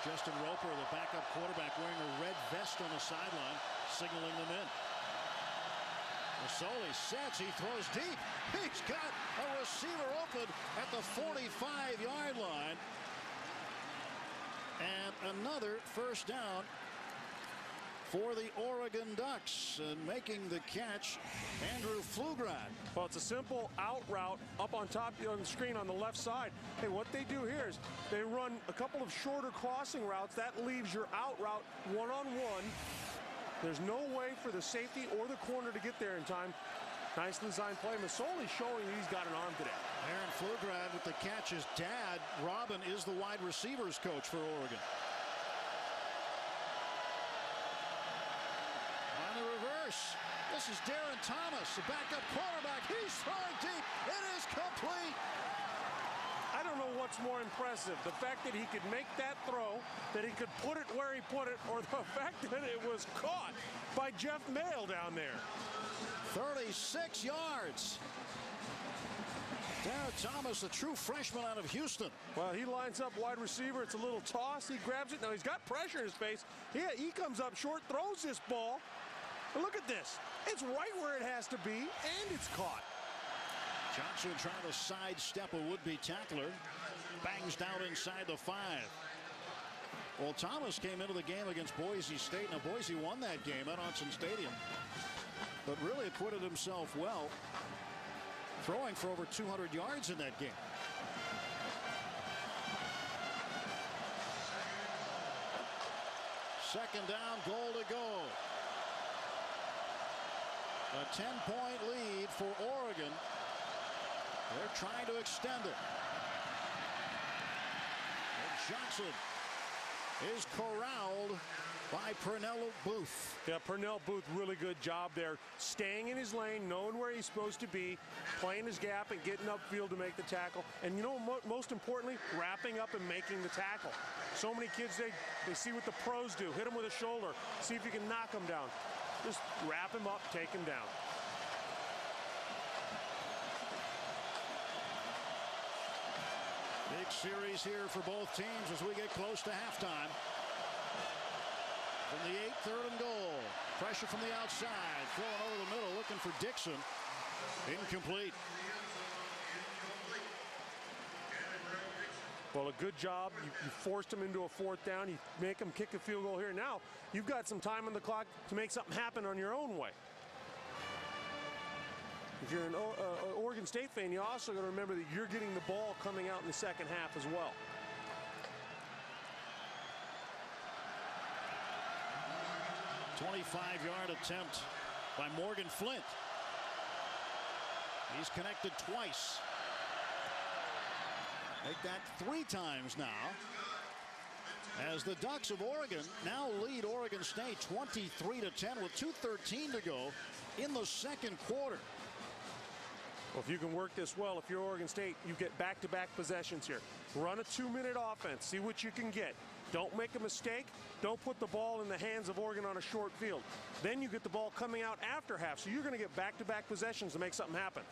Justin Roper, the backup quarterback, wearing a red vest on the sideline, signaling them in. Masoli sets, he throws deep. He's got a receiver open at the 45-yard line. And another first down for the Oregon Ducks, and making the catch, Andrew Pflugrad. Well, it's a simple out route up on top on the screen on the left side. Hey, what they do here is they run a couple of shorter crossing routes. That leaves your out route one-on-one. There's no way for the safety or the corner to get there in time. Nicely designed play. Masoli showing he's got an arm today. Aaron Pflugrad with the catch. His dad, Robin, is the wide receivers coach for Oregon. This is Darren Thomas, the backup quarterback. He's throwing deep. It is complete. I don't know what's more impressive, the fact that he could make that throw, that he could put it where he put it, or the fact that it was caught by Jeff Mayle down there. 36 yards. Darren Thomas, the true freshman out of Houston. Well, he lines up wide receiver. It's a little toss. He grabs it. Now he's got pressure in his face. He comes up short, throws this ball. And look at this. It's right where it has to be, and it's caught. Johnson trying to sidestep a would-be tackler. Bangs down inside the 5. Well, Thomas came into the game against Boise State. Now, Boise won that game at Autzen Stadium, but really acquitted himself well, throwing for over 200 yards in that game. Second down, goal to go. A 10-point lead for Oregon. They're trying to extend it. And Johnson is corralled by Pernell Booth. Yeah, Pernell Booth, really good job there. Staying in his lane, knowing where he's supposed to be, playing his gap and getting upfield to make the tackle. And you know, most importantly, wrapping up and making the tackle. So many kids, they see what the pros do. Hit him with a shoulder. See if you can knock him down. Just wrap him up, take him down. Big series here for both teams as we get close to halftime. From the 8, 3rd and goal. Pressure from the outside. Throwing over the middle, looking for Dixon. Incomplete. Well, a good job. You forced him into a 4th down. You make him kick a field goal here. Now, you've got some time on the clock to make something happen on your own way. If you're an Oregon State fan, you also got to remember that you're getting the ball coming out in the second half as well. A 25-yard attempt by Morgan Flint. He's connected twice. Make that 3 times now. As the Ducks of Oregon now lead Oregon State 23-10 with 2:13 to go in the second quarter. Well, if you can work this well, if you're Oregon State, you get back-to-back possessions here. Run a 2-minute offense. See what you can get. Don't make a mistake. Don't put the ball in the hands of Oregon on a short field. Then you get the ball coming out after half. So you're going to get back-to-back possessions to make something happen.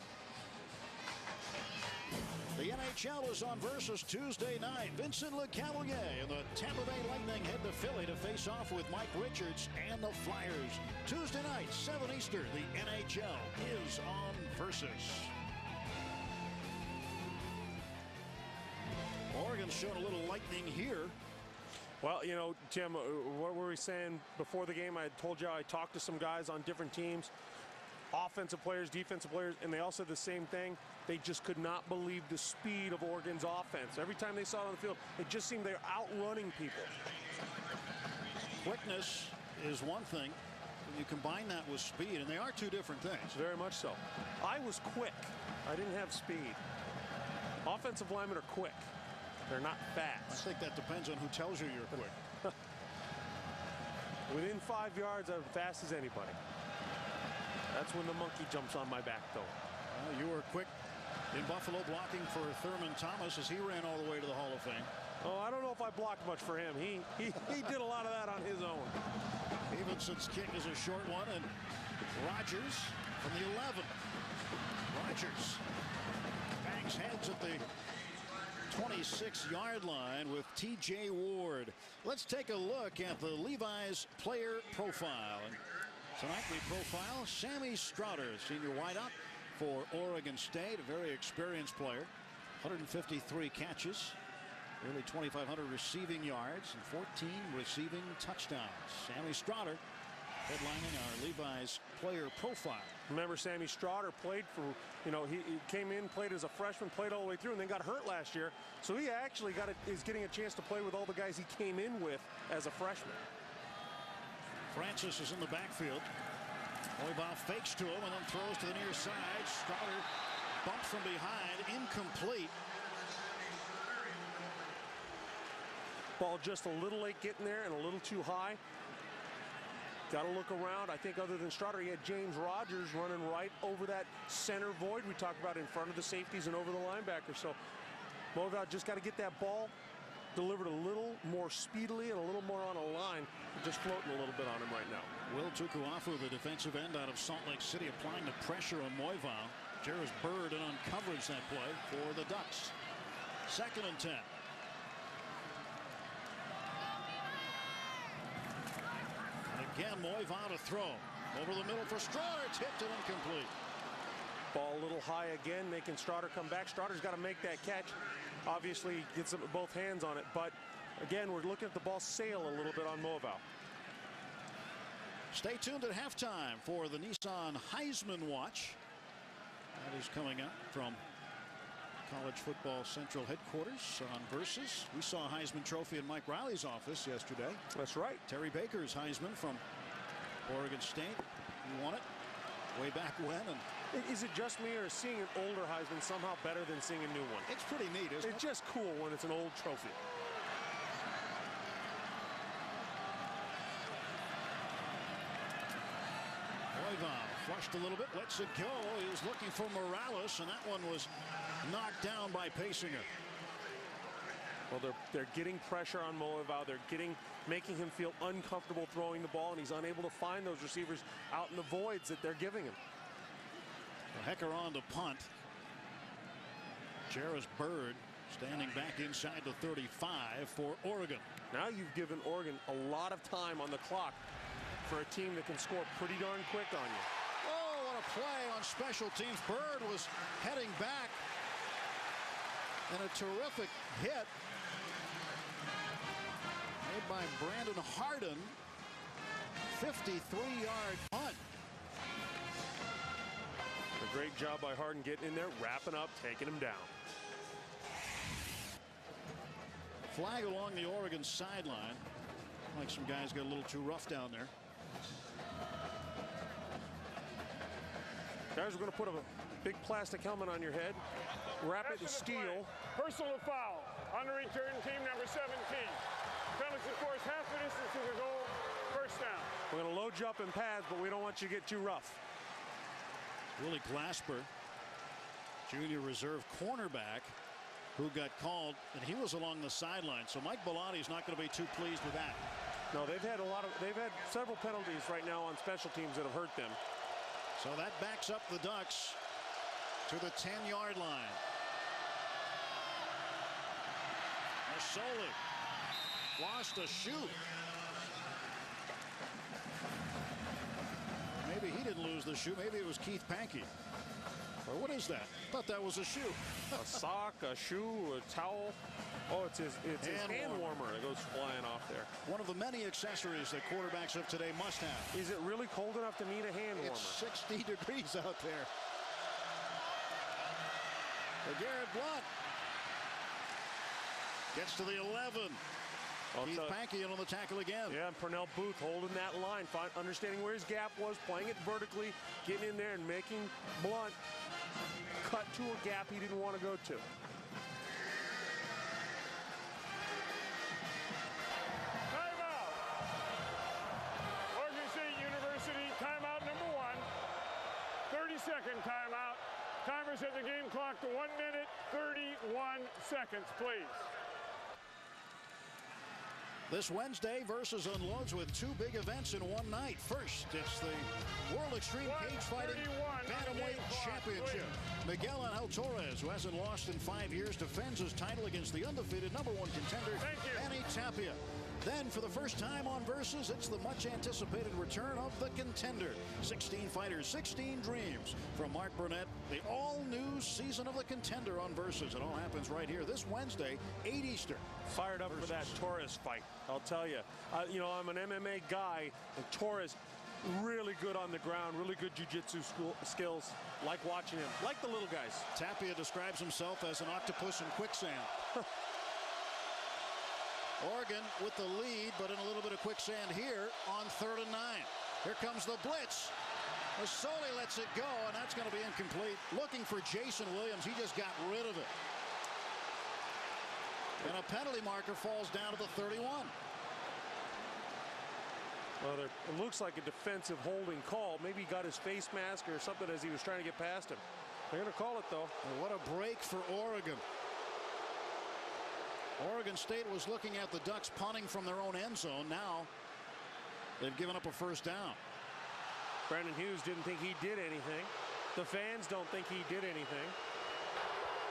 The NHL is on Versus Tuesday night. Vincent LeCavalier and the Tampa Bay Lightning head to Philly to face off with Mike Richards and the Flyers. Tuesday night, 7 Eastern, the NHL is on Versus. Oregon's shown a little lightning here. Well, you know, Tim, what were we saying before the game? I told you I talked to some guys on different teams, offensive players, defensive players, and they all said the same thing. They just could not believe the speed of Oregon's offense. Every time they saw it on the field, it just seemed they were outrunning people. Quickness is one thing. You combine that with speed, and they are two different things. Very much so. I was quick. I didn't have speed. Offensive linemen are quick. They're not fast. I think that depends on who tells you you're quick. Within 5 yards, I'm fast as anybody. That's when the monkey jumps on my back, though. Well, you were quick in Buffalo blocking for Thurman Thomas as he ran all the way to the Hall of Fame. Oh, I don't know if I blocked much for him. He did a lot of that on his own. Stevenson's kick is a short one, and Rogers from the 11. Rogers bangs heads at the 26-yard line with T.J. Ward. Let's take a look at the Levi's player profile. And tonight we profile Sammy Strotter, senior wideout for Oregon State, a very experienced player. 153 catches, nearly 2,500 receiving yards, and 14 receiving touchdowns. Sammy Strotter headlining our Levi's player profile. Remember, Sammy Strotter played for, you know, he came in, played as a freshman, played all the way through, and then got hurt last year. So he actually is getting a chance to play with all the guys he came in with as a freshman. Francis is in the backfield. Moivau fakes to him and then throws to the near side. Strotter bumps from behind, incomplete. Ball just a little late getting there and a little too high. Got to look around. I think other than Strotter, he had James Rogers running right over that center void we talked about in front of the safeties and over the linebackers. So Moivau just got to get that ball delivered a little more speedily and a little more on a line. Just floating a little bit on him right now. Will Tukuafu, the defensive end out of Salt Lake City, applying the pressure on Moivau. Jarvis Bird in on coverage that play for the Ducks. 2nd and 10. Again, Moivau to throw. Over the middle for Strotter. Tipped and incomplete. Ball a little high again, making Strotter come back. Strotter's got to make that catch. Obviously, gets both hands on it. But, again, we're looking at the ball sail a little bit on Moivau. Stay tuned at halftime for the Nissan Heisman Watch. That is coming up from College Football Central headquarters on Versus. We saw a Heisman Trophy in Mike Riley's office yesterday. That's right. Terry Baker's Heisman from Oregon State. He won it way back when. And is it just me, or is seeing an older Heisman somehow better than seeing a new one? It's pretty neat, isn't it? It's just cool when it's an old trophy. Moivau flushed a little bit, lets it go. He was looking for Morales, and that one was knocked down by Pasinger. Well, they're getting pressure on Moivau. They're making him feel uncomfortable throwing the ball, and he's unable to find those receivers out in the voids that they're giving him. Hecker on to punt. Jarvis Bird standing back inside the 35 for Oregon. Now you've given Oregon a lot of time on the clock for a team that can score pretty darn quick on you. Oh, what a play on special teams. Bird was heading back, and a terrific hit made by Brandon Harden. 53-yard punt. A great job by Harden getting in there, wrapping up, taking him down. Flag along the Oregon sideline. Like some guys got a little too rough down there. Guys, we're going to put a big plastic helmet on your head, wrap it in steel. Personal foul on the return, team number 17. Penalty, of course, half the distance to the goal, first down. We're going to load you up in pads, but we don't want you to get too rough. Willie Glasper, junior reserve cornerback, who got called, and he was along the sideline. So Mike Bellatti's not going to be too pleased with that. No, they've had several penalties right now on special teams that have hurt them. So that backs up the Ducks to the 10-yard line. Masoli lost a shoe. Maybe he didn't lose the shoe. Maybe it was Keith Pankey. Or what is that? I thought that was a shoe. A sock, a shoe, a towel. Oh, it's his hand warmer that goes flying off there. One of the many accessories that quarterbacks of today must have. Is it really cold enough to need a hand warmer? It's 60 degrees out there. Garrett Blunt gets to the 11. Keith Pankey in on the tackle again. Yeah, and Pernell Booth holding that line, understanding where his gap was, playing it vertically, getting in there and making Blunt cut to a gap he didn't want to go to. Timeout. Oregon State University, timeout number 1. 30-second timeout. Timer set the game clock to 1 minute, 31 seconds, please. This Wednesday, Versus unloads with 2 big events in one night. First, it's the World Extreme Cage Fighting Bantamweight Championship. Miguel Angel Torres, who hasn't lost in 5 years, defends his title against the undefeated #1 contender, Manny Tapia. Then, for the first time on Versus, it's the much-anticipated return of the contender. 16 fighters, 16 dreams. From Mark Burnett, the all-new season of the contender on Versus. It all happens right here this Wednesday, 8 Eastern. Fired up for that Torres fight, I'll tell you. You know, I'm an MMA guy, and Torres, really good on the ground, really good jiu-jitsu skills. Like watching him, like the little guys. Tapia describes himself as an octopus in quicksand. Oregon with the lead, but in a little bit of quicksand here on 3rd and 9. Here comes the blitz. Masoli lets it go, and that's going to be incomplete. Looking for Jason Williams. He just got rid of it. And a penalty marker falls down to the 31. Well, it looks like a defensive holding call. Maybe he got his face mask or something as he was trying to get past him. They're going to call it, though. And what a break for Oregon. Oregon State was looking at the Ducks punting from their own end zone. Now they've given up a first down. Brandon Hughes didn't think he did anything. The fans don't think he did anything.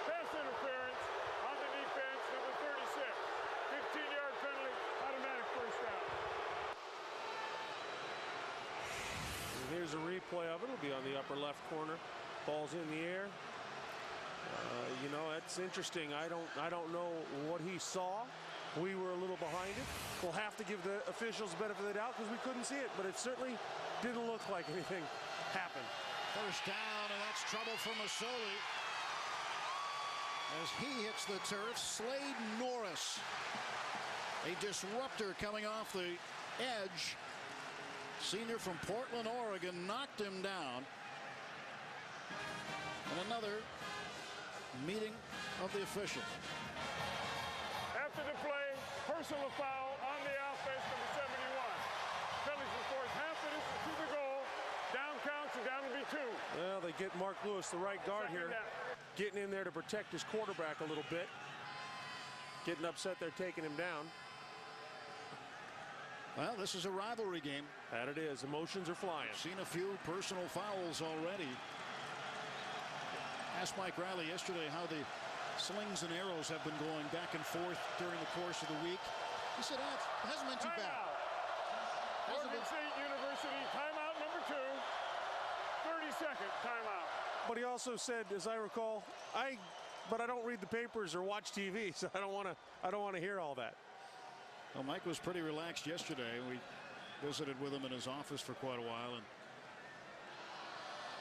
Pass interference on the defense, number 36. 15-yard penalty, automatic first down. And here's a replay of it. It'll be on the upper left corner. Ball's in the air. You know, it's interesting. I don't know what he saw. We were a little behind it. We'll have to give the officials the benefit of the doubt because we couldn't see it, but it certainly didn't look like anything happened. First down, and that's trouble for Masoli. As he hits the turf, Slade Norris, a disruptor coming off the edge. Senior from Portland, Oregon, knocked him down. And another meeting of the officials. After the play, personal foul on the offense, number 71. Penalty force half the distance to the goal. Down counts and down will be 2. Well, they get Mark Lewis, the right guard here, getting in there to protect his quarterback a little bit. Getting upset they're taking him down. Well, this is a rivalry game. That it is. Emotions are flying. I've seen a few personal fouls already. Asked Mike Riley yesterday how the slings and arrows have been going back and forth during the course of the week. He said, it hasn't been too bad. Oregon State University, timeout number 2. 30-second timeout. But he also said, as I recall, but I don't read the papers or watch TV, so I don't want to hear all that. Well, Mike was pretty relaxed yesterday. We visited with him in his office for quite a while, and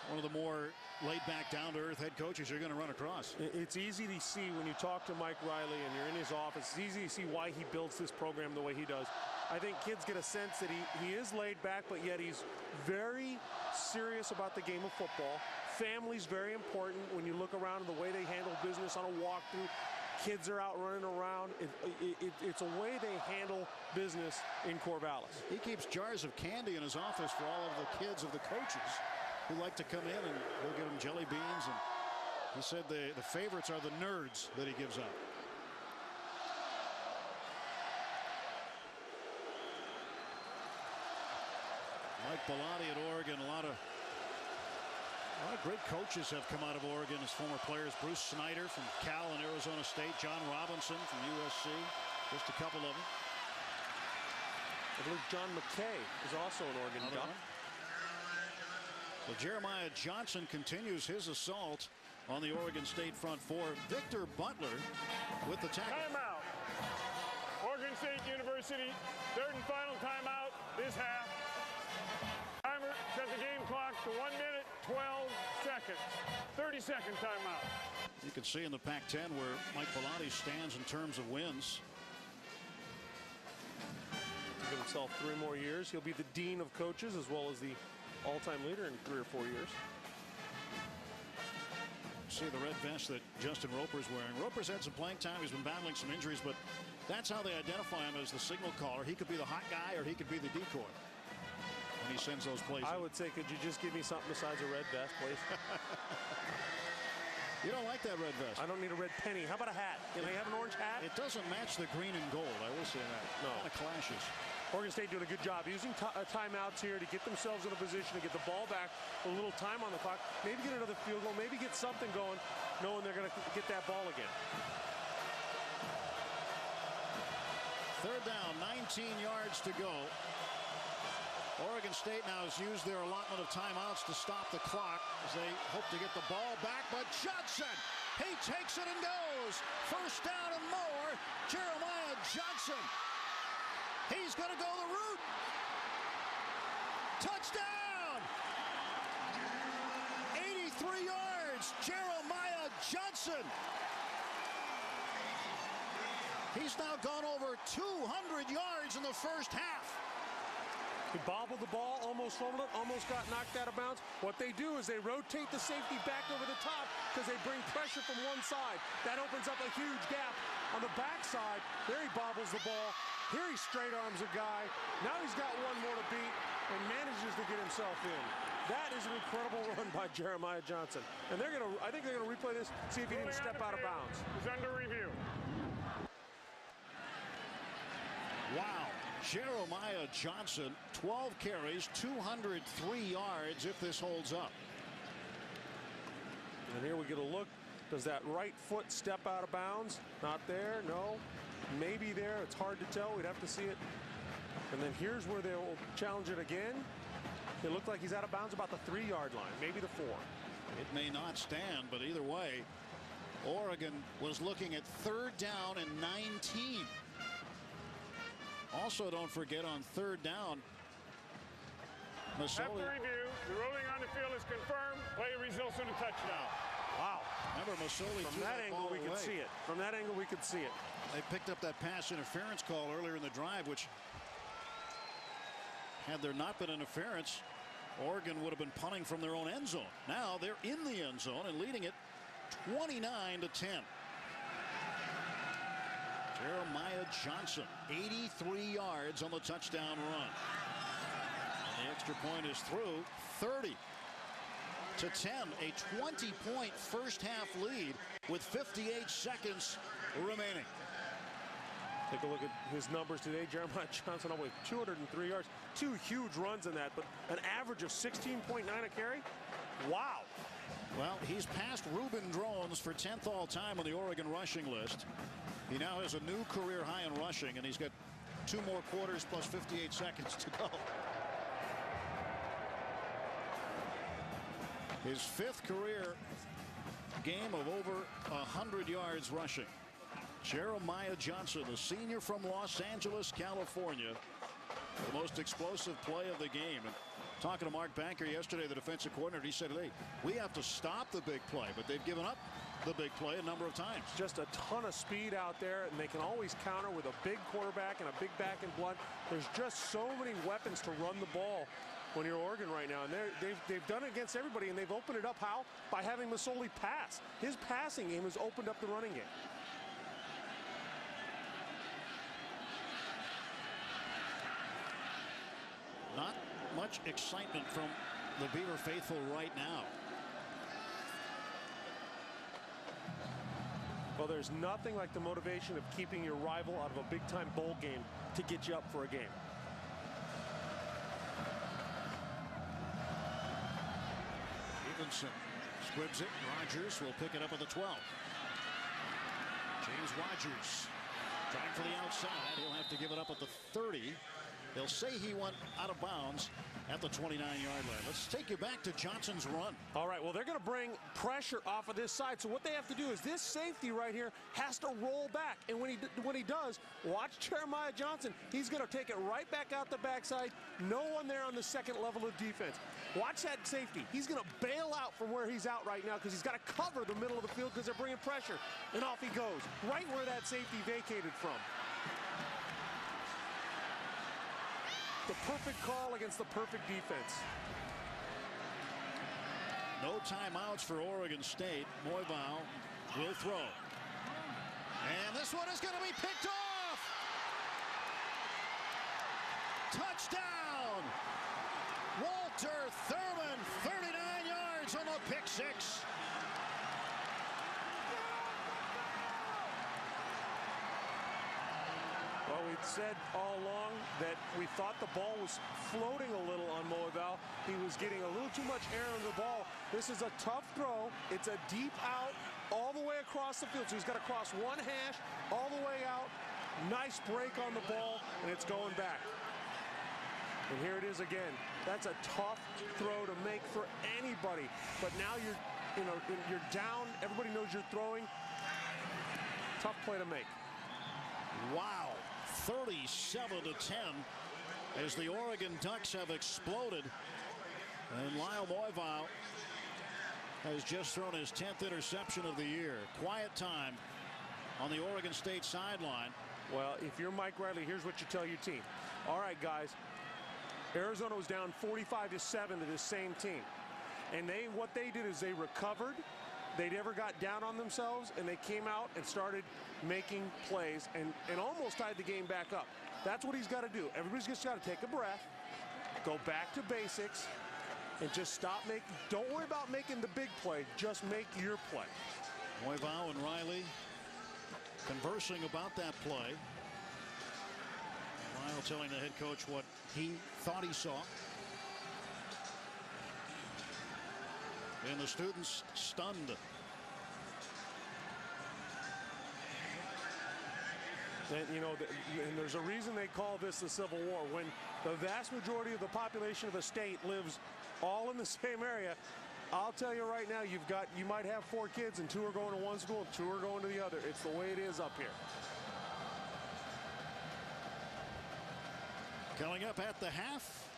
one of the more laid-back, down-to-earth head coaches you're going to run across. It's easy to see when you talk to Mike Riley and you're in his office. It's easy to see why he builds this program the way he does. I think kids get a sense that he is laid back, but yet he's very serious about the game of football, Family's very important when you look around at the way they handle business on a walkthrough. Kids are out running around. It's a way they handle business in Corvallis. He keeps jars of candy in his office for all of the kids of the coaches who like to come in, and he'll give them jelly beans. And he said the favorites are the nerds that he gives out. Mike Bellotti at Oregon. A lot of great coaches have come out of Oregon as former players. Bruce Snyder from Cal and Arizona State. John Robinson from USC. Just a couple of them. I believe John McKay is also an Oregon Duck. So Jeremiah Johnson continues his assault on the Oregon State front four. Victor Butler with the tackle. Timeout. Oregon State University, third and final timeout this half. Timer set the game clock to 1 minute, 12 seconds. 30-second timeout. You can see in the Pac-10 where Mike Bellotti stands in terms of wins. To give himself 3 more years. He'll be the dean of coaches as well as the all-time leader in 3 or 4 years. See the red vest that Justin Roper's wearing. Roper's had some playing time. He's been battling some injuries, but that's how they identify him as the signal caller. He could be the hot guy or he could be the decoy when he sends those plays. I would say, could you just give me something besides a red vest, please? You don't like that red vest? I don't need a red penny. How about a hat? Can I have an orange hat? It doesn't match the green and gold. I will say that. No. It kind of clashes. Oregon State doing a good job using timeouts here to get themselves in a position to get the ball back, a little time on the clock, maybe get another field goal, maybe get something going, knowing they're going to get that ball again. Third down, 19 yards to go. Oregon State now has used their allotment of timeouts to stop the clock as they hope to get the ball back, but Johnson, he takes it and goes. First down and more, Jeremiah Johnson. He's going to go the route. Touchdown! 83 yards, Jeremiah Johnson. He's now gone over 200 yards in the first half. He bobbled the ball, almost fumbled it, almost got knocked out of bounds. What they do is they rotate the safety back over the top because they bring pressure from one side. That opens up a huge gap on the backside. There he bobbles the ball. Here he straight arms a guy. Now he's got one more to beat and manages to get himself in. That is an incredible run by Jeremiah Johnson. And I think they're gonna replay this, see if he didn't step out of bounds. It's under review. Wow. Jeremiah Johnson, 12 carries, 203 yards if this holds up. And here we get a look. Does that right foot step out of bounds? Not there, no. Maybe there, it's hard to tell. We'd have to see it. And then here's where they'll challenge it again. It looked like he's out of bounds about the 3-yard line, maybe the 4. It may not stand, but either way, Oregon was looking at third down and 19. Also, don't forget on third down, After review, the ruling on the field is confirmed. Play results in a touchdown. Wow. Remember, Masoli from that angle we could see it. From that angle we could see it. They picked up that pass interference call earlier in the drive, which had there not been interference, Oregon would have been punting from their own end zone. Now they're in the end zone and leading it 29-10. Jeremiah Johnson, 83 yards on the touchdown run. And the extra point is through. 30-10, a 20-point first half lead with 58 seconds remaining. Take a look at his numbers today. Jeremiah Johnson with 203 yards, 2 huge runs in that, but an average of 16.9 a carry. Wow. Well, he's passed Ruben Drones for 10th all time on the Oregon rushing list. He now has a new career high in rushing, and he's got 2 more quarters plus 58 seconds to go. His 5th career game of over 100 yards rushing. Jeremiah Johnson, the senior from Los Angeles, California, the most explosive play of the game. And talking to Mark Banker yesterday, the defensive coordinator, he said, hey, we have to stop the big play, but they've given up the big play a number of times. Just a ton of speed out there, and they can always counter with a big quarterback and a big back and blood. There's just so many weapons to run the ball when you're Oregon right now. And they've done it against everybody, and they've opened it up. How? By having Masoli pass. His passing game has opened up the running game. Not much excitement from the Beaver faithful right now. Well, there's nothing like the motivation of keeping your rival out of a big-time bowl game to get you up for a game. Stevenson squibs it. Rogers will pick it up at the 12. James Rogers trying for the outside. He'll have to give it up at the 30. They'll say he went out of bounds at the 29-yard line. Let's take you back to Johnson's run. All right, well, they're going to bring pressure off of this side. So what they have to do is this safety right here has to roll back. And when he does, watch Jeremiah Johnson. He's going to take it right back out the backside. No one there on the second level of defense. Watch that safety. He's going to bail out from where he's out right now because he's got to cover the middle of the field because they're bringing pressure. And off he goes, right where that safety vacated from. The perfect call against the perfect defense. No timeouts for Oregon State. Moivau will throw. And this one is going to be picked off. Touchdown. Walter Thurman, 39 yards on the pick six. Well, we'd said all along that we thought the ball was floating a little on Moivau. He was getting a little too much air on the ball. This is a tough throw. It's a deep out all the way across the field. So he's got to cross one hash all the way out. Nice break on the ball, and it's going back. And here it is again. That's a tough throw to make for anybody. But now you're down. Everybody knows you're throwing. Tough play to make. Wow. 37-10 as the Oregon Ducks have exploded. And Lyle Moivau has just thrown his 10th interception of the year. Quiet time on the Oregon State sideline. Well, if you're Mike Riley, here's what you tell your team. All right, guys, Arizona was down 45-7 to this same team. And what they did is they recovered. They never got down on themselves, and they came out and started making plays and almost tied the game back up. That's what he's got to do. Everybody's just got to take a breath, go back to basics, and just stop making. Don't worry about making the big play. Just make your play. Moivau and Riley conversing about that play. Lyle telling the head coach what he thought he saw. And the students stunned. And, and there's a reason they call this the Civil War. When the vast majority of the population of the state lives all in the same area, I'll tell you right now, you might have 4 kids and 2 are going to one school, 2 are going to the other. It's the way it is up here. Coming up at the half,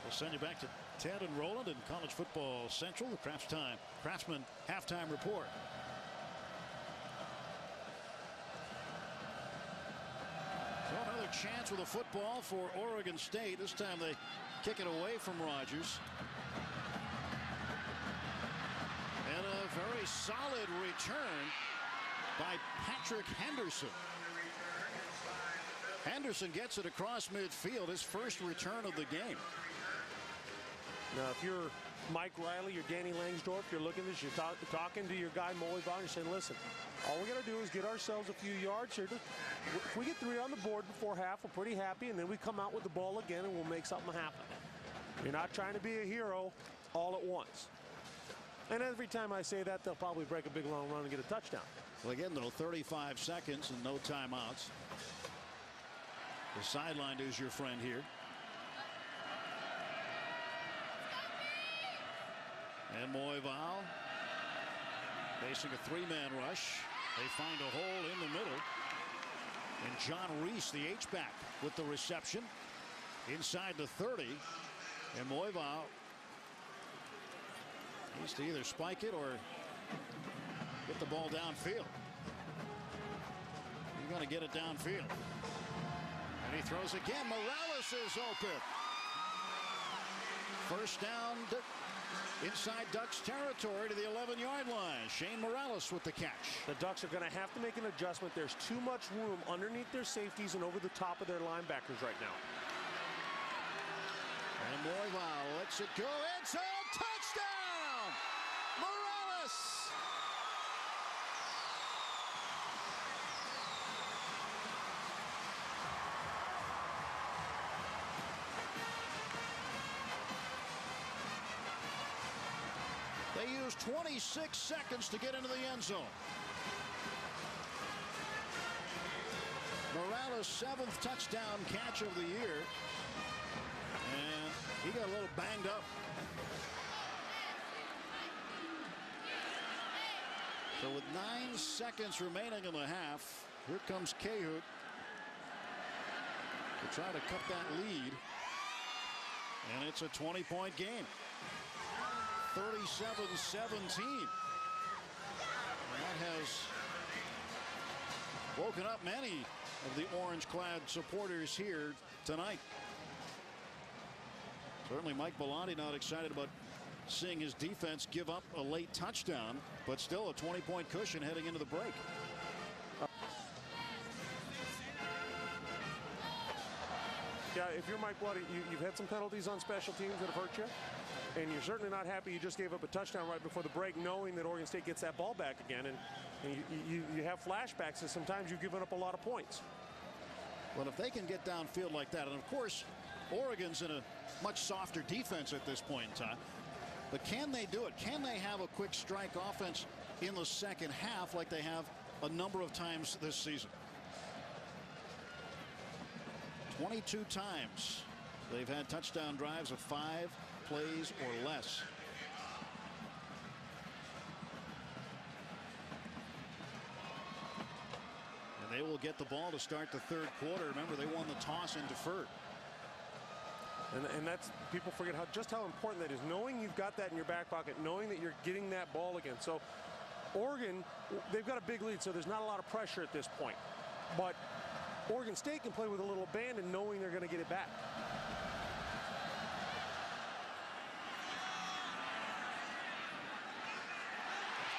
we'll send you back to Ted and Roland in College Football Central, the Craftsman halftime report. So another chance with a football for Oregon State. This time they kick it away from Rogers. And a very solid return by Patrick Henderson. Henderson gets it across midfield, his first return of the game. Now, if you're Mike Riley, you're Danny Langsdorff, you're looking at this, you're talking to your guy, Moivau, and you're saying, listen, all we got to do is get ourselves a few yards here. If we get 3 on the board before half, we're pretty happy, and then we come out with the ball again, and we'll make something happen. You're not trying to be a hero all at once. And every time I say that, they'll probably break a big long run and get a touchdown. Well, again, though, 35 seconds and no timeouts. The sideline is your friend here. And Moivau facing a 3-man rush. They find a hole in the middle. And John Reese, the H-back, with the reception inside the 30. And Moivau needs to either spike it or get the ball downfield. He's going to get it downfield. And he throws again. Morales is open. First down inside Ducks territory to the 11-yard line. Shane Morales with the catch. The Ducks are going to have to make an adjustment. There's too much room underneath their safeties and over the top of their linebackers right now. And Royval lets it go. It's a touchdown! Morales! They used 26 seconds to get into the end zone. Morales' 7th touchdown catch of the year. And he got a little banged up. So with 9 seconds remaining in the half, here comes Cahute to try to cut that lead. And it's a 20-point game. 37-17. That has woken up many of the orange-clad supporters here tonight. Certainly Mike Bellotti not excited about seeing his defense give up a late touchdown, but still a 20-point cushion heading into the break. Yeah, if you're Mike Bellotti, you've had some penalties on special teams that have hurt you, and you're certainly not happy you just gave up a touchdown right before the break, knowing that Oregon State gets that ball back again, and you have flashbacks, and sometimes you've given up a lot of points. Well, if they can get downfield like that, and of course, Oregon's in a much softer defense at this point in time. But can they do it? Can they have a quick strike offense in the second half like they have a number of times this season? 22 times they've had touchdown drives of 5 plays or less. And they will get the ball to start the third quarter. Remember, they won the toss and deferred. And that's, people forget just how important that is, knowing you've got that in your back pocket, knowing that you're getting that ball again. So Oregon, they've got a big lead, so there's not a lot of pressure at this point. But Oregon State can play with a little abandon, knowing they're going to get it back.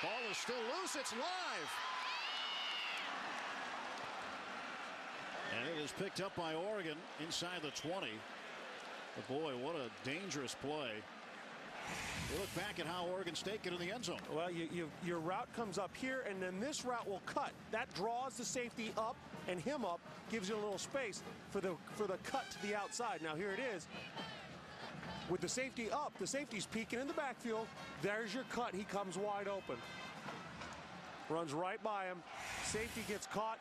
Ball is still loose. It's live. And it is picked up by Oregon inside the 20. But boy, what a dangerous play. We look back at how Oregon State get in the end zone. Well, your route comes up here, and then this route will cut. That draws the safety up and him up, gives you a little space for the cut to the outside. Now here it is. With the safety up, the safety's peeking in the backfield. There's your cut. He comes wide open. Runs right by him. Safety gets caught.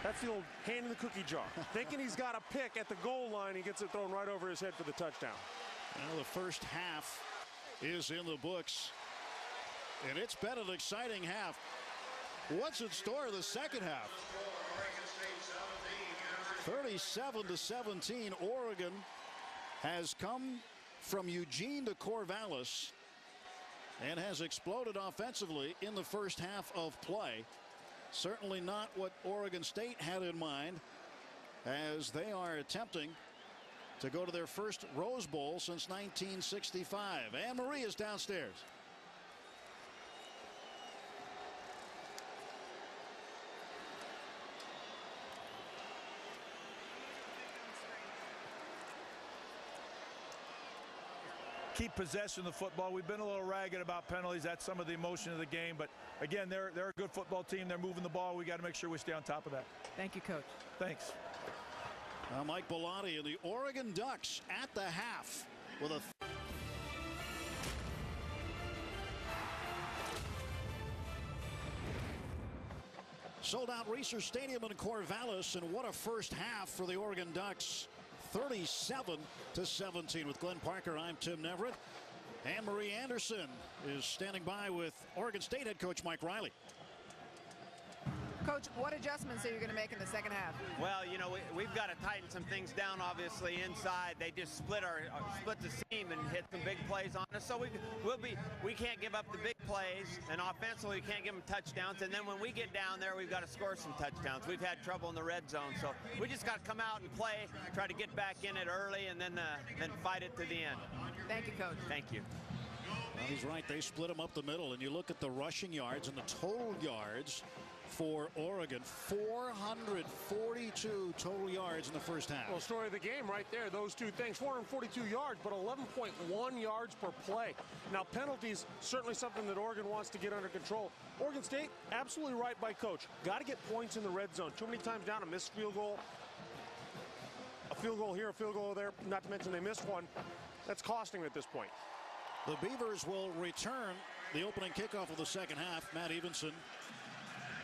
That's the old hand in the cookie jar. Thinking he's got a pick at the goal line, he gets it thrown right over his head for the touchdown. Well, the first half is in the books, and it's been an exciting half. What's in store in the second half? 37-17, Oregon has come from Eugene to Corvallis and has exploded offensively in the first half of play. Certainly not what Oregon State had in mind, as they are attempting to go to their first Rose Bowl since 1965. Anne Marie is downstairs. Keep possession of the football. We've been a little ragged about penalties. That's some of the emotion of the game. But again, they're a good football team. They're moving the ball. We got to make sure we stay on top of that. Thank you, Coach. Thanks. Mike Bellotti and the Oregon Ducks at the half with a sold-out Research Stadium in Corvallis, and what a first half for the Oregon Ducks. 37-17. With Glenn Parker, I'm Tim Neverett. Anne Marie Anderson is standing by with Oregon State head coach Mike Riley. Coach, what adjustments are you going to make in the second half? Well, you know, we've got to tighten some things down, obviously, inside. They just split the seam and hit some big plays on us. So we can't give up the big plays, and offensively we can't give them touchdowns. And then when we get down there, we've got to score some touchdowns. We've had trouble in the red zone, so we just got to come out and play, try to get back in it early, and then fight it to the end. Thank you, Coach. Thank you. Well, he's right. They split them up the middle, and you look at the rushing yards and the total yards for Oregon. 442 total yards in the first half. Well, story of the game right there, those two things. 442 yards, but 11.1 yards per play. Now, penalties, certainly something that Oregon wants to get under control. Oregon State, absolutely right by Coach. Got to get points in the red zone. Too many times down, a missed field goal. A field goal here, a field goal there, not to mention they missed one. That's costing at this point. The Beavers will return the opening kickoff of the second half. Matt Evenson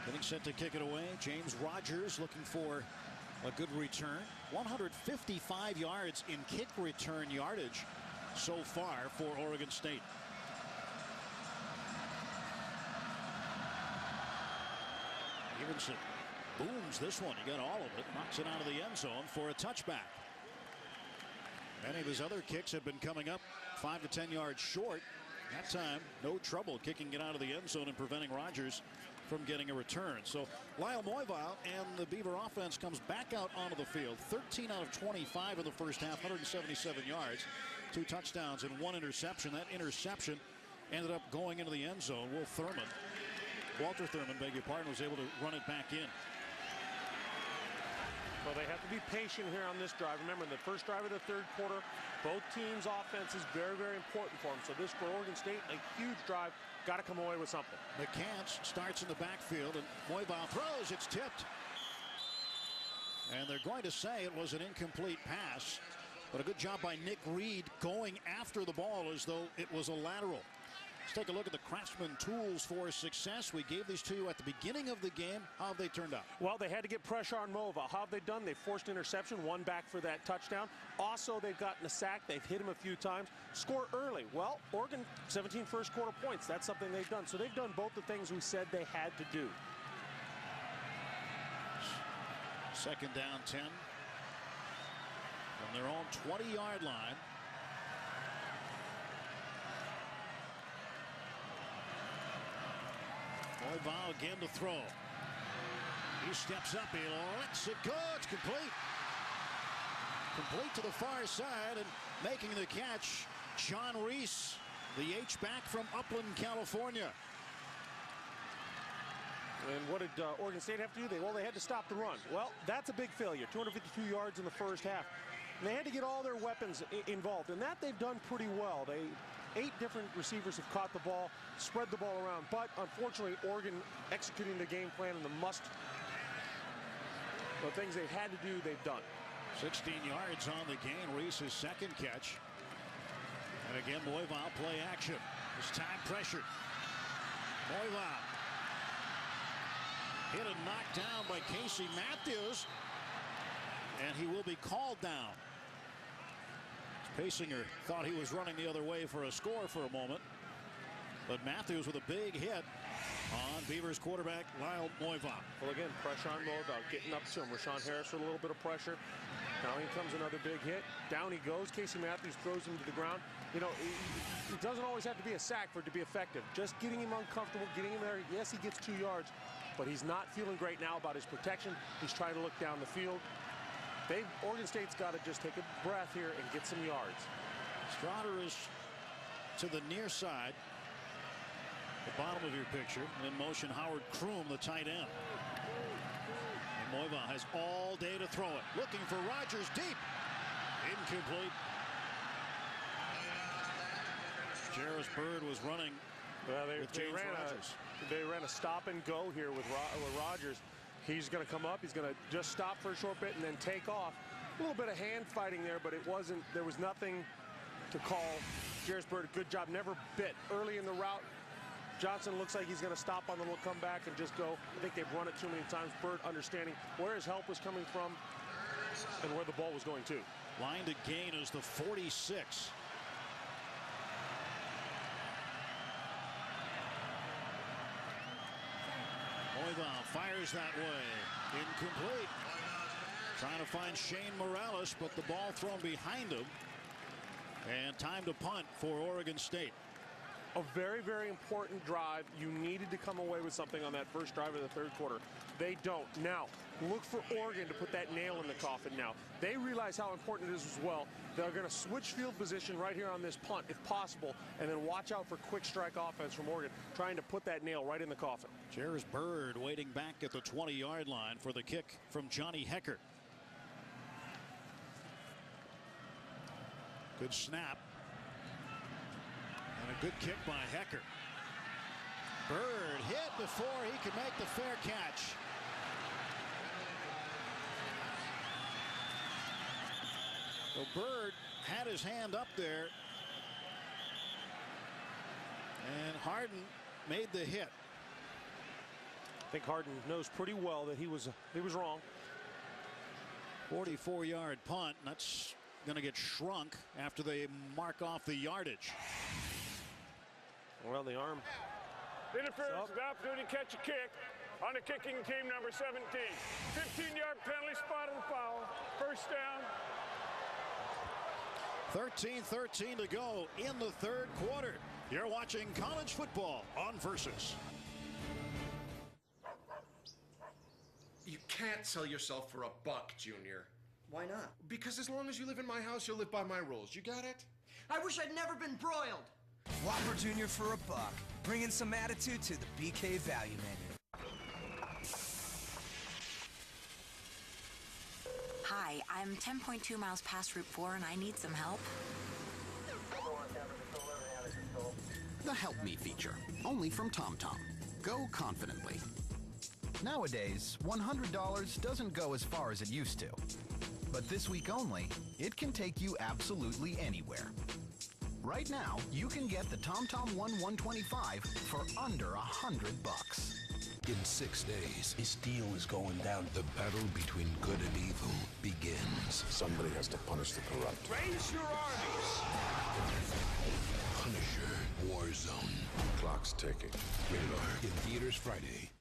getting set to kick it away. James Rogers looking for a good return. 155 yards in kick return yardage so far for Oregon State. Evenson booms this one. He got all of it. Knocks it out of the end zone for a touchback. Many of his other kicks have been coming up 5 to 10 yards short. That time, no trouble kicking it out of the end zone and preventing Rogers from getting a return. So Lyle Moivile and the Beaver offense comes back out onto the field. 13 out of 25 in the first half, 177 yards, 2 touchdowns and 1 interception. That interception ended up going into the end zone. Walter Thurman, beg your pardon, was able to run it back in. Well, they have to be patient here on this drive. Remember, the first drive of the third quarter, both teams' offense is very, very important for them. So this for Oregon State, a huge drive. Got to come away with something. McCants starts in the backfield, and Moivile throws. It's tipped. And they're going to say it was an incomplete pass. But a good job by Nick Reed going after the ball as though it was a lateral. Let's take a look at the Craftsman tools for success. We gave these to you at the beginning of the game. How have they turned out? Well, they had to get pressure on Moivile. How have they done? They forced interception, one back for that touchdown. Also, they've gotten a sack. They've hit him a few times. Score early. Well, Oregon, 17 first quarter points. That's something they've done. So they've done both the things we said they had to do. Second down 10 from their own 20-yard line. Moivile again to throw. He steps up. He lets it go. It's complete. Complete to the far side, and making the catch, John Reese, the H-back from Upland, California. And what did Oregon State have to do? They had to stop the run. Well, that's a big failure. 252 yards in the first half. And they had to get all their weapons involved, and that they've done pretty well. 8 different receivers have caught the ball, spread the ball around, but unfortunately Oregon executing the game plan and the things they had to do, they've done. 16 yards on the gain. Reese's second catch. And again, Moivile play action. This time pressured. Moivile hit and knocked down by Casey Matthews, and he will be called down. Paysinger thought he was running the other way for a score for a moment, but Matthews with a big hit on Beavers quarterback Lyle Moivile. Well, again, pressure on Moivile, getting up to him. Rashawn Harris with a little bit of pressure. Now in comes another big hit. Down he goes. Casey Matthews throws him to the ground. You know, it doesn't always have to be a sack for it to be effective. Just getting him uncomfortable, getting him there. Yes, he gets 2 yards, but he's not feeling great now about his protection. He's trying to look down the field. Oregon State's got to just take a breath here and get some yards. Strotter is to the near side, the bottom of your picture. In motion, Howard Kroom, the tight end. And Moivile has all day to throw it. Looking for Rogers deep. Incomplete. Jarris Bird was running with James Rogers. They ran a stop and go here with Rogers. He's going to come up. He's going to just stop for a short bit and then take off. A little bit of hand fighting there, but there was nothing to call. Jarris Bird, good job, never bit. Early in the route, Johnson looks like he's going to stop on the little comeback and just go. I think they've run it too many times. Bird understanding where his help was coming from and where the ball was going to. Line to gain is the 46. Moivile fires that way. Incomplete. Trying to find Shane Morales, but the ball thrown behind him. And time to punt for Oregon State. A very, very important drive. You needed to come away with something on that first drive of the third quarter. They don't. Now, look for Oregon to put that nail in the coffin now. They realize how important it is as well. They're going to switch field position right here on this punt if possible, and then watch out for quick strike offense from Oregon, trying to put that nail right in the coffin. Here's Bird waiting back at the 20-yard line for the kick from Johnny Hecker. Good snap. And a good kick by Hecker. Bird hit before he could make the fair catch. So Bird had his hand up there, and Harden made the hit. I think Harden knows pretty well that he was wrong. 44-yard punt, and that's going to get shrunk after they mark off the yardage. Well, the arm. Interference with the opportunity to catch a kick on the kicking team number 17. 15-yard penalty, spot on the foul. First down. 13-13 to go in the third quarter. You're watching college football on Versus. You can't sell yourself for $1, Junior. Why not? Because as long as you live in my house, you'll live by my rules. You got it? I wish I'd never been broiled. Whopper Jr. for $1. Bringing some attitude to the BK value menu. Hi, I'm 10.2 miles past Route 4 and I need some help. The Help Me feature, only from TomTom. Go confidently. Nowadays, $100 doesn't go as far as it used to. But this week only, it can take you absolutely anywhere. Right now, you can get the TomTom One 125 for under $100. In 6 days, this deal is going down. The battle between good and evil begins. Somebody has to punish the corrupt. Raise your armies! Punisher Warzone. Clock's ticking. Rated R. In theaters Friday.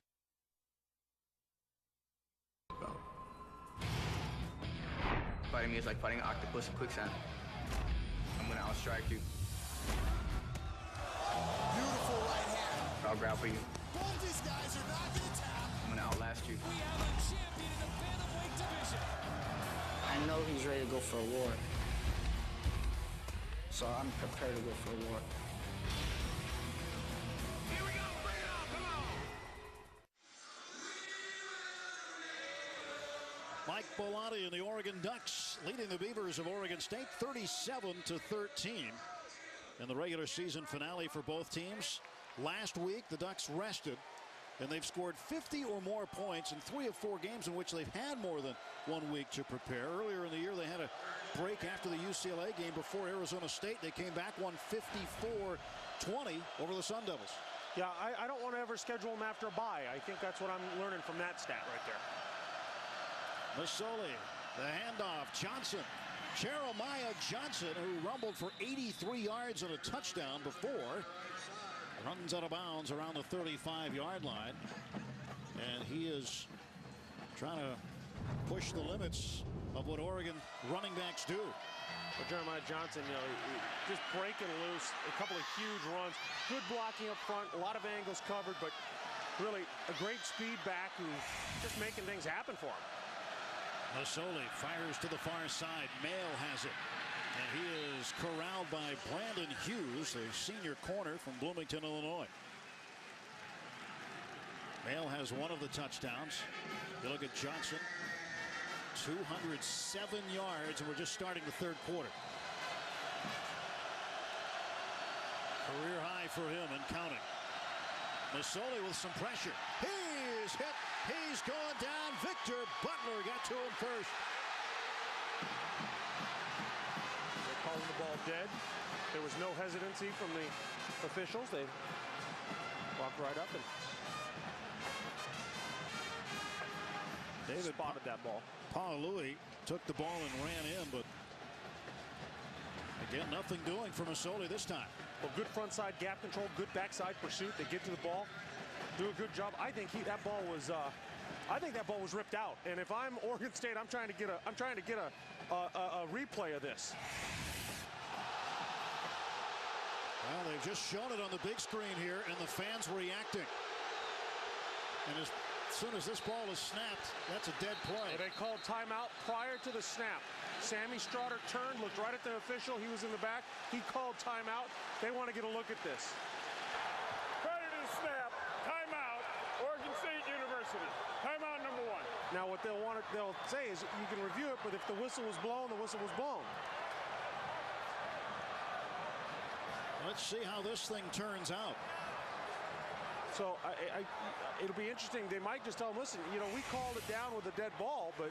Fighting me is like fighting an octopus in quicksand. I'm gonna outstrike you. Beautiful right hand. I'll grapple you. Both these guys are not gonna tap. I'm gonna outlast you. We have a champion in the bantamweight division. I know he's ready to go for a war. So I'm prepared to go for a war. Here we go, bring it on, come on! Mike Bellotti and the Oregon Ducks leading the Beavers of Oregon State 37-13 in the regular season finale for both teams. Last week, the Ducks rested, and they've scored 50 or more points in 3 of 4 games in which they've had more than 1 week to prepare. Earlier in the year, they had a break after the UCLA game before Arizona State. They came back, won 54-20 over the Sun Devils. Yeah, I don't want to ever schedule them after a bye. I think that's what I'm learning from that stat right there. Masoli, the handoff, Johnson. Jeremiah Johnson, who rumbled for 83 yards and a touchdown before, runs out of bounds around the 35-yard line. And he is trying to push the limits of what Oregon running backs do. Well, Jeremiah Johnson, you know, just breaking loose, a couple of huge runs, good blocking up front, a lot of angles covered, but really a great speed back who's just making things happen for him. Masoli fires to the far side. Mail has it. And he is corralled by Brandon Hughes, a senior corner from Bloomington, Illinois. Mail has one of the touchdowns. You look at Johnson, 207 yards, and we're just starting the third quarter. Career high for him and counting. Masoli with some pressure. He's hit. He's going down. Victor Butler got to him first. They're calling the ball dead. There was no hesitancy from the officials. They walked right up and David spotted that ball. Paul Louis took the ball and ran in, but again, nothing doing for Masoli this time. Well, good front side gap control, good backside pursuit. They get to the ball, do a good job. I think that ball was ripped out. And if I'm Oregon State, I'm trying to get a replay of this. Well, they've just shown it on the big screen here, and the fans reacting. And his As soon as this ball is snapped, that's a dead play. They called timeout prior to the snap. Sammy Strotter turned, looked right at the official. He was in the back. He called timeout. They want to get a look at this. Prior to the snap, timeout, Oregon State University. Timeout number 1. Now what they'll say is you can review it, but if the whistle was blown, the whistle was blown. Let's see how this thing turns out. So it'll be interesting. They might just tell them, listen, you know, we called it down with a dead ball, but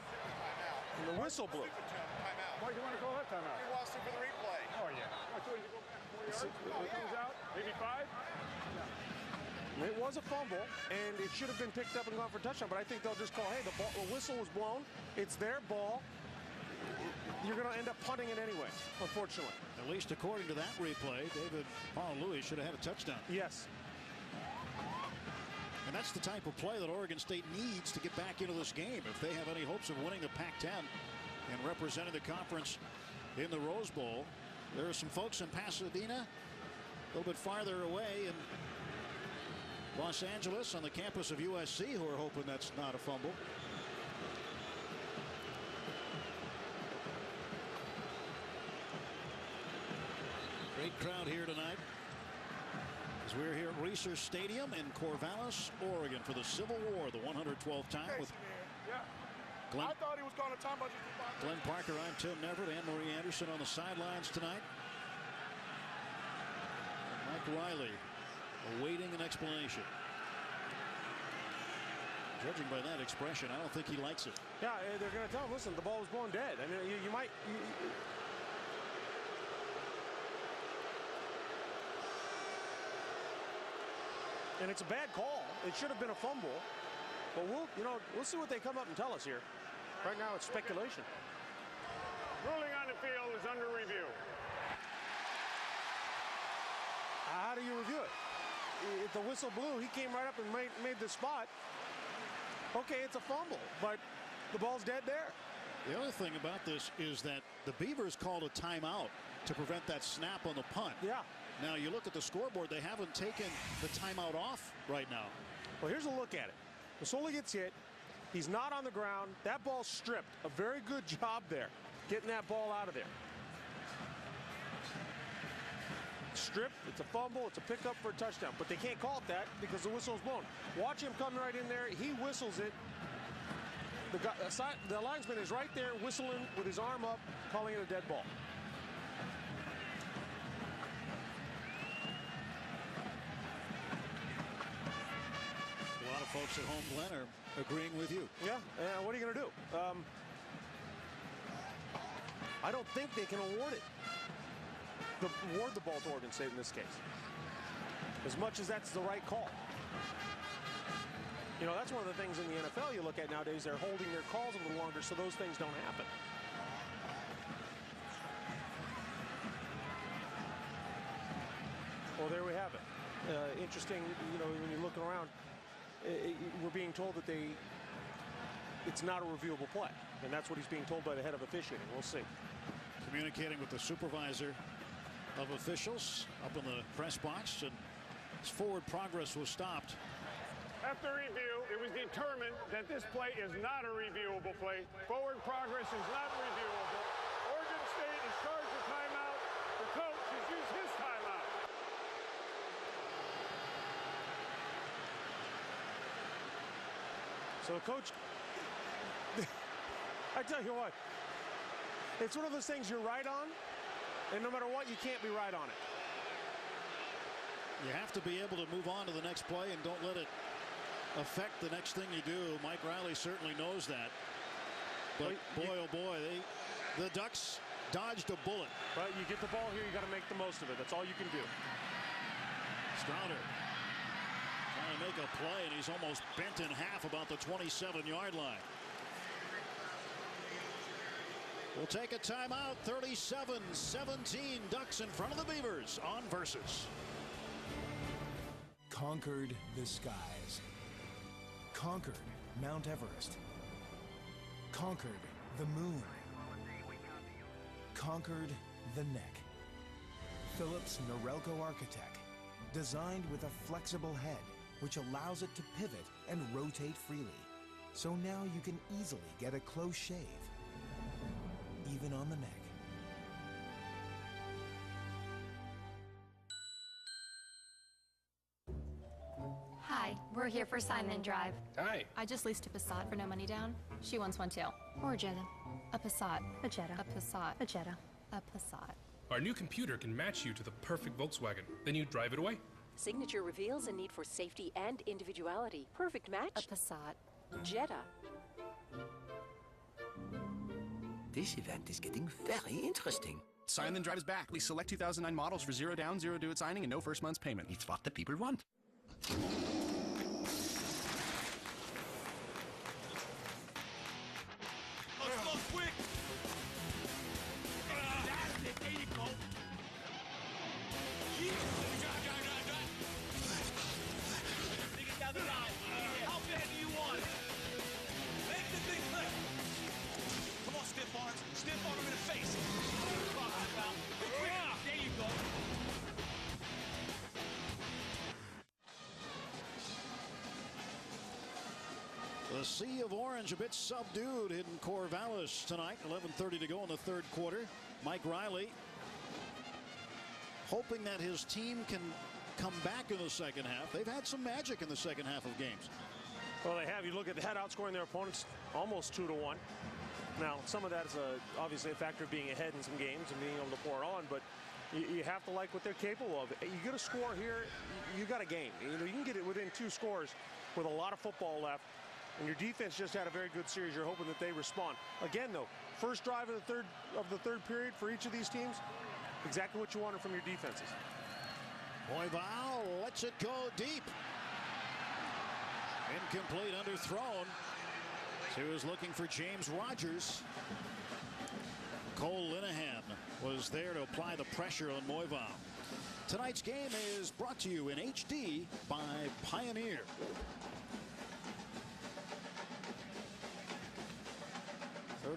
the whistle blew. Why do you want to call that timeout? He wants to for the replay. Oh, yeah. It comes out, maybe 5? It was a fumble, and it should have been picked up and gone for a touchdown, but I think they'll just call, hey, the whistle was blown. It's their ball. You're going to end up punting it anyway, unfortunately. At least according to that replay, David Paul-Louis should have had a touchdown. Yes. And that's the type of play that Oregon State needs to get back into this game if they have any hopes of winning the Pac-10 and representing the conference in the Rose Bowl. There are some folks in Pasadena, a little bit farther away in Los Angeles on the campus of USC, who are hoping that's not a fumble. Great crowd here tonight as we're here at Research Stadium in Corvallis, Oregon for the Civil War, the 112th time with Glenn. I thought he was going to time, Glenn Parker, I'm Tim Neverett, Anne-Marie Anderson on the sidelines tonight. Mike Riley awaiting an explanation. Judging by that expression, I don't think he likes it. Yeah, they're going to tell him, listen, the ball was blown dead. I mean, you might... And it's a bad call. It should have been a fumble. But we'll see what they come up and tell us here. Right now it's speculation. Ruling on the field is under review. How do you review it? If the whistle blew, he came right up and made the spot. Okay, it's a fumble, but the ball's dead there. The other thing about this is that the Beavers called a timeout to prevent that snap on the punt. Yeah. Now you look at the scoreboard, they haven't taken the timeout off right now. Well, here's a look at it. Masoli gets hit. He's not on the ground. That ball's stripped. A very good job there, getting that ball out of there. Stripped, it's a fumble, it's a pickup for a touchdown. But they can't call it that because the whistle's blown. Watch him come right in there. He whistles it. The linesman is right there whistling with his arm up, calling it a dead ball. A lot of folks at home, Glenn, are agreeing with you. Yeah, what are you going to do? I don't think they can award it. Award the ball to Oregon State in this case. As much as that's the right call. You know, that's one of the things in the NFL you look at nowadays. They're holding their calls a little longer so those things don't happen. Well, there we have it. Interesting, you know, when you're looking around, we're being told that it's not a reviewable play. And that's what he's being told by the head of officiating. We'll see. Communicating with the supervisor of officials up in the press box, and his forward progress was stopped. After review, it was determined that this play is not a reviewable play. Forward progress is not reviewable. Oregon State is charged with timeout. The coach has used his timeout. So, Coach, I tell you what, it's one of those things you're right on, and no matter what, you can't be right on it. You have to be able to move on to the next play and don't let it affect the next thing you do. Mike Riley certainly knows that. But boy, oh boy, the Ducks dodged a bullet. But you get the ball here, you got to make the most of it. That's all you can do. Strouder trying to make a play, and he's almost bent in half about the 27-yard line. We'll take a timeout. 37-17, Ducks in front of the Beavers on Versus. Conquered the skies. Conquered Mount Everest. Conquered the moon. Conquered the neck. Phillips Norelco Architect. Designed with a flexible head, which allows it to pivot and rotate freely. So now you can easily get a close shave, even on the neck. Hi, we're here for Sign Then Drive. Hi. I just leased a Passat for no money down. She wants one too. Or a Jetta. A Passat. A Jetta. A Passat. A Jetta. A Passat. Our new computer can match you to the perfect Volkswagen. Then you drive it away. Signature reveals a need for safety and individuality. Perfect match. A Passat. Jetta. This event is getting very interesting. Sign Then Drive is back. We select 2009 models for 0 down, 0 due at signing, and no first month's payment. It's what the people want. Let's go quick! That's it, there you go. Take it down the line. How bad do you want it? Make the thing click. Come on, stiff arms. Stiff arm him in the face. There you go. The sea of orange a bit subdued in Corvallis tonight. 11:30 to go in the third quarter. Mike Riley hoping that his team can come back in the second half. They've had some magic in the second half of games. Well, they have. You look at the head outscoring their opponents almost 2-1. Now, some of that is obviously a factor of being ahead in some games and being able to pour it on, but you have to like what they're capable of. You get a score here, you got a game. You can get it within 2 scores with a lot of football left. And your defense just had a very good series. You're hoping that they respond. Again, though, first drive of the third period for each of these teams, exactly what you wanted from your defenses. Moival lets it go deep. Incomplete, underthrown. He was looking for James Rogers. Cole Linehan was there to apply the pressure on Moival. Tonight's game is brought to you in HD by Pioneer.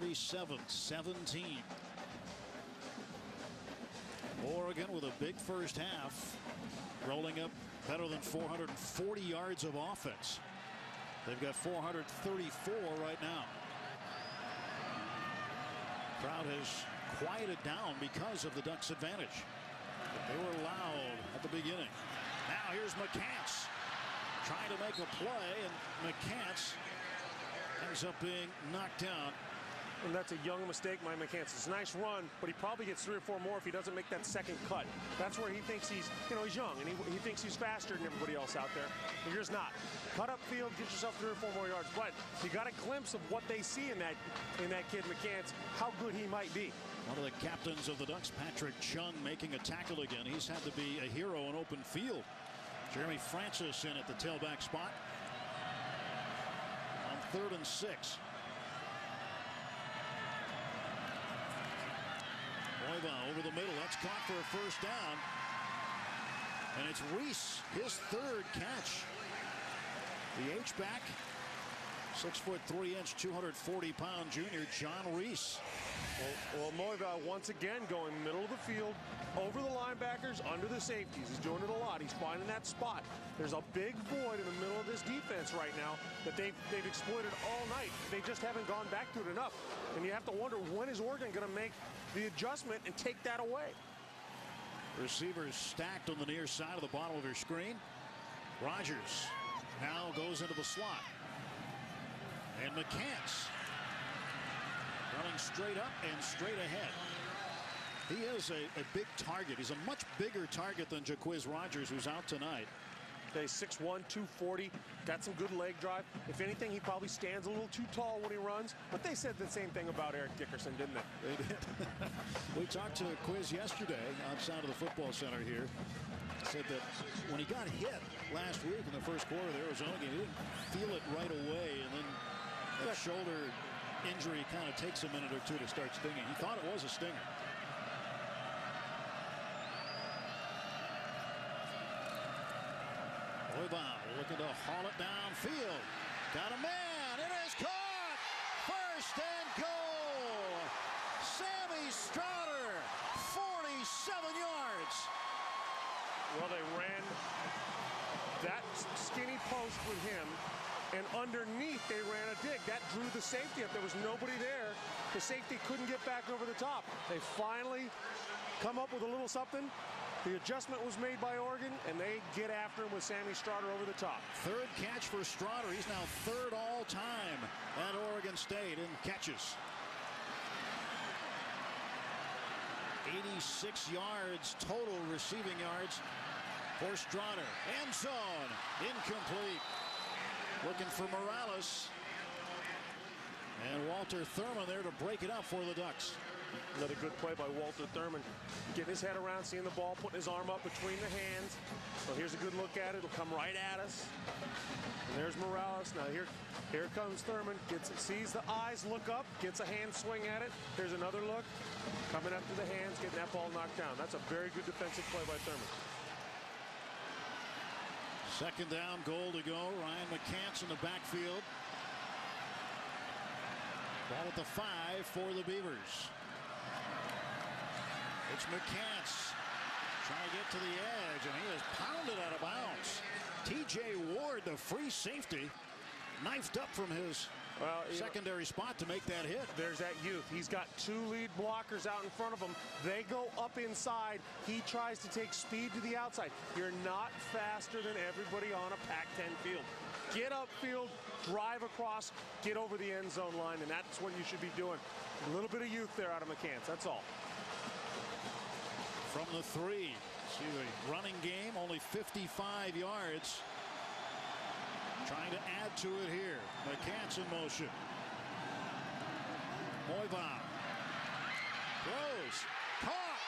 (37-17). Oregon with a big first half, rolling up better than 440 yards of offense. They've got 434 right now. Crowd has quieted down because of the Ducks' advantage. They were loud at the beginning. Now here's McCants trying to make a play, and McCants ends up being knocked down. And that's a young mistake by McCants. It's a nice run, but he probably gets 3 or 4 more if he doesn't make that second cut. That's where he thinks he's young, and he thinks he's faster than everybody else out there. And you're just not. Cut up field, get yourself 3 or 4 more yards. But you got a glimpse of what they see in that kid McCants, how good he might be. One of the captains of the Ducks, Patrick Chung, making a tackle again. He's had to be a hero in open field. Jeremy Francis in at the tailback spot on 3rd and 6. Moival over the middle. That's caught for a first down. And it's Reese, his 3rd catch. The H-back, 6'3", 240-pound junior John Reese. Well, Moival once again going middle of the field, over the linebackers, under the safeties. He's doing it a lot. He's finding that spot. There's a big void in the middle of this defense right now that they've exploited all night. They just haven't gone back to it enough. And you have to wonder, when is Oregon going to make the adjustment and take that away? Receivers stacked on the near side of the bottom of your screen. Rogers now goes into the slot. And McCants running straight up and straight ahead. He is a big target. He's a much bigger target than Jaquiz Rogers, who's out tonight. Okay, 6'1", 240, got some good leg drive. If anything, he probably stands a little too tall when he runs. But they said the same thing about Eric Dickerson, didn't they? They did. We talked to Quiz yesterday outside of the football center here. Said that when he got hit last week in the first quarter of the Arizona game, he didn't feel it right away, and then that shoulder injury kind of takes a minute or 2 to start stinging. He thought it was a stinger. Moival looking to haul it downfield. Got a man. It is caught. 1st and goal. Sammy Strouder, 47 yards. Well, they ran that skinny post with him, and underneath they ran a dig. That drew the safety up. There was nobody there. The safety couldn't get back over the top. They finally come up with a little something. The adjustment was made by Oregon, and they get after him with Sammy Strotter over the top. Third catch for Strotter. He's now third all-time at Oregon State in catches. 86 yards total receiving yards for Strotter. End zone. Incomplete. Looking for Morales. And Walter Thurman there to break it up for the Ducks. Another good play by Walter Thurman. Getting his head around, seeing the ball, putting his arm up between the hands. So here's a good look at it. It'll come right at us. And there's Morales. Now here comes Thurman. Sees the eyes, look up, gets a hand swing at it. Here's another look. Coming up to the hands, getting that ball knocked down. That's a very good defensive play by Thurman. Second down, goal to go. Ryan McCants in the backfield. Ball at the 5 for the Beavers. It's McCants trying to get to the edge, and he is pounded out of bounds. T.J. Ward, the free safety, knifed up from his secondary spot to make that hit. There's that youth. He's got two lead blockers out in front of him. They go up inside. He tries to take speed to the outside. You're not faster than everybody on a Pac-10 field. Get upfield, drive across, get over the end zone line, and that's what you should be doing. A little bit of youth there out of McCants, that's all. From the 3, see the running game, only 55 yards. Trying to add to it here. McCants in motion. Moivon. Throws. Caught.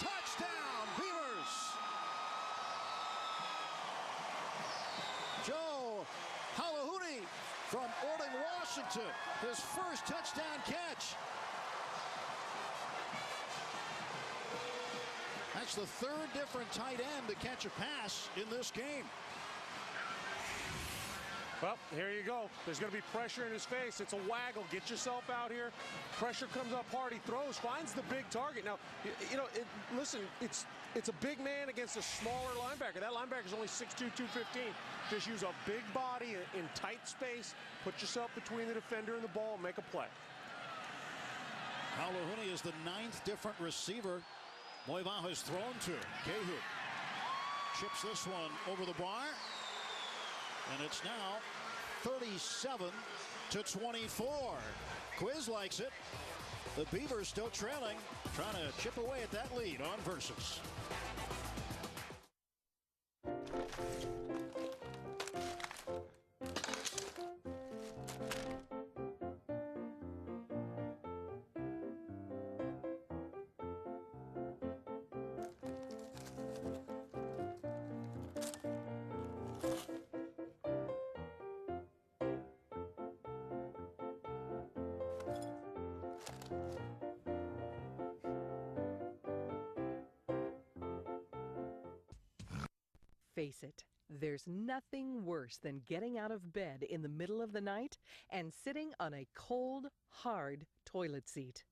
Touchdown, Beavers. Joe Halahuni from Orland, Washington. His first touchdown catch. That's the third different tight end to catch a pass in this game. Well, here you go. There's going to be pressure in his face. It's a waggle. Get yourself out here. Pressure comes up hard. He throws, finds the big target. Now, listen, it's a big man against a smaller linebacker. That linebacker's only 6'2", 215. Just use a big body in tight space. Put yourself between the defender and the ball and make a play. Halahuni is the 9th different receiver Moivon has thrown to. Cahoon chips this one over the bar. And it's now 37-24. Quiz likes it. The Beavers still trailing, trying to chip away at that lead on Versus. Face it, there's nothing worse than getting out of bed in the middle of the night and sitting on a cold, hard toilet seat.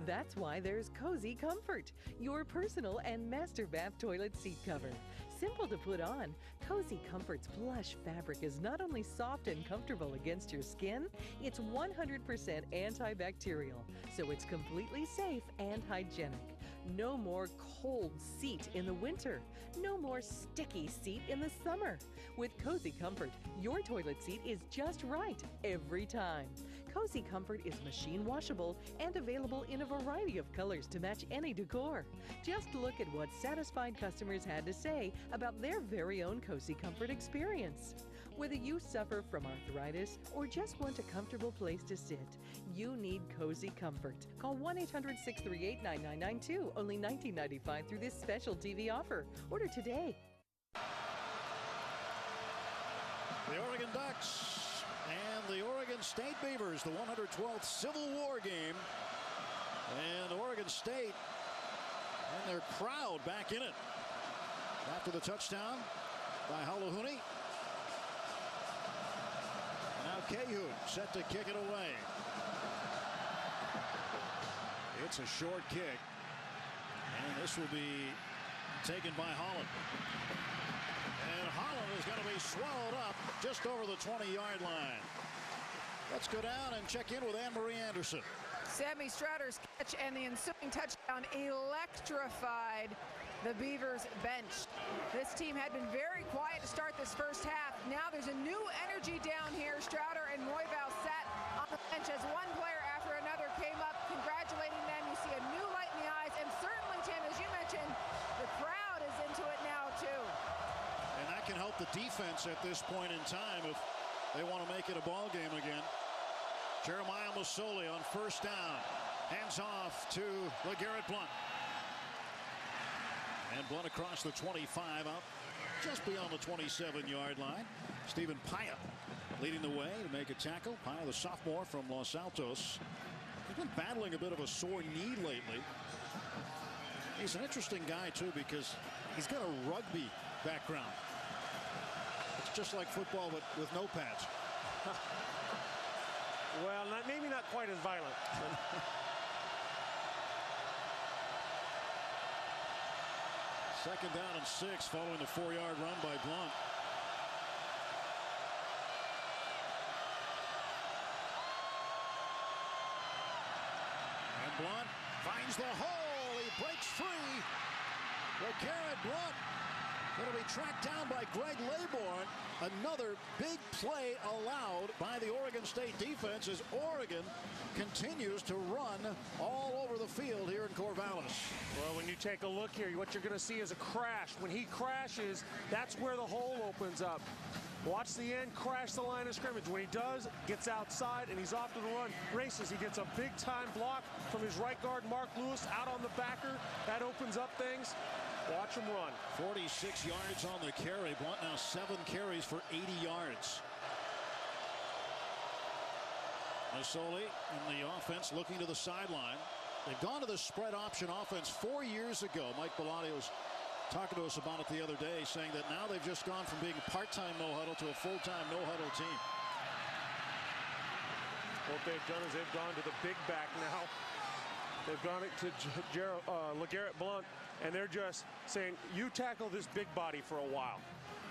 That's why there's Cozy Comfort, your personal and master bath toilet seat cover. Simple to put on, Cozy Comfort's plush fabric is not only soft and comfortable against your skin, it's 100% antibacterial, so it's completely safe and hygienic. No more cold seat in the winter. No more sticky seat in the summer. With Cozy Comfort, your toilet seat is just right every time. Cozy Comfort is machine washable and available in a variety of colors to match any decor. Just look at what satisfied customers had to say about their very own Cozy Comfort experience. Whether you suffer from arthritis or just want a comfortable place to sit, you need Cozy Comfort. Call 1-800-638-9992, only $19.95 through this special TV offer. Order today. The Oregon Ducks and the Oregon State Beavers, the 112th Civil War game. And Oregon State and their crowd back in it. After the touchdown by Halahuni. Now Cahoon set to kick it away. It's a short kick. And this will be taken by Holland. And Holland is going to be swallowed up just over the 20-yard line. Let's go down and check in with Anne-Marie Anderson. Sammy Strouder's catch and the ensuing touchdown electrified the Beavers bench. This team had been very quiet to start this first half. Now there's a new energy down here. Strouder and Royval sat on the bench as one player after another came up congratulating them. You see a new light in the eyes, and certainly, Tim, as you mentioned, the crowd is into it now too. And that can help the defense at this point in time if they want to make it a ball game again. Jeremiah Masoli on first down. Hands off to LeGarrette Blount. And Blount across the 25 out just beyond the 27-yard line. Stephen Paya leading the way to make a tackle. Paya, the sophomore from Los Altos. He's been battling a bit of a sore knee lately. He's an interesting guy, too, because he's got a rugby background. It's just like football, but with no pads. Well, maybe not quite as violent. Second down and 6 following the 4-yard run by Blount. And Blount finds the hole. He breaks free. LeGarrette Blount going to be tracked down by Greg Laybourne. Another big play allowed by the Oregon State defense as Oregon continues to run all over the field here in Corvallis. Well, when you take a look here, what you're going to see is a crash. When he crashes, that's where the hole opens up. Watch the end crash the line of scrimmage. When he does, gets outside and he's off to the run, races. He gets a big-time block from his right guard, Mark Lewis, out on the backer. That opens up things. Watch him run. 46 yards on the carry. Blount now 7 carries for 80 yards. Masoli in the offense looking to the sideline. They've gone to the spread option offense 4 years ago. Mike Bellotti was talking to us about it the other day, saying that now they've just gone from being part-time no-huddle to a full-time no-huddle team. What they've done is they've gone to the big back now. They've gone to LeGarrette Blount, and they're just saying, you tackle this big body for a while.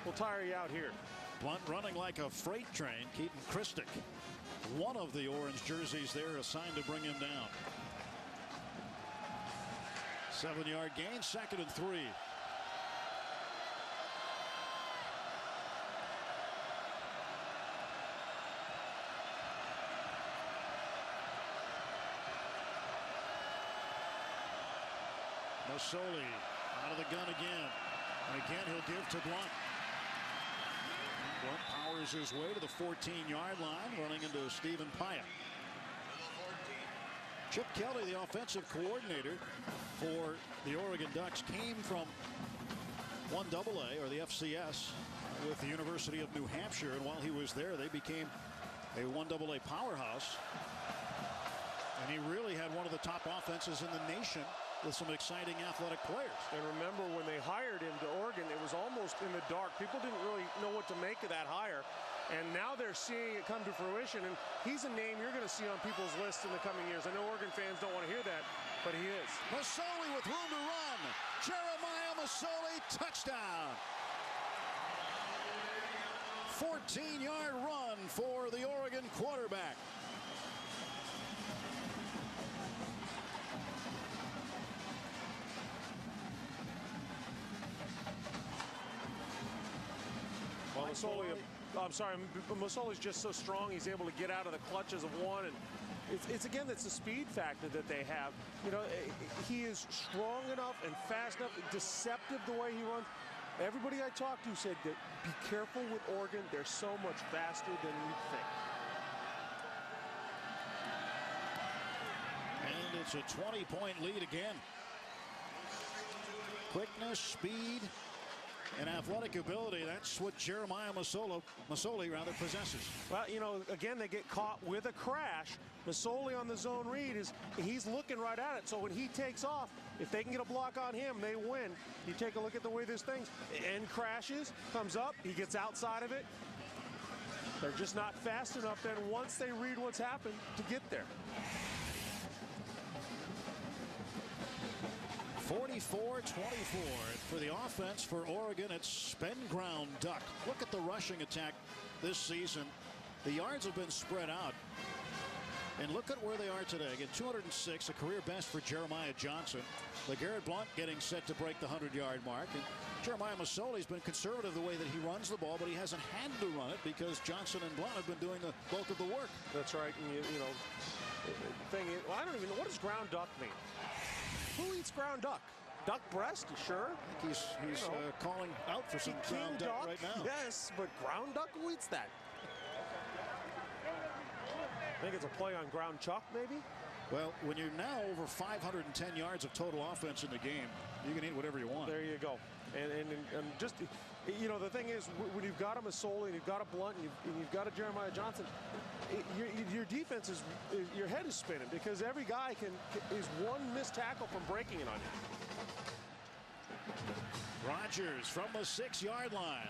We'll tire you out here. Blount running like a freight train. Keaton Christic, one of the orange jerseys there assigned to bring him down. 7-yard gain, 2nd and 3. Masoli out of the gun again. And again, he'll give to Blount. Blount powers his way to the 14-yard line, running into Stephen Paya. Chip Kelly, the offensive coordinator for the Oregon Ducks, came from 1AA, or the FCS, with the University of New Hampshire. And while he was there, they became a 1AA powerhouse. And he really had one of the top offenses in the nation, with some exciting athletic players. And remember, when they hired him to Oregon, it was almost in the dark. People didn't really know what to make of that hire. And now they're seeing it come to fruition. And he's a name you're going to see on people's lists in the coming years. I know Oregon fans don't want to hear that, but he is. Masoli with room to run. Jeremiah Masoli, touchdown. 14-yard run for the Oregon quarterback. Masoli's just so strong. He's able to get out of the clutches of one, and it's again, that's the speed factor that they have. You know, he is strong enough and fast enough, deceptive the way he runs. Everybody I talked to said that be careful with Oregon. They're so much faster than you think. And it's a 20-point lead again. Quickness, speed, and athletic ability, that's what Jeremiah Masoli possesses. Well, you know, again, they get caught with a crash. Masoli on the zone read, he's looking right at it. So when he takes off, if they can get a block on him, they win. You take a look at the way this thing's end crashes, comes up, he gets outside of it. They're just not fast enough then once they read what's happened to get there. 44-24 for the offense for Oregon. It's spin ground duck. Look at the rushing attack this season. The yards have been spread out. And look at where they are today. Again, 206, a career best for Jeremiah Johnson. LeGarrette Blount getting set to break the 100-yard mark. And Jeremiah Masoli's been conservative the way that he runs the ball, but he hasn't had to run it because Johnson and Blount have been doing the bulk of the work. That's right. And you know, the thing is, well, I don't even know, what does ground duck mean? Who eats ground duck? Duck breast? You sure? I think he's calling out for some ground duck right now. Yes, but ground duck? Who eats that? I think it's a play on ground chuck, maybe? Well, when you're now over 510 yards of total offense in the game, you can eat whatever you want. There you go. And just, you know, the thing is, when you've got a Masoli and you've got a Blount and you've got a Jeremiah Johnson, your defense is, your head is spinning because every guy is one missed tackle from breaking it on you. Rodgers from the 6-yard line.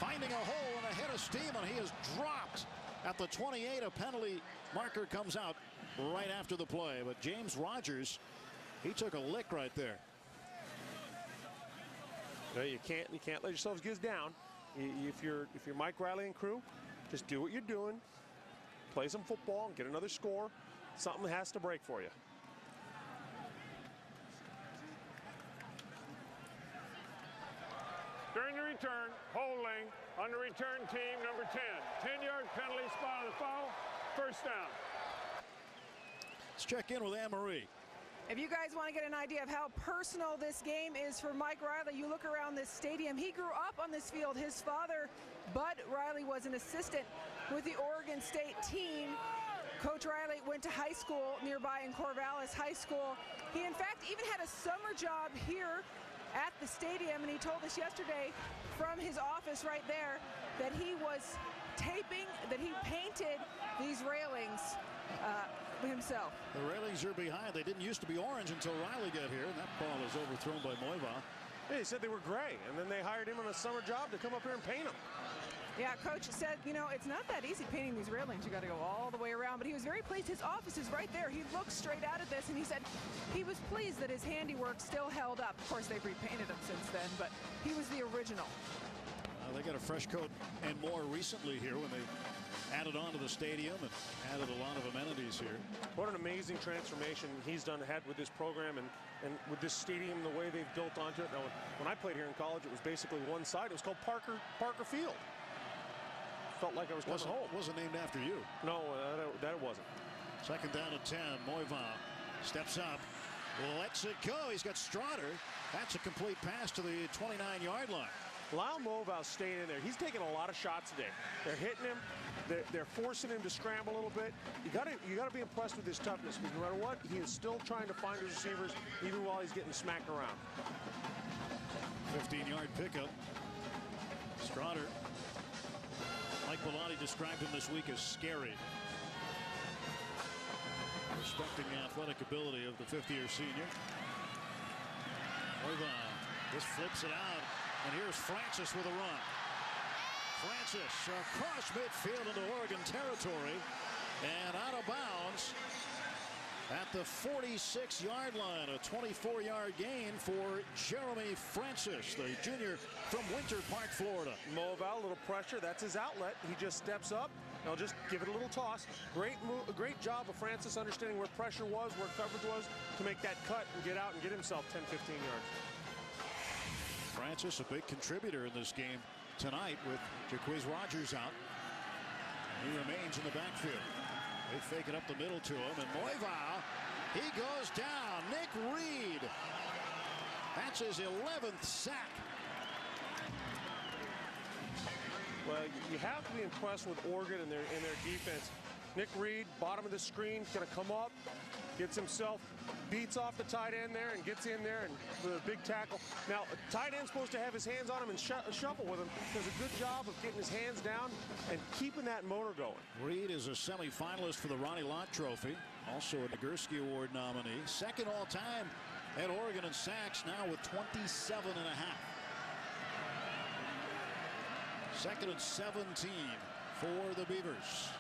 Finding a hole and a head of steam, and he is dropped at the 28. A penalty marker comes out right after the play. But James Rodgers, he took a lick right there. No, you can't let yourselves get down. If you're Mike Riley and crew, just do what you're doing. Play some football and get another score. Something has to break for you. During the return, holding on the return team, number 10. 10-yard penalty, spot on the foul, first down. Let's check in with Anne-Marie. If you guys want to get an idea of how personal this game is for Mike Riley, you look around this stadium. He grew up on this field. His father, Bud Riley, was an assistant with the Oregon State team. Coach Riley went to high school nearby in Corvallis High School. He, in fact, even had a summer job here at the stadium, and he told us yesterday from his office right there that he was taping, that he painted these railings himself. The railings are behind. They didn't used to be orange until Riley got here, and that ball is overthrown by Moiva. Yeah, he said they were gray, and then they hired him on a summer job to come up here and paint them. Yeah, Coach said, you know, it's not that easy painting these railings. You got to go all the way around. But he was very pleased. His office is right there. He looked straight out at this, and he said he was pleased that his handiwork still held up. Of course, they've repainted them since then, but he was the original. They got a fresh coat and more recently here when they added on to the stadium and added a lot of amenities here. What an amazing transformation he's had with this program and with this stadium, the way they've built onto it. Now, when I played here in college, it was basically one side. It was called Parker Field. Felt like I was coming home. Wasn't named after you. No, that it wasn't. Second down and 10. Moiva steps up, lets it go. He's got Strotter. That's a complete pass to the 29-yard line. Lyle Moval's staying in there. He's taking a lot of shots today. They're hitting him. They're forcing him to scramble a little bit. You got to be impressed with his toughness, because no matter what, he is still trying to find his receivers even while he's getting smacked around. 15-yard pickup. Strotter. Mike Bellotti described him this week as scary. Respecting the athletic ability of the fifth-year senior. Moiva just flips it out. And here's Francis with a run. Francis across midfield into Oregon territory and out of bounds at the 46-yard line. A 24-yard gain for Jeremy Francis, the junior from Winter Park, Florida. Moval, a little pressure. That's his outlet. He just steps up. He'll just give it a little toss. Great job of Francis understanding where pressure was, where coverage was, to make that cut and get out and get himself 10, 15 yards. Francis, a big contributor in this game tonight with Jaquiz Rodgers out. He remains in the backfield. They fake it up the middle to him, and Moiva, he goes down. Nick Reed. That's his 11th sack. Well, you have to be impressed with Oregon and their defense. Nick Reed, bottom of the screen, going to come up, gets himself, beats off the tight end there and gets in there and with a big tackle. Now, a tight end's supposed to have his hands on him and shuffle with him. Does a good job of getting his hands down and keeping that motor going. Reed is a semifinalist for the Ronnie Lott Trophy, also a Nagurski Award nominee. Second all-time at Oregon in sacks, now with 27 and a half. Second and 17 for the Beavers.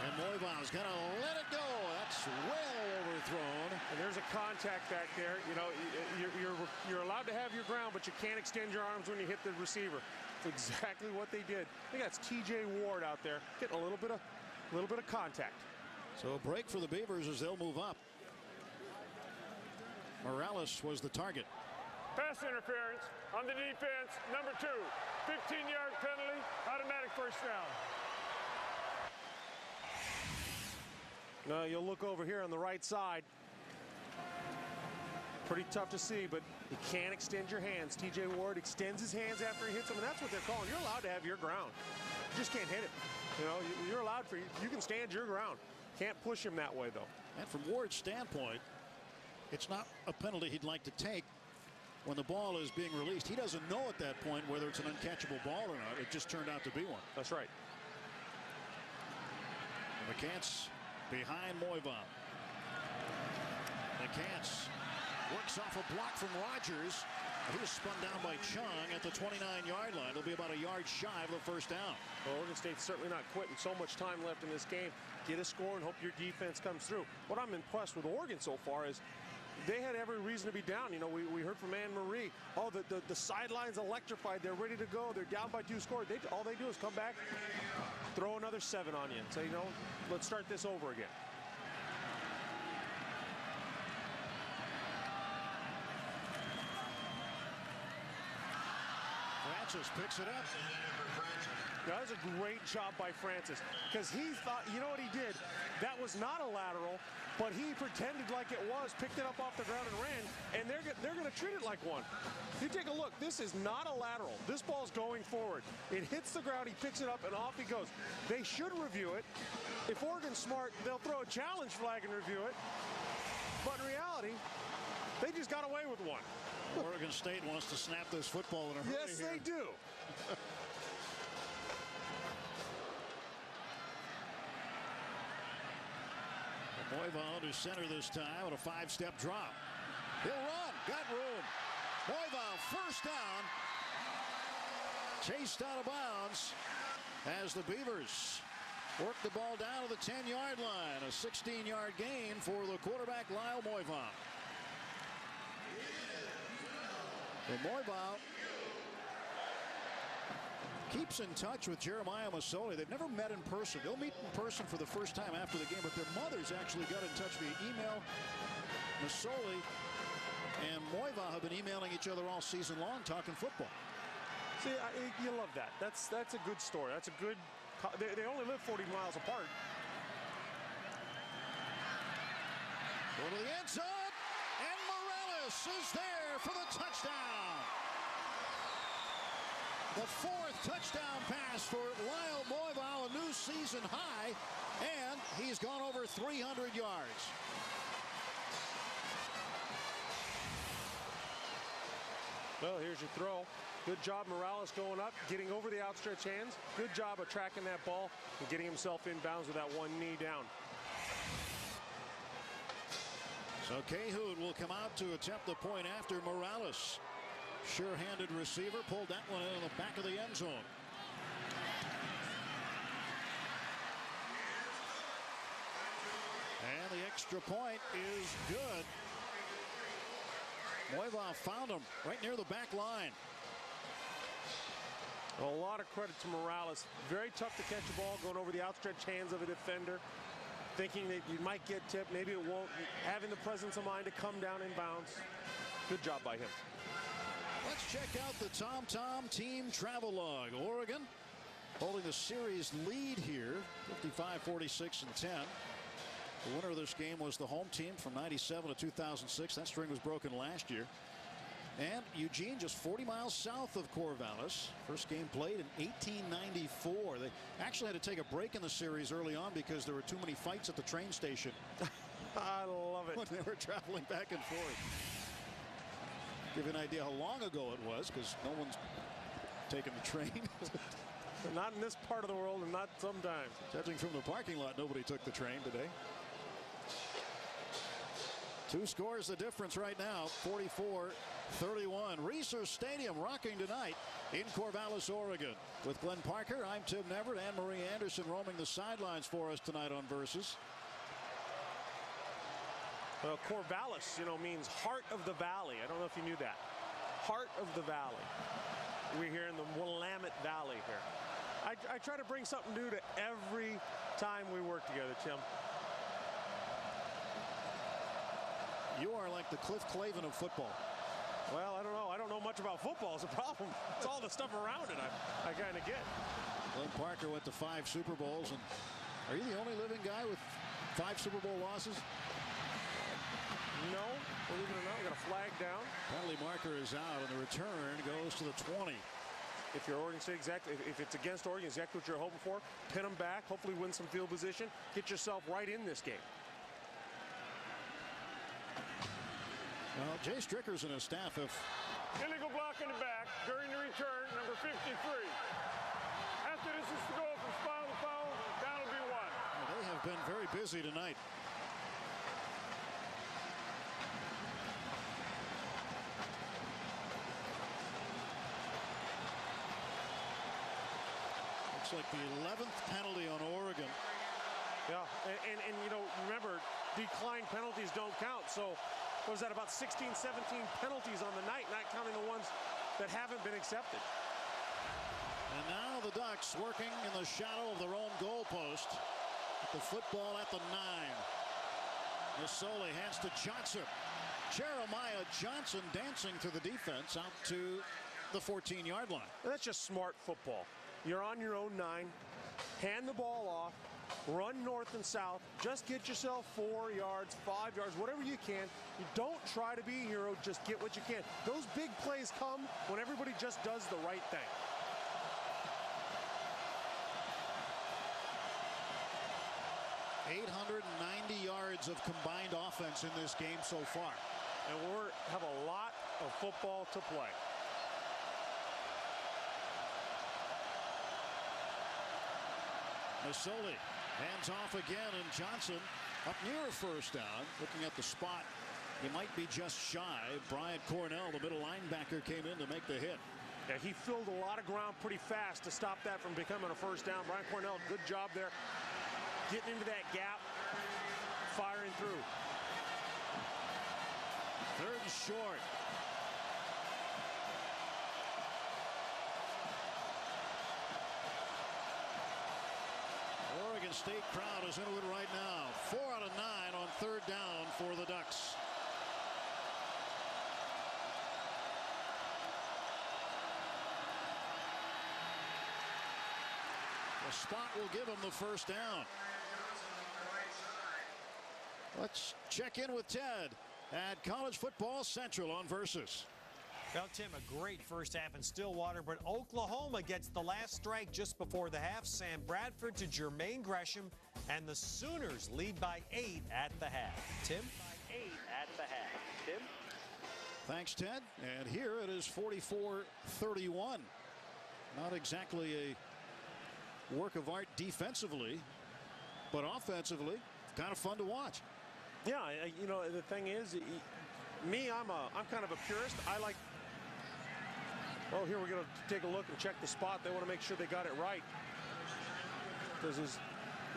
And Moivon's going to let it go. That's well overthrown. And there's a contact back there. You know, you're allowed to have your ground, but you can't extend your arms when you hit the receiver. That's exactly what they did. I think that's T.J. Ward out there getting a little bit of contact. So a break for the Beavers as they'll move up. Morales was the target. Pass interference on the defense, number 2. 15-yard penalty, automatic first down. Now you'll look over here on the right side. Pretty tough to see, but you can't extend your hands. T.J. Ward extends his hands after he hits them, and that's what they're calling. You're allowed to have your ground. You just can't hit it. You know, you're allowed for you can stand your ground. Can't push him that way, though. And from Ward's standpoint, it's not a penalty he'd like to take when the ball is being released. He doesn't know at that point whether it's an uncatchable ball or not. It just turned out to be one. That's right. McCants behind Moivon. McCants works off a block from Rogers. He was spun down by Chung at the 29-yard line. It'll be about a yard shy of the first down. Well, Oregon State's certainly not quitting. So much time left in this game. Get a score and hope your defense comes through. What I'm impressed with Oregon so far is they had every reason to be down. You know, we heard from Anne Marie. Oh, the sidelines electrified. They're ready to go. They're down by 2 scores. All they do is come back, throw another 7 on you and say, you know, let's start this over again. Francis picks it up. That was a great job by Francis, because he thought, you know what he did? That was not a lateral, but he pretended like it was, picked it up off the ground and ran, and they're going to treat it like one. You take a look. This is not a lateral. This ball's going forward. It hits the ground. He picks it up, and off he goes. They should review it. If Oregon's smart, they'll throw a challenge flag and review it. But in reality, they just got away with one. Oregon State wants to snap this football in a hurry. Yes, they do. Moivon to center this time with a 5-step drop. He'll run. Got room. Moivon first down. Chased out of bounds as the Beavers work the ball down to the 10-yard line. A 16-yard gain for the quarterback, Lyle Moivon. Moivon keeps in touch with Jeremiah Masoli. They've never met in person. They'll meet in person for the first time after the game, but their mothers actually got in touch via email. Masoli and Moivon have been emailing each other all season long, talking football. See, you love that. That's a good story. That's a good. They only live 40 miles apart. Go to the end zone, and Morales is there for the touchdown. The 4th touchdown pass for Lyle Moivon, a new season high, and he's gone over 300 yards. Well, here's your throw. Good job, Morales, going up, getting over the outstretched hands. Good job of tracking that ball and getting himself inbounds with that one knee down. So Cahoon will come out to attempt the point after Morales. Sure-handed receiver pulled that one in the back of the end zone. And the extra point is good. Moivon found him right near the back line. A lot of credit to Morales. Very tough to catch a ball going over the outstretched hands of a defender. Thinking that you might get tipped, maybe it won't. Having the presence of mind to come down in bounds. Good job by him. Let's check out the Tom team travel log. Oregon holding the series lead here, 55-46 and 10. The winner of this game was the home team from 97 to 2006. That string was broken last year. And Eugene, just 40 miles south of Corvallis. First game played in 1894. They actually had to take a break in the series early on because there were too many fights at the train station. I love it. When they were traveling back and forth. Give you an idea how long ago it was, because no one's taking the train. Not in this part of the world, and not sometimes. Judging from the parking lot, nobody took the train today. Two scores the difference right now, 44-31. Reeser Stadium rocking tonight in Corvallis, Oregon. With Glenn Parker, I'm Tim Neverett. Anne-Marie Anderson roaming the sidelines for us tonight on Versus. Well, Corvallis, means heart of the valley. I don't know if you knew that. Heart of the valley. We're here in the Willamette Valley here. I try to bring something new to every time we work together, Tim. You are like the Cliff Clavin of football. Well, I don't know. I don't know much about football is a problem. It's all the stuff around it I kind of get. Glenn Parker went to 5 Super Bowls. And are you the only living guy with 5 Super Bowl losses? No, believe it or not, we got a flag down. Penalty marker is out, and the return goes to the 20. If you're Oregon State, exactly. If it's against Oregon, exactly what you're hoping for. Pin them back, hopefully win some field position, get yourself right in this game. Well, Jay Strickers and his staff have... Illegal block in the back during the return, number 53. After this is to go from foul to foul, that'll be one. They have been very busy tonight. Looks like the 11th penalty on Oregon. Yeah, and remember, declined penalties don't count. So, what was that, about 16, 17 penalties on the night, not counting the ones that haven't been accepted. And now the Ducks working in the shadow of their own goalpost. With the football at the 9. Masoli hands to Johnson. Jeremiah Johnson dancing to the defense out to the 14-yard line. That's just smart football. You're on your own 9. Hand the ball off. Run north and south. Just get yourself 4 yards, 5 yards, whatever you can. You don't try to be a hero. Just get what you can. Those big plays come when everybody just does the right thing. .890 yards of combined offense in this game so far. And we have a lot of football to play. Masoli hands off again, and Johnson up near a first down. Looking at the spot, he might be just shy. Bryant Cornell, the middle linebacker, came in to make the hit. Yeah, he filled a lot of ground pretty fast to stop that from becoming a first down. Bryant Cornell, good job there. Getting into that gap, firing through. 3rd and short. Oregon State crowd is into it right now. 4 out of 9 on 3rd down for the Ducks. The spot will give them the first down. Let's check in with Ted at College Football Central on Versus. Well, Tim, a great first half in Stillwater, but Oklahoma gets the last strike just before the half. Sam Bradford to Jermaine Gresham, and the Sooners lead by 8 at the half. Tim? 8 at the half. Tim? Thanks, Ted. And here it is 44-31. Not exactly a work of art defensively, but offensively, kind of fun to watch. Yeah, the thing is, I'm kind of a purist. I like. Oh, here we're going to take a look and check the spot. They want to make sure they got it right. Does his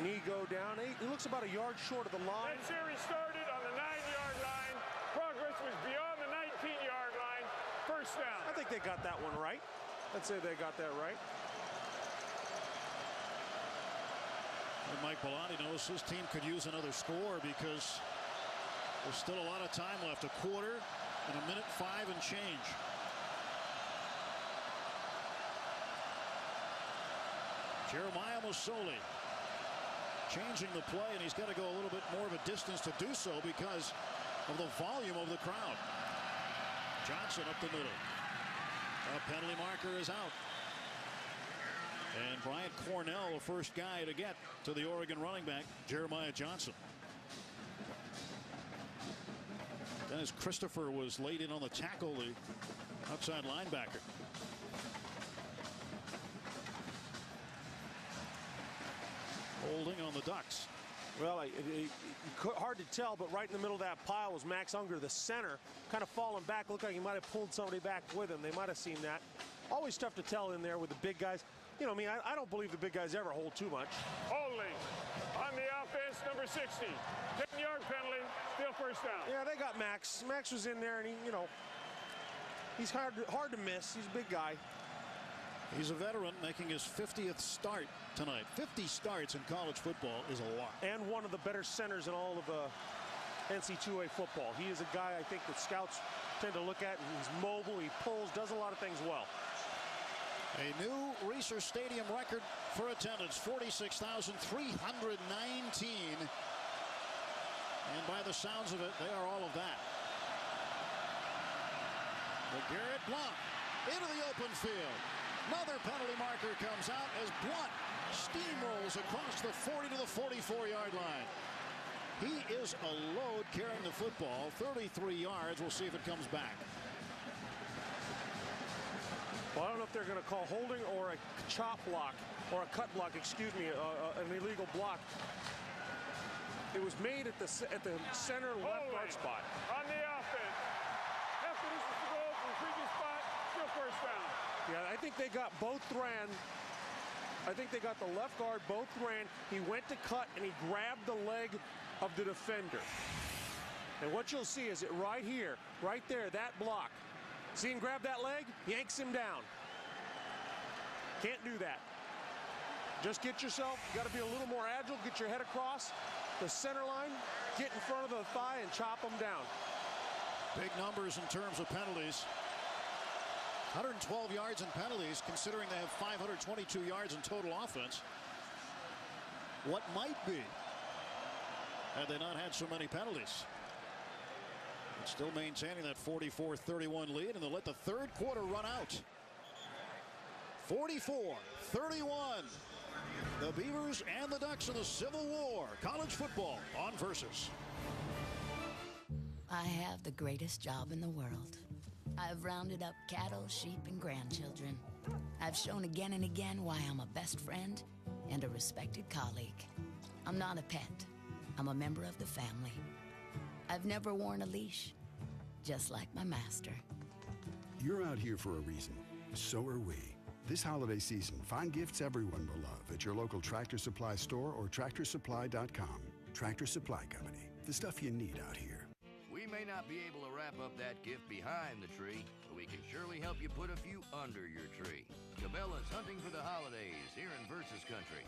knee go down? He looks about a yard short of the line. That series started on the 9-yard line. Progress was beyond the 19-yard line. First down. I think they got that one right. I'd say they got that right. And Mike Bellotti knows his team could use another score because there's still a lot of time left. A quarter and a minute 5 and change. Jeremiah Masoli changing the play, and he's got to go a little bit more of a distance to do so because of the volume of the crowd. Johnson up the middle. A penalty marker is out. And Bryant Cornell, the first guy to get to the Oregon running back, Jeremiah Johnson. Dennis Christopher was laid in on the tackle, the outside linebacker. Holding on the Ducks. Well, hard to tell, but right in the middle of that pile was Max Unger, the center, kind of falling back. Looked like he might have pulled somebody back with him. They might have seen that. Always tough to tell in there with the big guys. You know, I mean, I don't believe the big guys ever hold too much. Holding on the offense, number 60. 10-yard penalty, still first down. Yeah, they got Max. Max was in there, and he, you know, he's hard to miss. He's a big guy. He's a veteran making his 50th start tonight. 50 starts in college football is a lot. And one of the better centers in all of NC2A football. He is a guy I think that scouts tend to look at. He's mobile, he pulls, does a lot of things well. A new Reser Stadium record for attendance, 46,319. And by the sounds of it, they are all of that. Garrett Blunt into the open field. Another penalty marker comes out as Blunt steamrolls across the 40 to the 44-yard line. He is a load carrying the football, 33 yards. We'll see if it comes back. Well, I don't know if they're going to call holding or a chop block or a cut block, excuse me, an illegal block. It was made at the center left guard spot. On the offense. After this is the goal from the previous spot, still first down. Yeah, I think they got both ran. I think they got the left guard, both ran. He went to cut, and he grabbed the leg of the defender. And what you'll see is it right here, right there, that block. See him grab that leg? Yanks him down. Can't do that. Just get yourself, you got to be a little more agile, get your head across the center line, get in front of the thigh, and chop them down. Big numbers in terms of penalties. 112 yards in penalties, considering they have 522 yards in total offense. What might be had they not had so many penalties. But still maintaining that 44-31 lead, and they'll let the third quarter run out. 44-31. The Beavers and the Ducks in the Civil War. College football on Versus. I have the greatest job in the world. I've rounded up cattle, sheep, and grandchildren. I've shown again and again why I'm a best friend and a respected colleague. I'm not a pet. I'm a member of the family. I've never worn a leash, just like my master. You're out here for a reason. So are we. This holiday season, find gifts everyone will love at your local Tractor Supply store or TractorSupply.com. Tractor Supply Company, the stuff you need out here. We may not be able to wrap up that gift behind the tree, but we can surely help you put a few under your tree. Cabela's hunting for the holidays here in Versus Country.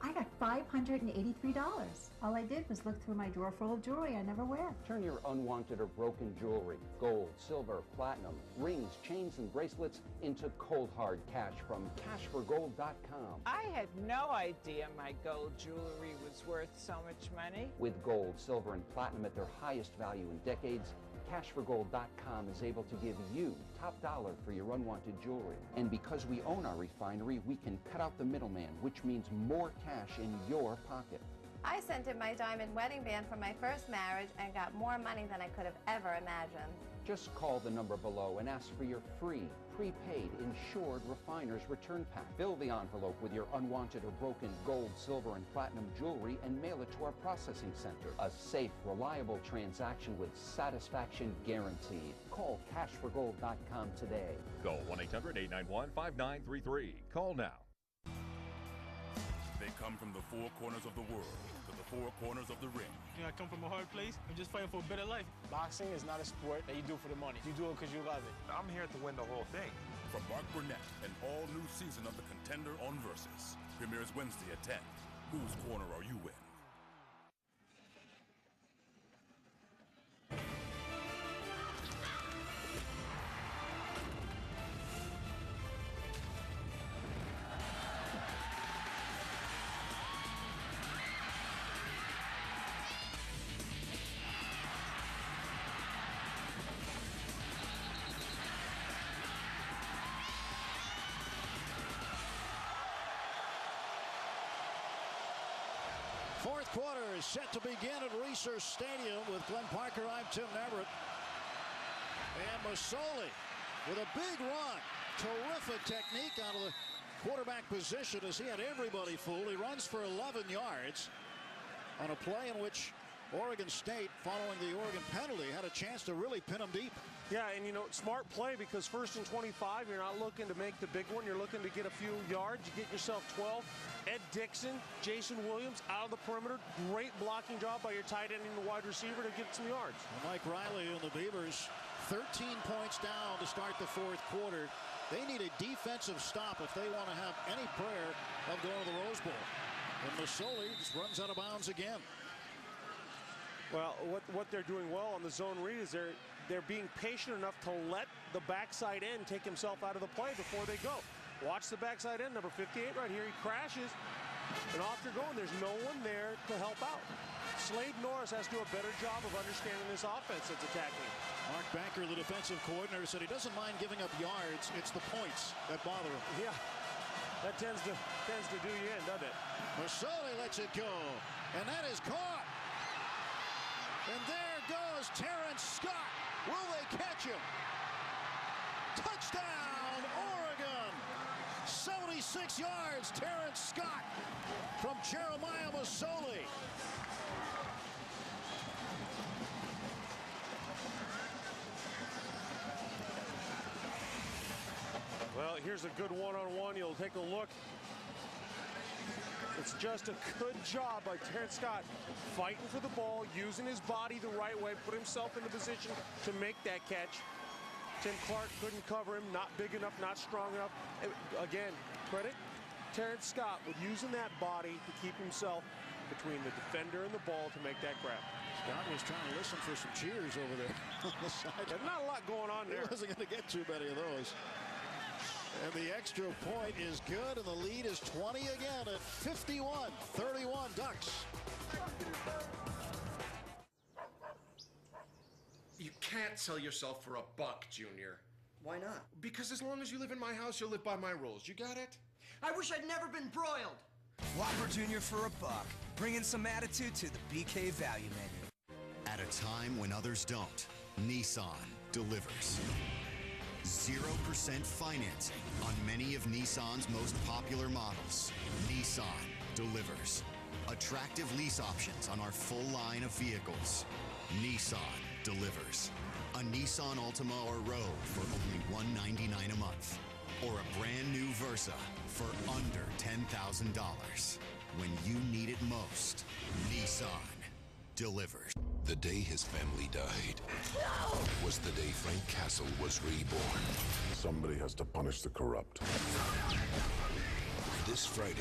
I got $583. All I did was look through my drawer full of jewelry I never wear. Turn your unwanted or broken jewelry, gold, silver, platinum, rings, chains, and bracelets into cold hard cash from cashforgold.com. I had no idea my gold jewelry was worth so much money. With gold, silver, and platinum at their highest value in decades, cashforgold.com is able to give you top dollar for your unwanted jewelry. And because we own our refinery, we can cut out the middleman, which means more cash in your pocket. I sent in my diamond wedding band for my first marriage and got more money than I could have ever imagined. Just call the number below and ask for your free, prepaid, insured refiner's return pack. Fill the envelope with your unwanted or broken gold, silver, and platinum jewelry and mail it to our processing center. A safe, reliable transaction with satisfaction guaranteed. Call cashforgold.com today. Call 1-800-891-5933. Call now. They come from the four corners of the world to the four corners of the ring. You know, I come from a hard place. I'm just fighting for a better life. Boxing is not a sport that you do for the money. You do it because you love it. I'm here to win the whole thing. From Mark Burnett, an all-new season of The Contender on Versus. Premieres Wednesday at 10. Whose corner are you in? Fourth quarter is set to begin at Reser Stadium with Glenn Parker. I'm Tim Everett. And Masoli with a big run. Terrific technique out of the quarterback position as he had everybody fooled. He runs for 11 yards on a play in which Oregon State, following the Oregon penalty, had a chance to really pin him deep. Yeah, and you know, smart play, because 1st and 25, you're not looking to make the big one. You're looking to get a few yards. You get yourself 12. Ed Dixon, Jason Williams out of the perimeter. Great blocking job by your tight end and the wide receiver to get some yards. Well, Mike Riley and the Beavers, 13 points down to start the 4th quarter. They need a defensive stop if they want to have any prayer of going to the Rose Bowl. And Masoli just runs out of bounds again. Well, what they're doing well on the zone read is they're being patient enough to let the backside end take himself out of the play before they go. Watch the backside end, number 58 right here. He crashes, and off you're going. There's no one there to help out. Slade Norris has to do a better job of understanding this offense that's attacking. Mark Banker, the defensive coordinator, said he doesn't mind giving up yards. It's the points that bother him. Yeah, that tends to do you in, doesn't it? Masoli lets it go, and that is caught. And there goes Terrence Scott. Will they catch him? Touchdown, Oregon! 76 yards, Terrence Scott from Jeremiah Masoli. Well, here's a good one-on-one. You'll take a look. It's just a good job by Terrence Scott, fighting for the ball, using his body the right way, put himself in the position to make that catch. Tim Clark couldn't cover him, not big enough, not strong enough. Again, credit Terrence Scott with using that body to keep himself between the defender and the ball to make that grab. Scott was trying to listen for some cheers over there on the side. There's not a lot going on there. He wasn't going to get too many of those. And the extra point is good, and the lead is 20 again at 51-31 Ducks. You can't sell yourself for $1, Junior. Why not? Because as long as you live in my house, you'll live by my rules. You got it? I wish I'd never been broiled. Whopper Jr. for $1. Bringing some attitude to the BK value menu. At a time when others don't, Nissan delivers. 0% financing on many of Nissan's most popular models. Nissan delivers. Attractive lease options on our full line of vehicles. Nissan delivers. A Nissan Altima or Rogue for only $199 a month. Or a brand new Versa for under $10,000. When you need it most, Nissan delivers. The day his family died was the day Frank Castle was reborn. Somebody has to punish the corrupt. This Friday,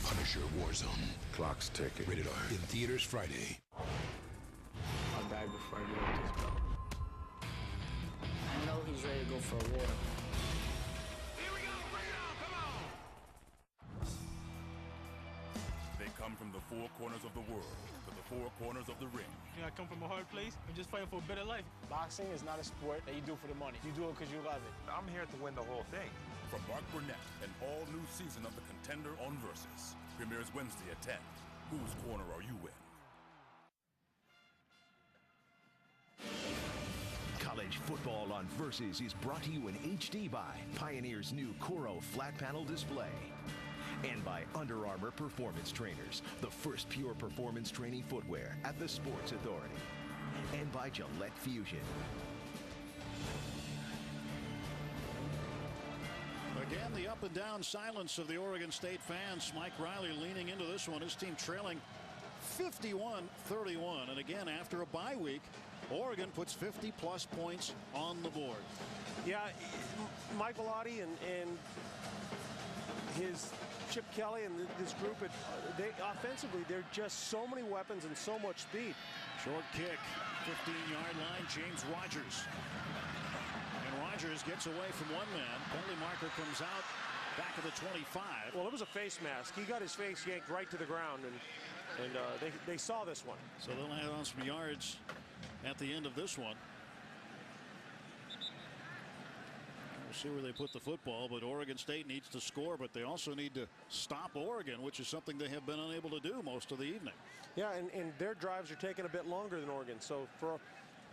Punisher Warzone. Clock's ticking. Rated R. In theaters Friday. I'll die before I get out this belt. I know he's ready to go for a war. They come from the four corners of the world to the four corners of the ring. You know, I come from a hard place. I'm just fighting for a better life. Boxing is not a sport that you do for the money. You do it because you love it. I'm here to win the whole thing. From Mark Burnett, an all-new season of The Contender on Versus. Premieres Wednesday at 10. Whose corner are you in? College football on Versus is brought to you in HD by Pioneer's new Coro flat panel display. And by Under Armour Performance Trainers, the first pure performance training footwear at the Sports Authority. And by Gillette Fusion. Again, the up and down silence of the Oregon State fans. Mike Riley leaning into this one. His team trailing 51-31. And again, after a bye week, Oregon puts 50-plus points on the board. Yeah, Mike Velotti and his Chip Kelly and this group, they offensively, they're just so many weapons and so much speed. Short kick, 15-yard line, James Rogers. And Rogers gets away from one man. Penalty marker comes out back of the 25. Well, it was a face mask. He got his face yanked right to the ground, and they saw this one. So they'll add on some yards at the end of this one. We'll see where they put the football, but Oregon State needs to score, but they also need to stop Oregon, which is something they have been unable to do most of the evening. Yeah, and their drives are taking a bit longer than Oregon. So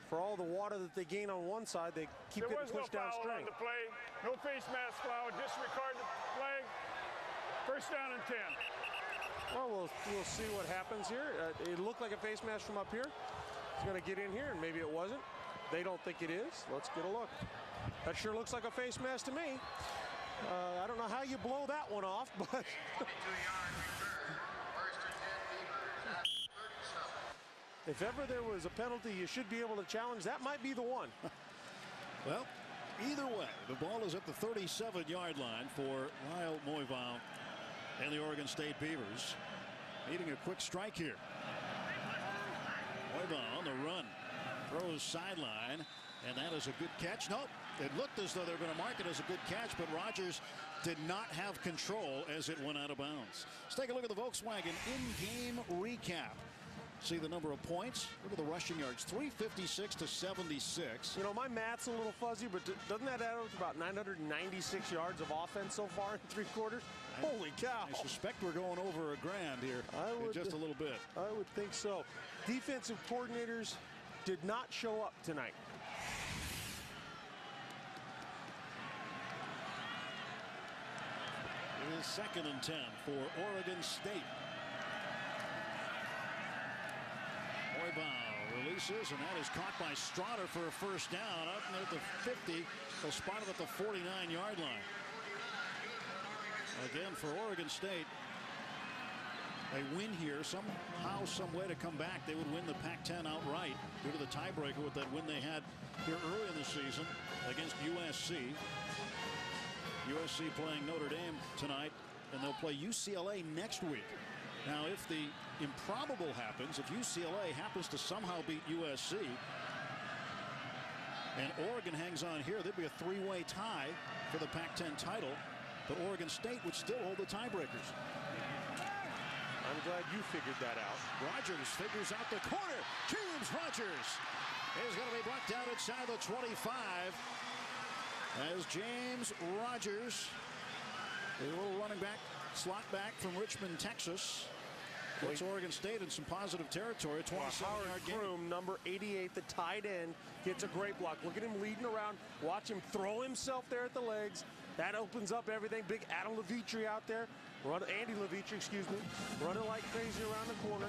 for all the water that they gain on one side, they keep getting pushed downstream. There was no foul on the play. No face mask foul. Disregard the flag. First down and 10. Well, we'll see what happens here. It looked like a face mask from up here. It's going to get in here, and maybe it wasn't. They don't think it is. Let's get a look. That sure looks like a face mask to me. I don't know how you blow that one off, but... If ever there was a penalty you should be able to challenge, that might be the one. Well, either way, the ball is at the 37-yard line for Lyle Moivau and the Oregon State Beavers. Needing a quick strike here. Moivau on the run. Throws sideline, and that is a good catch. Nope. It looked as though they were going to mark it as a good catch, but Rogers did not have control as it went out of bounds. Let's take a look at the Volkswagen in-game recap. See the number of points. Look at the rushing yards, 356 to 76. You know, my math's a little fuzzy, but doesn't that add up to about 996 yards of offense so far in 3 quarters? Holy cow. I suspect we're going over $1,000 here in just a little bit. I would think so. Defensive coordinators did not show up tonight. It is 2nd and 10 for Oregon State. Moivau releases, and that is caught by Strotter for a first down. Up near the 50, they'll spot it at the 49-yard line. Again, for Oregon State, they win here somehow, some way to come back. They would win the Pac-10 outright due to the tiebreaker with that win they had here early in the season against USC. USC playing Notre Dame tonight, and they'll play UCLA next week. Now, if the improbable happens, if UCLA happens to somehow beat USC and Oregon hangs on here, there'd be a 3-way tie for the Pac-10 title, but Oregon State would still hold the tiebreakers. I'm glad you figured that out. Rogers figures out the corner. James Rogers is going to be brought down inside the 25 as James Rogers, a little running back, slot back from Richmond, Texas, puts Oregon State in some positive territory. 27-yard game. Number 88, the tight end, gets a great block. Look at him leading around. Watch him throw himself there at the legs. That opens up everything. Big Adam Levitri out there. Andy Levitri, excuse me, running like crazy around the corner.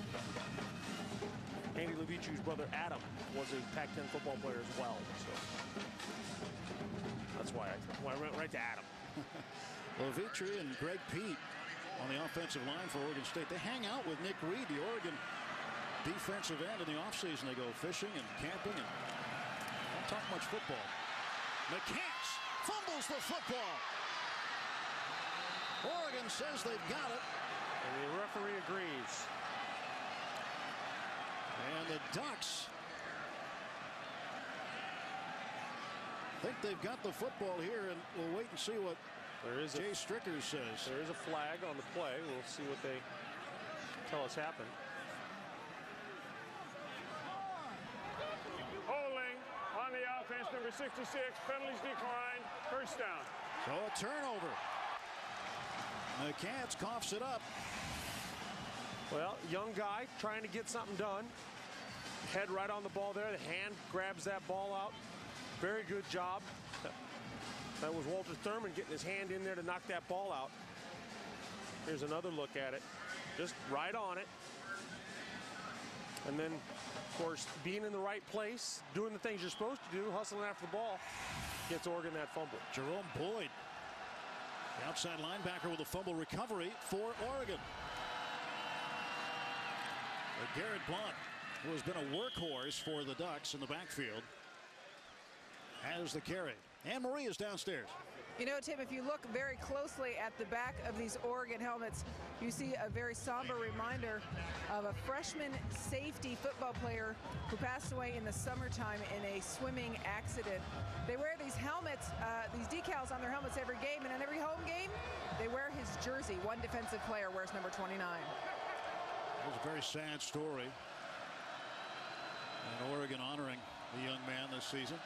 Andy Levitri's brother Adam was a Pac-10 football player as well. So that's why I went right to Adam. Levitri and Greg Pete on the offensive line for Oregon State. They hang out with Nick Reed, the Oregon defensive end. In the offseason, they go fishing and camping and don't talk much football. McCants fumbles the football. Oregon says they've got it. And the referee agrees. And the Ducks think they've got the football here, and we'll wait and see what Jay Stricker says. There is a flag on the play. We'll see what they tell us happened. Holding on the offense, number 66. Penalties declined. First down. So a turnover. McCants coughs it up. Well, young guy trying to get something done. Head right on the ball there. The hand grabs that ball out. Very good job. That was Walter Thurman getting his hand in there to knock that ball out. Here's another look at it. Just right on it. And then, of course, being in the right place, doing the things you're supposed to do, hustling after the ball, gets Oregon that fumble. Jerome Boyd, the outside linebacker with a fumble recovery for Oregon. But Garrett Blunt, who has been a workhorse for the Ducks in the backfield, has the carry. Anne Marie is downstairs. You know, Tim, if you look very closely at the back of these Oregon helmets, you see a very somber reminder of a freshman safety football player who passed away in the summertime in a swimming accident. They wear these helmets, these decals on their helmets every game, and in every home game, they wear his jersey. One defensive player wears number 29. It was a very sad story. And Oregon honoring the young man this season.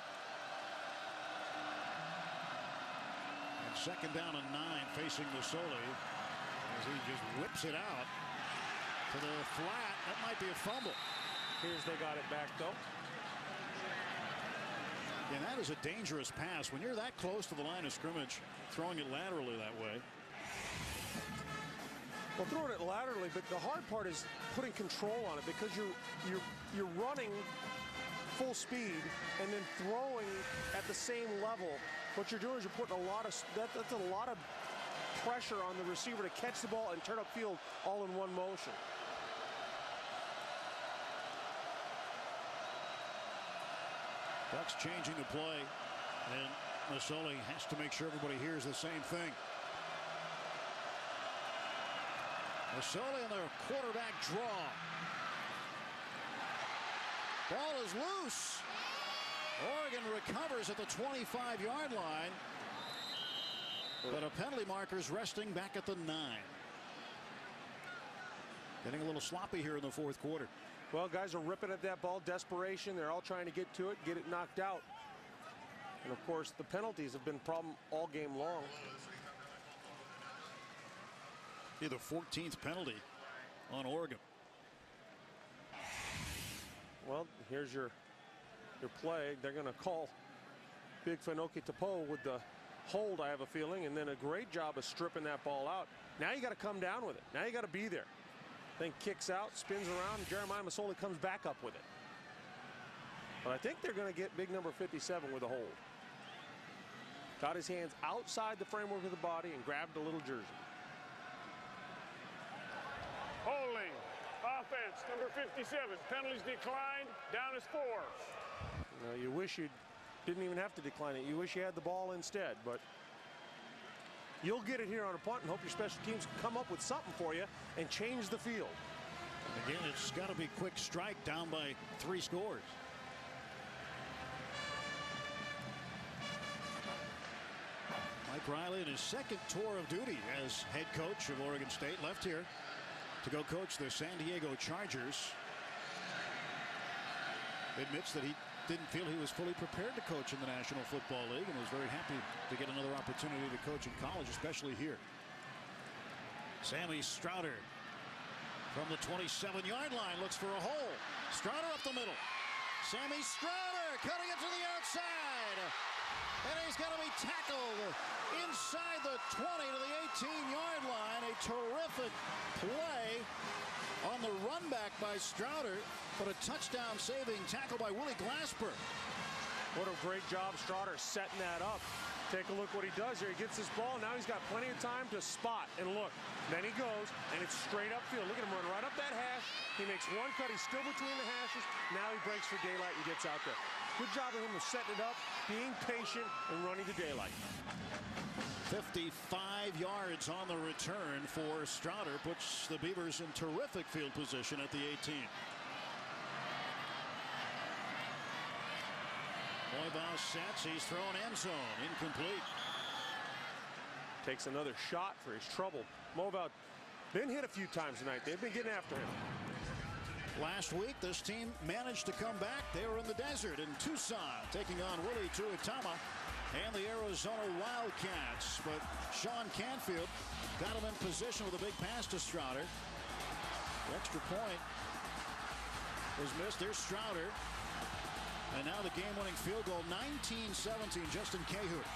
And 2nd down and 9 facing Masoli as he just whips it out to the flat. That might be a fumble. Here's they got it back though. And that is a dangerous pass when you're that close to the line of scrimmage, throwing it laterally that way. Well, throwing it laterally, but the hard part is putting control on it, because you're running full speed and then throwing at the same level. What you're doing is you're putting a lot of that's a lot of pressure on the receiver to catch the ball and turn upfield all in one motion. Ducks changing the play, and Masoli has to make sure everybody hears the same thing. Masoli and the quarterback draw. Ball is loose. Oregon recovers at the 25-yard line, but a penalty marker's resting back at the 9. Getting a little sloppy here in the fourth quarter. Well, guys are ripping at that ball, desperation. They're all trying to get to it, get it knocked out. And of course, the penalties have been a problem all game long. Be the 14th penalty on Oregon. Well, here's your play. They're going to call Big Fenoke Tapo with the hold, I have a feeling, and then a great job of stripping that ball out. Now you got to come down with it. Now you got to be there. Then kicks out, spins around, and Jeremiah Masoli comes back up with it. But I think they're going to get big number 57 with a hold. Got his hands outside the framework of the body and grabbed a little jersey. Holding. Offense, number 57. Penalties declined. Down is 4. You wish you didn't even have to decline it. You wish you had the ball instead, but you'll get it here on a punt and hope your special teams come up with something for you and change the field. Again, it's got to be quick strike, down by 3 scores. Mike Riley in his second tour of duty as head coach of Oregon State left here to go coach the San Diego Chargers. Admits that he didn't feel he was fully prepared to coach in the National Football League and was very happy to get another opportunity to coach in college, especially here. Sammy Strouder from the 27-yard line looks for a hole. Strouder up the middle. Sammy Strouder cutting it to the outside. And he's going to be tackled inside the 20 to the 18-yard line. A terrific play on the run back by Strouder, but a touchdown saving tackle by Willie Glasper. What a great job Strouder setting that up. Take a look what he does here. He gets this ball. Now he's got plenty of time to spot and look. Then he goes, and it's straight upfield. Look at him run right up that hash. He makes one cut. He's still between the hashes. Now he breaks for daylight and gets out there. Good job of him of setting it up, being patient, and running to daylight. 55 yards on the return for Strouder, puts the Beavers in terrific field position at the 18. Moibaugh sets, he's thrown end zone, incomplete. Takes another shot for his trouble. Moibaugh been hit a few times tonight. They've been getting after him. Last week, this team managed to come back. They were in the desert in Tucson, taking on Willie Tuitama and the Arizona Wildcats. But Sean Canfield got him in position with a big pass to Strouder. The extra point was missed. There's Strouder. And now the game-winning field goal, 19-17. Justin Cahoon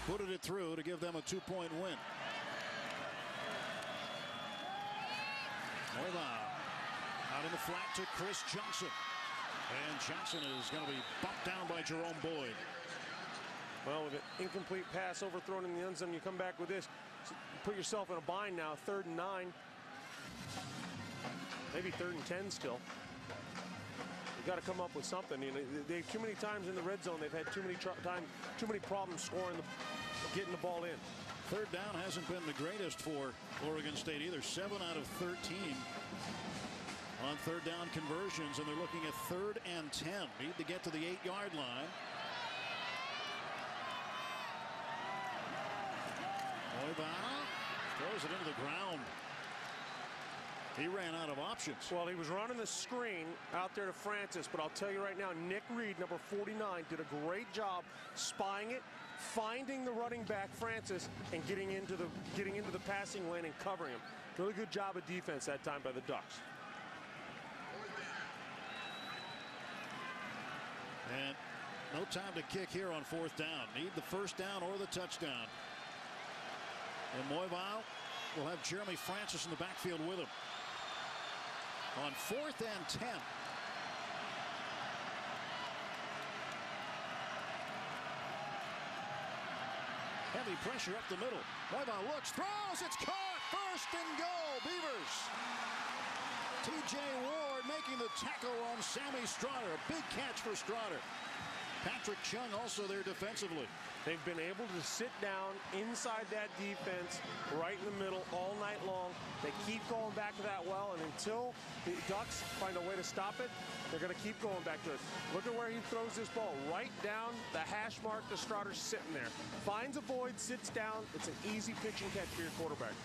putted it through to give them a 2-point win. Moibaugh out in the flat to Chris Johnson. And Johnson is going to be bumped down by Jerome Boyd. Well, with an incomplete pass overthrown in the end zone, you come back with this. So you put yourself in a bind now, 3rd and 9. Maybe 3rd and 10 still. You've got to come up with something. You know, they too many times in the red zone, they've had too many problems scoring, getting the ball in. 3rd down hasn't been the greatest for Oregon State either. 7 out of 13 on 3rd down conversions, and they're looking at 3rd and 10. Need to get to the 8-yard line. Moibaugh throws it into the ground. He ran out of options. Well, he was running the screen out there to Francis, but I'll tell you right now, Nick Reed, number 49, did a great job spying it, finding the running back Francis, and getting into the passing lane and covering him. Really good job of defense that time by the Ducks. And No time to kick here on 4th down. Need the first down or the touchdown. And Moivau will have Jeremy Francis in the backfield with him. On 4th and 10. Heavy pressure up the middle. Moivau looks, throws, it's caught. First and goal, Beavers. T.J. Ward making the tackle on Sammy Strotter. A big catch for Strotter. Patrick Chung also there defensively. They've been able to sit down inside that defense right in the middle all night long. They keep going back to that well, and until the Ducks find a way to stop it, they're going to keep going back to it. Look at where he throws this ball. Right down the hash mark. The Strotter's sitting there. Finds a void, sits down. It's an easy pitch and catch for your quarterback.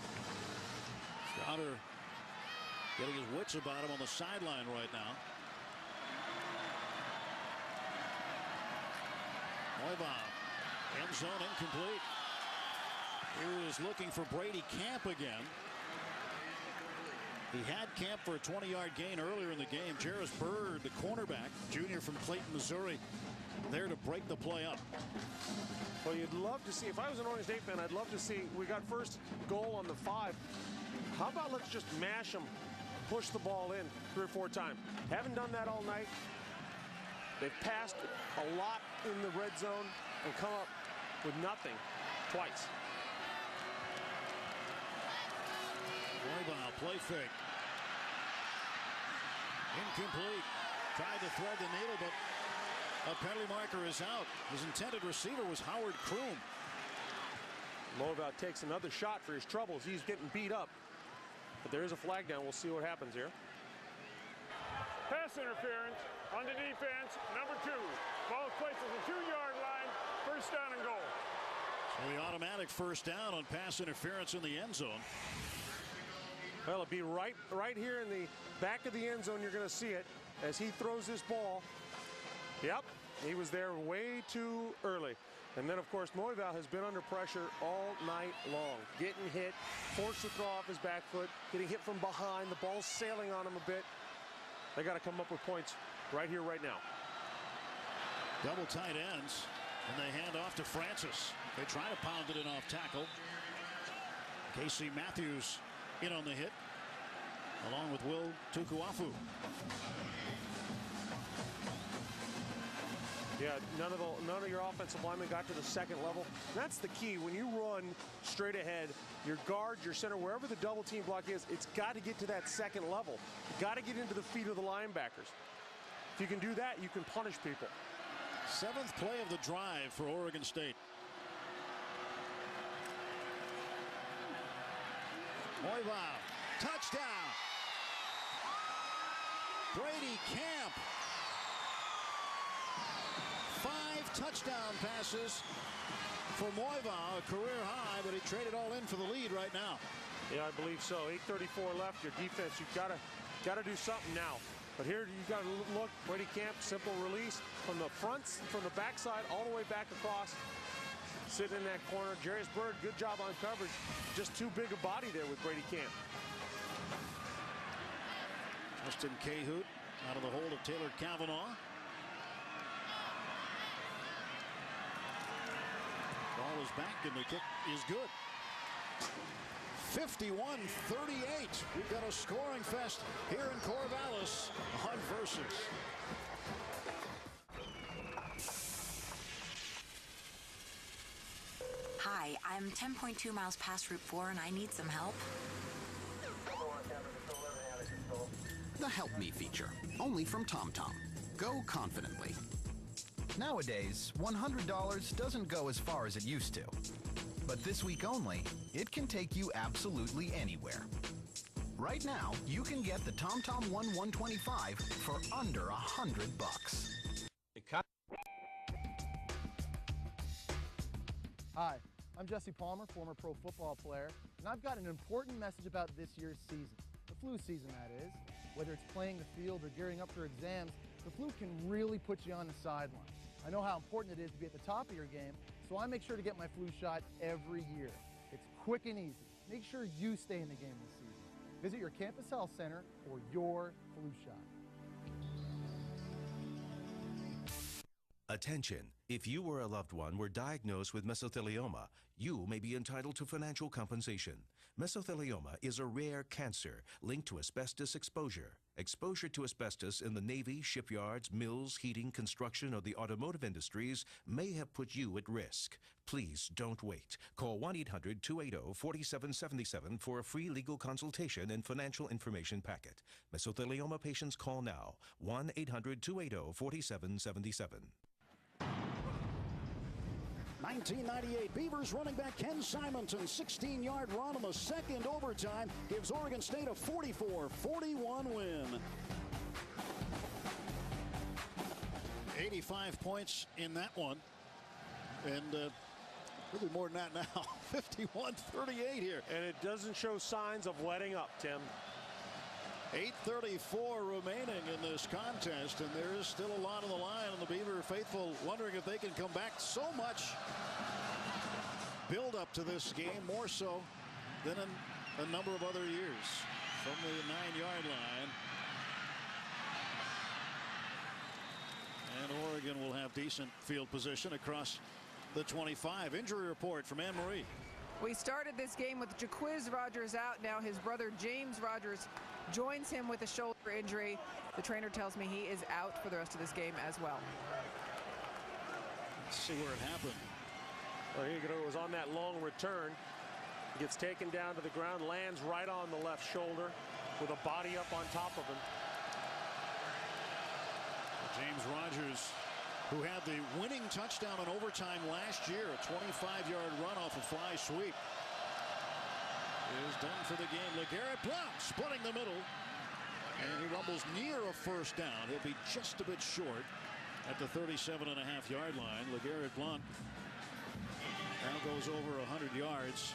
Strotter getting his wits about him on the sideline right now. Moivau. End zone incomplete. He was looking for Brady Camp again. He had Camp for a 20-yard gain earlier in the game. Jarris Bird, the cornerback, junior from Clayton, Missouri, there to break the play up. Well, you'd love to see, if I was an Oregon State fan, I'd love to see, we got first goal on the 5. How about let's just mash them, push the ball in 3 or 4 times. Haven't done that all night. They've passed a lot in the red zone and come up with nothing twice. Moivau, play fake. Incomplete. Tried to thread the needle, but a penalty marker is out. His intended receiver was Howard Kroom. Moivau takes another shot for his troubles. He's getting beat up. But there is a flag down. We'll see what happens here. Pass interference on the defense, number 2. Ball placed at the 2-yard line, first down and goal. So the automatic first down on pass interference in the end zone. Well, it'll be right here in the back of the end zone. You're going to see it as he throws this ball. Yep, he was there way too early. And then, of course, Moivau has been under pressure all night long. Getting hit, forced to throw off his back foot, getting hit from behind. The ball's sailing on him a bit. They got to come up with points right here, right now. Double tight ends, and they hand off to Francis. They try to pound it in off tackle. Casey Matthews in on the hit, along with Will Tukuafu. Yeah, none of your offensive linemen got to the second level. That's the key. When you run straight ahead, your guard, your center, wherever the double team block is, it's got to get to that second level. You got to get into the feet of the linebackers. If you can do that, you can punish people. 7th play of the drive for Oregon State. Moivau, touchdown. Brady Camp. 5 touchdown passes for Moivau, a career high, but he traded all in for the lead right now. Yeah, I believe so. 8:34 left. Your defense, you've got to do something now. But here you got to look. Brady Camp, simple release from the front, from the backside, all the way back across. Sitting in that corner. Jarris Bird, good job on coverage. Just too big a body there with Brady Camp. Justin Cahoot out of the hold of Taylor Kavanaugh. Ball is back and the kick is good. 51-38. We've got a scoring fest here in Corvallis on Versus. Hi, I'm 10.2 miles past Route 4 and I need some help. The Help Me feature, only from TomTom. Go confidently. Nowadays, $100 doesn't go as far as it used to. But this week only, it can take you absolutely anywhere. Right now, you can get the TomTom One 125 for under $100. Hi, I'm Jesse Palmer, former pro football player, and I've got an important message about this year's season. The flu season, that is. Whether it's playing the field or gearing up for exams, the flu can really put you on the sideline. I know how important it is to be at the top of your game, so I make sure to get my flu shot every year. It's quick and easy. Make sure you stay in the game this season. Visit your campus health center for your flu shot. Attention, if you or a loved one were diagnosed with mesothelioma, you may be entitled to financial compensation. Mesothelioma is a rare cancer linked to asbestos exposure. Exposure to asbestos in the Navy, shipyards, mills, heating, construction, or the automotive industries may have put you at risk. Please don't wait. Call 1-800-280-4777 for a free legal consultation and financial information packet. Mesothelioma patients call now. 1-800-280-4777. 1998 Beavers running back Ken Simonton's 16-yard run in the second overtime gives Oregon State a 44-41 win. 85 points in that one. And really more than that now. 51-38 here. And it doesn't show signs of letting up, Tim. 8:34 remaining in this contest, and there is still a lot on the line, and the Beaver faithful wondering if they can come back. So much build up to this game, more so than in a number of other years. From the 9-yard line. And Oregon will have decent field position across the 25. Injury report from Anne Marie. We started this game with Jaquiz Rogers out. Now his brother James Rogers joins him with a shoulder injury. The trainer tells me he is out for the rest of this game as well. Let's see where it happened. Well, here you go. It was on that long return. He gets taken down to the ground, lands right on the left shoulder with a body up on top of him. James Rogers, who had the winning touchdown in overtime last year, a 25-yard run off a fly sweep, is done for the game. LeGarrette Blount splitting the middle, and he rumbles near a first down. He'll be just a bit short at the 37.5-yard line. LeGarrette Blount now goes over 100 yards.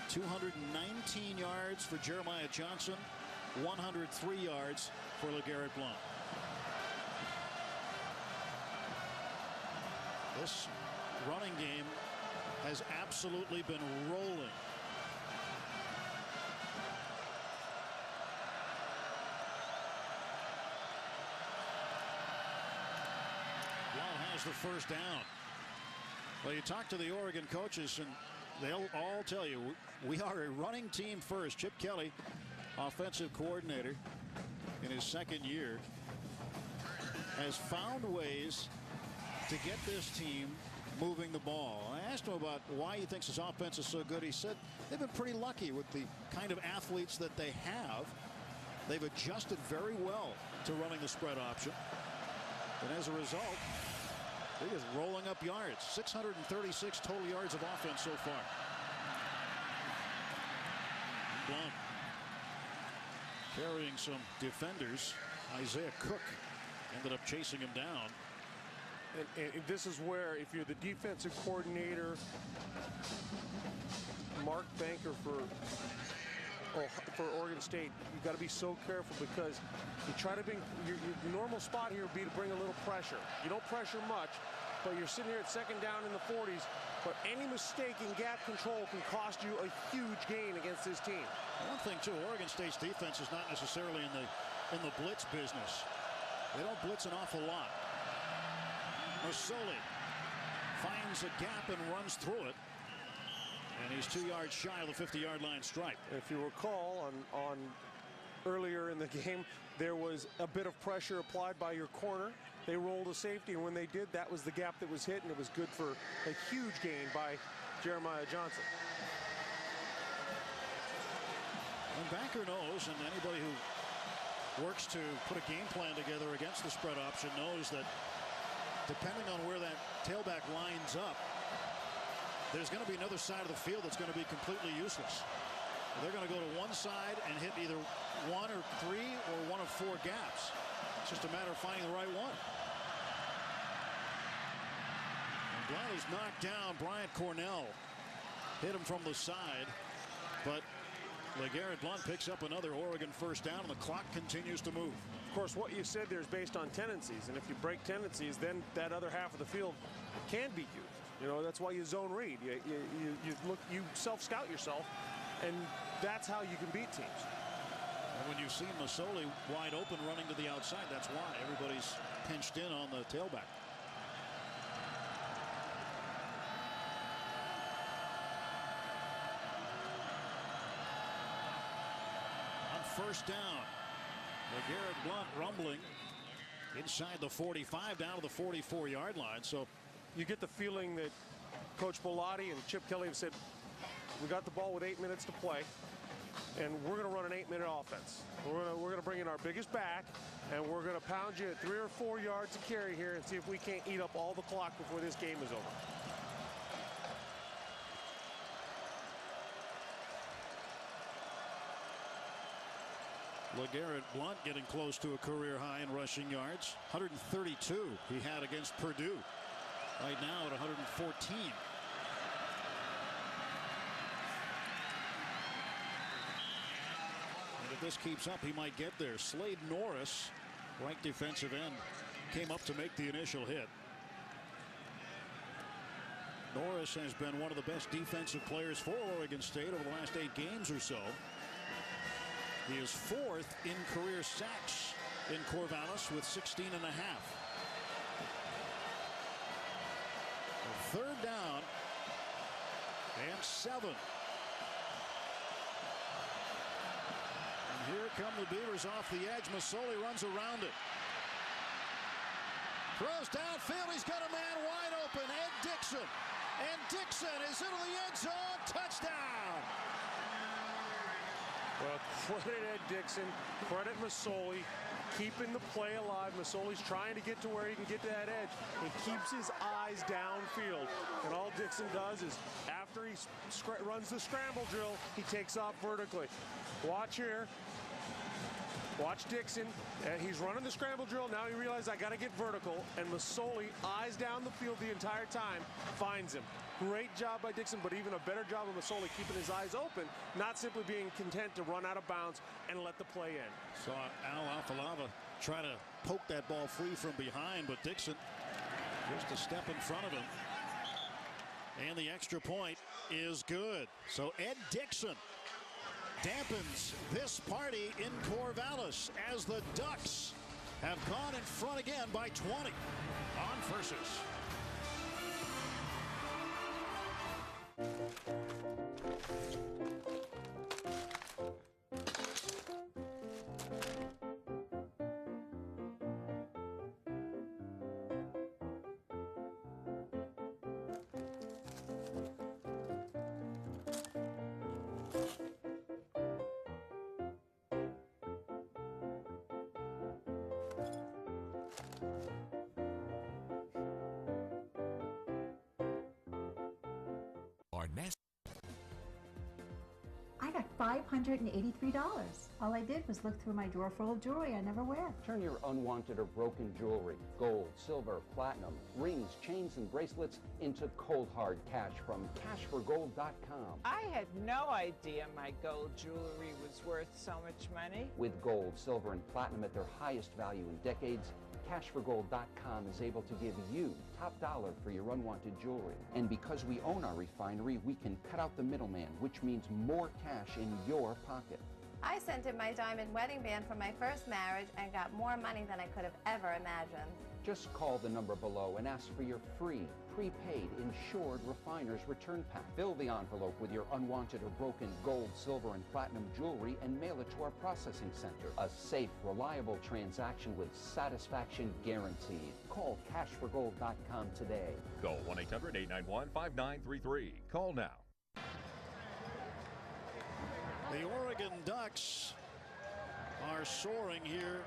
219 yards for Jeremiah Johnson, 103 yards for LeGarrette Blount. This running game has absolutely been rolling. Blount has the first down. Well, you talk to the Oregon coaches, and they'll all tell you we are a running team first. Chip Kelly, offensive coordinator in his second year, has found ways to get this team moving the ball. I asked him about why he thinks his offense is so good. He said they've been pretty lucky with the kind of athletes that they have. They've adjusted very well to running the spread option. And as a result, they're just rolling up yards. 636 total yards of offense so far. Blount carrying some defenders. Isaiah Cook ended up chasing him down. And this is where, if you're the defensive coordinator, Mark Banker for Oregon State, you've got to be so careful, because you try to bring your normal spot here would be to bring a little pressure. You don't pressure much, but you're sitting here at second down in the 40s. But any mistake in gap control can cost you a huge gain against this team. One thing too, Oregon State's defense is not necessarily in the blitz business. They don't blitz an awful lot. Masoli finds a gap and runs through it. And he's 2 yards shy of the 50-yard line stripe. If you recall, on earlier in the game, there was a bit of pressure applied by your corner. They rolled a safety, and when they did, that was the gap that was hit, and it was good for a huge gain by Jeremiah Johnson. And Banker knows, and anybody who works to put a game plan together against the spread option knows that depending on where that tailback lines up, there's going to be another side of the field that's going to be completely useless. They're going to go to one side and hit either one or three or one of four gaps. It's just a matter of finding the right one. And Blount is knocked down. Bryant Cornell hit him from the side, but LeGarrette Blount picks up another Oregon first down, and the clock continues to move. Of course, what you said there is based on tendencies, and if you break tendencies, then that other half of the field can be used. You know, that's why you zone read. You self-scout yourself, and that's how you can beat teams. And when you see Masoli wide open running to the outside, that's why everybody's pinched in on the tailback. On first down, LeGarrette Blount rumbling inside the 45 down to the 44-yard line. So you get the feeling that Coach Bellotti and Chip Kelly have said, we got the ball with 8 minutes to play, and we're going to run an 8-minute offense. We're going to bring in our biggest back, and we're going to pound you at 3 or 4 yards to carry here and see if we can't eat up all the clock before this game is over. LeGarrette Blount getting close to a career high in rushing yards. 132 he had against Purdue. Right now at 114. And if this keeps up, he might get there. Slade Norris, right defensive end, came up to make the initial hit. Norris has been one of the best defensive players for Oregon State over the last 8 games or so. He is 4th in career sacks in Corvallis with 16.5. Third down and 7. And here come the Beavers off the edge. Masoli runs around it. Throws downfield. He's got a man wide open. Ed Dixon. And Dixon is into the end zone. Touchdown. Well, credit Ed Dixon, credit Masoli, keeping the play alive. Masoli's trying to get to where he can get to that edge. He keeps his eyes downfield. And all Dixon does is, after he runs the scramble drill, he takes off vertically. Watch here. Watch Dixon. He's running the scramble drill. Now he realizes I got to get vertical. And Masoli, eyes down the field the entire time, finds him. Great job by Dixon, but even a better job of Masoli keeping his eyes open, not simply being content to run out of bounds and let the play end. Saw Al Afalava try to poke that ball free from behind, but Dixon just a step in front of him. And the extra point is good. So Ed Dixon dampens this party in Corvallis as the Ducks have gone in front again by 20 on Versus. I got $583. All I did was look through my drawer full of jewelry I never wear. Turn your unwanted or broken jewelry, gold, silver, platinum, rings, chains, and bracelets into cold hard cash from cashforgold.com. I had no idea my gold jewelry was worth so much money. With gold, silver, and platinum at their highest value in decades, cashforgold.com is able to give you top dollar for your unwanted jewelry. And because we own our refinery, we can cut out the middleman, which means more cash in your pocket. I sent in my diamond wedding band for my first marriage and got more money than I could have ever imagined. Just call the number below and ask for your free, prepaid, insured refiner's return pack. Fill the envelope with your unwanted or broken gold, silver, and platinum jewelry and mail it to our processing center. A safe, reliable transaction with satisfaction guaranteed. Call cashforgold.com today. Call 1-800-891-5933. Call now. The Oregon Ducks are soaring here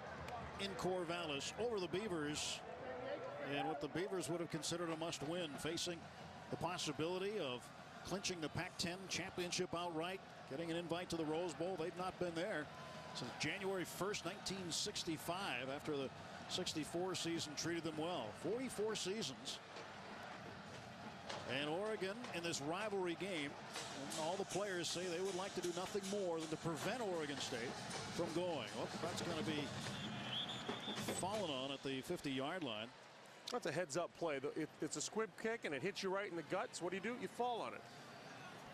in Corvallis over the Beavers, and what the Beavers would have considered a must-win, facing the possibility of clinching the Pac-10 championship outright, getting an invite to the Rose Bowl. They've not been there since January 1st, 1965, after the 64 season treated them well. 44 seasons. And Oregon in this rivalry game, all the players say they would like to do nothing more than to prevent Oregon State from going. Well, that's going to be fallen on at the 50-yard line. That's a heads-up play. It's a squib kick, and it hits you right in the guts. What do? You fall on it.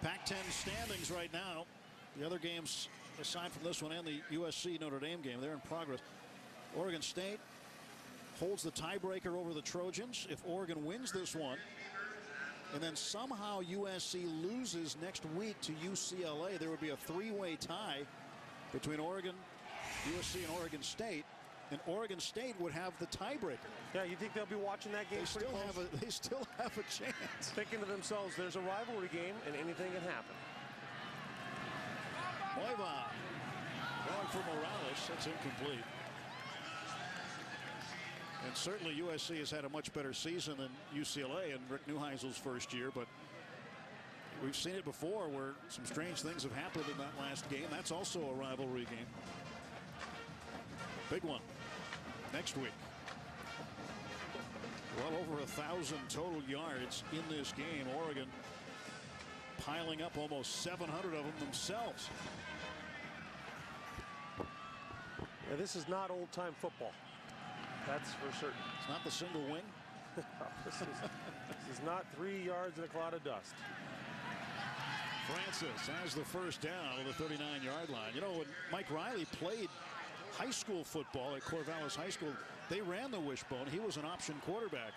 Pac-10 standings right now. The other games aside from this one and the USC Notre Dame game, they're in progress. Oregon State holds the tiebreaker over the Trojans. If Oregon wins this one, and then somehow USC loses next week to UCLA, there would be a three-way tie between Oregon, USC, and Oregon State. And Oregon State would have the tiebreaker. Yeah, you think they'll be watching that game? They still have a chance. Thinking to themselves, there's a rivalry game and anything can happen. Moiva going for Morales. That's incomplete. And certainly USC has had a much better season than UCLA in Rick Neuheisel's first year, but we've seen it before where some strange things have happened in that last game. That's also a rivalry game. Big one next week. Well over 1,000 total yards in this game. Oregon piling up almost 700 of them themselves. Yeah, this is not old-time football. That's for certain. It's not the single wing. This is not 3 yards in a cloud of dust. Francis has the first down on the 39-yard line. You know, when Mike Riley played high school football at Corvallis High School, they ran the wishbone. He was an option quarterback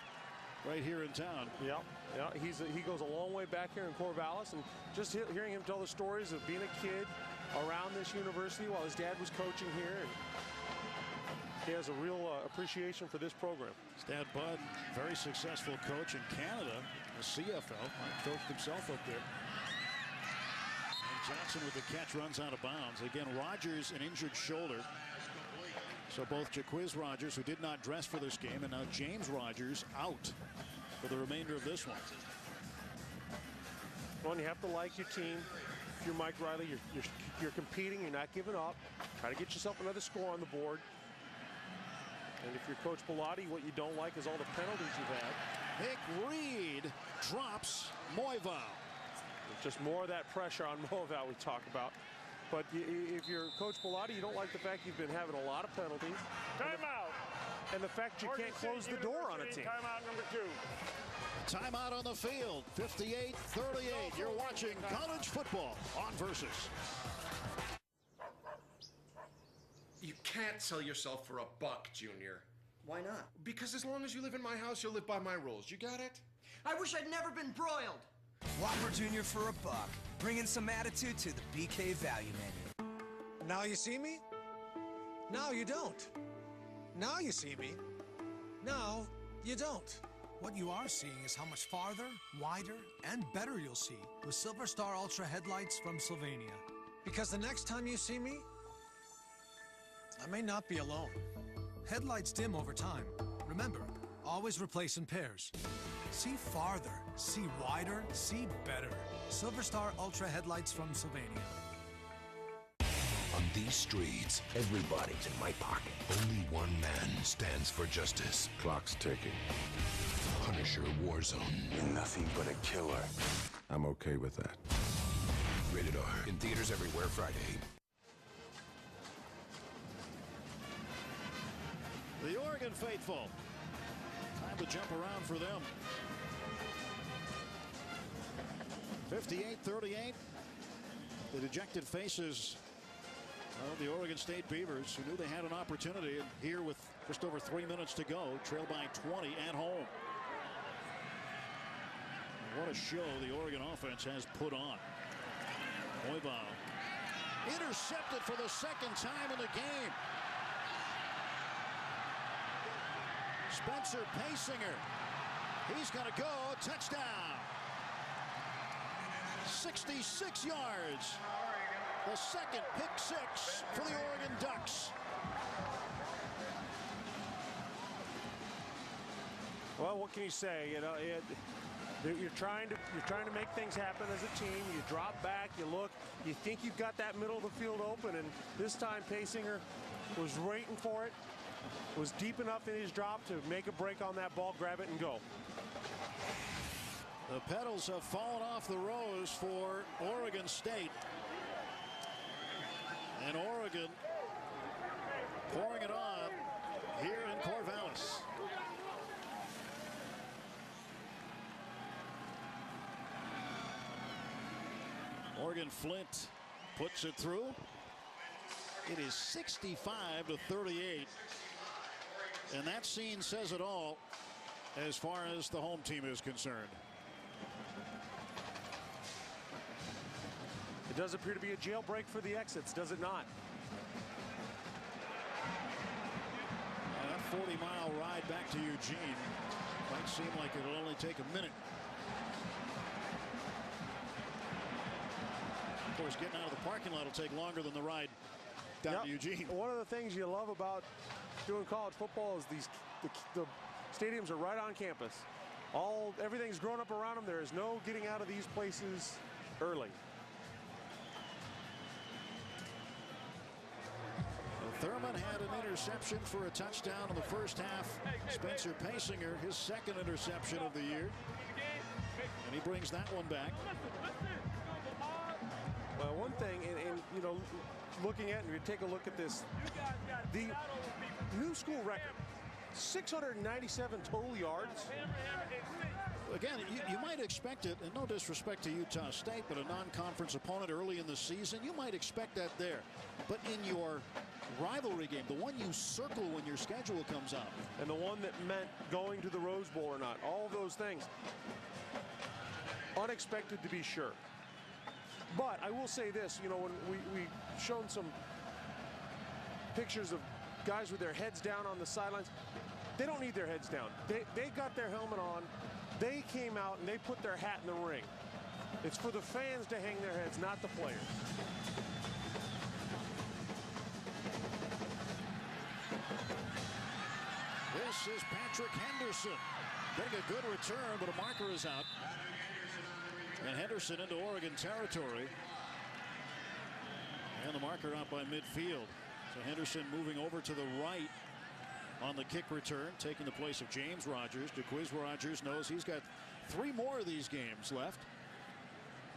right here in town. Yeah. He goes a long way back here in Corvallis, and just hearing him tell the stories of being a kid around this university while his dad was coaching here, and he has a real appreciation for this program. His dad, Bud, very successful coach in Canada, the CFL. Coached himself up there. And Johnson with the catch runs out of bounds. Again, Rogers an injured shoulder. So both Jaquiz Rogers, who did not dress for this game, and now James Rogers out for the remainder of this one. Well, you have to like your team. If you're Mike Riley, you're competing, you're not giving up. Try to get yourself another score on the board. And if you're Coach Bellotti, what you don't like is all the penalties you've had. Nick Reed drops Moiva. Just more of that pressure on Moiva we talk about. But if you're Coach Bellotti, you don't like the fact you've been having a lot of penalties. Timeout. And the fact you can't close the door on a team. Timeout number 2. Timeout on the field, 58-38. You're watching college football on Versus. You can't sell yourself for $1, Junior. Why not? Because as long as you live in my house, you'll live by my rules. You got it? I wish I'd never been broiled. Whopper Jr. for $1. Bringing some attitude to the BK value menu. Now you see me? Now you don't. Now you see me. Now you don't. What you are seeing is how much farther, wider, and better you'll see with Silver Star Ultra headlights from Sylvania. Because the next time you see me, I may not be alone. Headlights dim over time. Remember, always replace in pairs. See farther, see wider, see better. Silver Star Ultra headlights from Sylvania. On these streets, everybody's in my pocket. Only one man stands for justice. Clock's ticking. Punisher Warzone. You're nothing but a killer. I'm okay with that. Rated R. In theaters everywhere Friday. The Oregon faithful. Time to jump around for them. 58-38. The dejected faces of the Oregon State Beavers, who knew they had an opportunity, and here with just over 3 minutes to go, trail by 20 at home. And what a show the Oregon offense has put on. Moiva intercepted for the second time in the game. Spencer Paysinger. He's going to go. Touchdown. 66 yards. The second pick six for the Oregon Ducks. Well, what can you say? You know, you're trying to make things happen as a team. You drop back, you look, you think you've got that middle of the field open, and this time Paysinger was waiting for it. Was deep enough in his drop to make a break on that ball, grab it, and go. The pedals have fallen off the rose for Oregon State. And Oregon pouring it on here in Corvallis. Morgan Flint puts it through. It is 65-38. And that scene says it all as far as the home team is concerned. It does appear to be a jailbreak for the exits, does it not? That 40-mile ride back to Eugene might seem like it'll only take a minute. Of course, getting out of the parking lot will take longer than the ride down to Eugene. One of the things you love about doing college football is the stadiums are right on campus. Everything's grown up around them. There is no getting out of these places early. Thurman had an interception for a touchdown in the first half. Spencer Pasinger, his second interception of the year. And he brings that one back. Well, one thing, and you know, looking at, and you take a look at this, the new school record, 697 total yards. Again, you might expect it, and no disrespect to Utah State, but a non-conference opponent early in the season, you might expect that there. But in your rivalry game, the one you circle when your schedule comes out, and the one that meant going to the Rose Bowl or not, all of those things, unexpected to be sure. But I will say this, you know, when we shown some pictures of guys with their heads down on the sidelines, they don't need their heads down. They got their helmet on, they came out and they put their hat in the ring. It's for the fans to hang their heads, not the players. This is Patrick Henderson getting a good return, but a marker is out. And Henderson into Oregon territory. And the marker out by midfield. So Henderson moving over to the right on the kick return, taking the place of James Rogers. Jaquiz Rogers knows he's got 3 more of these games left.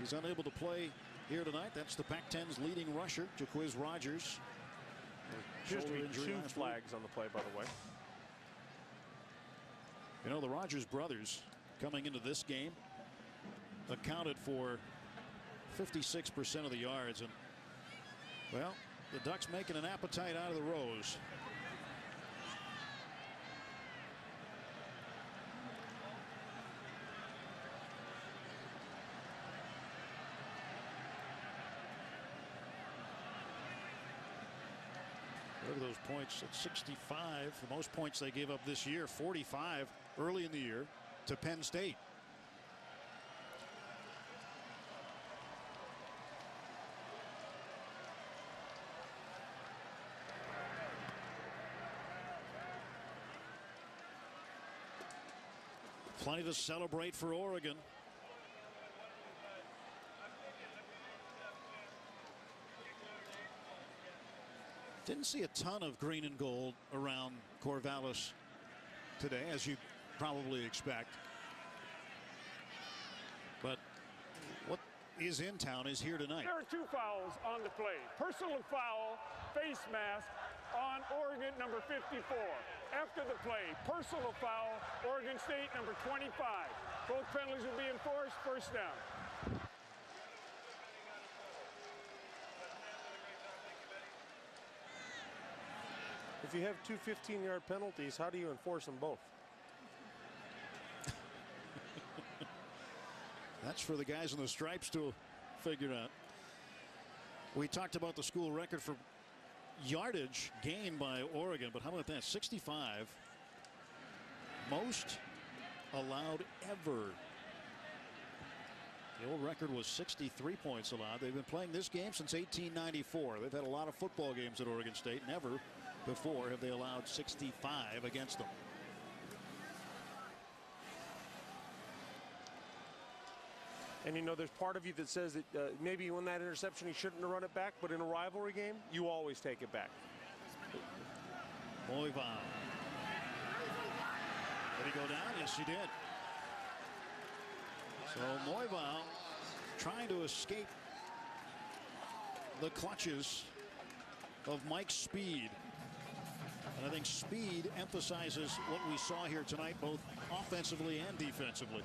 He's unable to play here tonight. That's the Pac-10's leading rusher, Jaquiz Rogers. Appears to be 2 flags on the play, by the way. You know, the Rogers brothers coming into this game accounted for 56% of the yards. And, well, the Ducks making an appetite out of the Rose. Look at those points at 65. The most points they gave up this year, 45 early in the year to Penn State. Plenty to celebrate for Oregon. Didn't see a ton of green and gold around Corvallis today, as you probably expect. But what is in town is here tonight. There are 2 fouls on the play. Personal foul, face mask on Oregon number 54. After the play, personal foul, Oregon State number 25. Both penalties will be enforced. First down. If you have 2 15-yard penalties, how do you enforce them both? That's for the guys in the stripes to figure out. We talked about the school record for yardage gained by Oregon, but how about that? 65. Most allowed ever. The old record was 63 points allowed. They've been playing this game since 1894. They've had a lot of football games at Oregon State. Never before have they allowed 65 against them. And you know, there's part of you that says that maybe when that interception he shouldn't have run it back, but in a rivalry game, you always take it back. Moival. Did he go down? Yes, he did. So Moival trying to escape the clutches of Mike Speed. And I think Speed emphasizes what we saw here tonight, both offensively and defensively.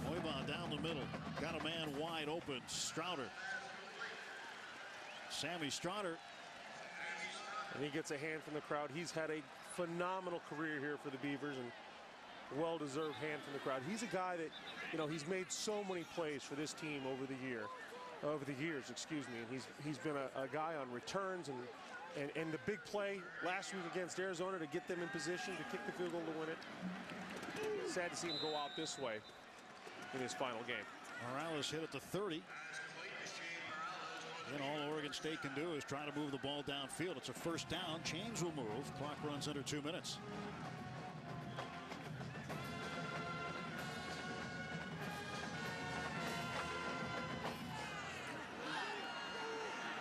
Moival down the middle. open. Strouder. Sammy Strouder. And he gets a hand from the crowd. He's had a phenomenal career here for the Beavers and well-deserved hand from the crowd. He's a guy that, you know, he's made so many plays for this team over the years, excuse me. And he's been a guy on returns and the big play last week against Arizona to get them in position to kick the field goal to win it. Sad to see him go out this way in his final game. Morales hit at the 30. And all Oregon State can do is try to move the ball downfield. It's a first down. Chains will move. Clock runs under 2 minutes.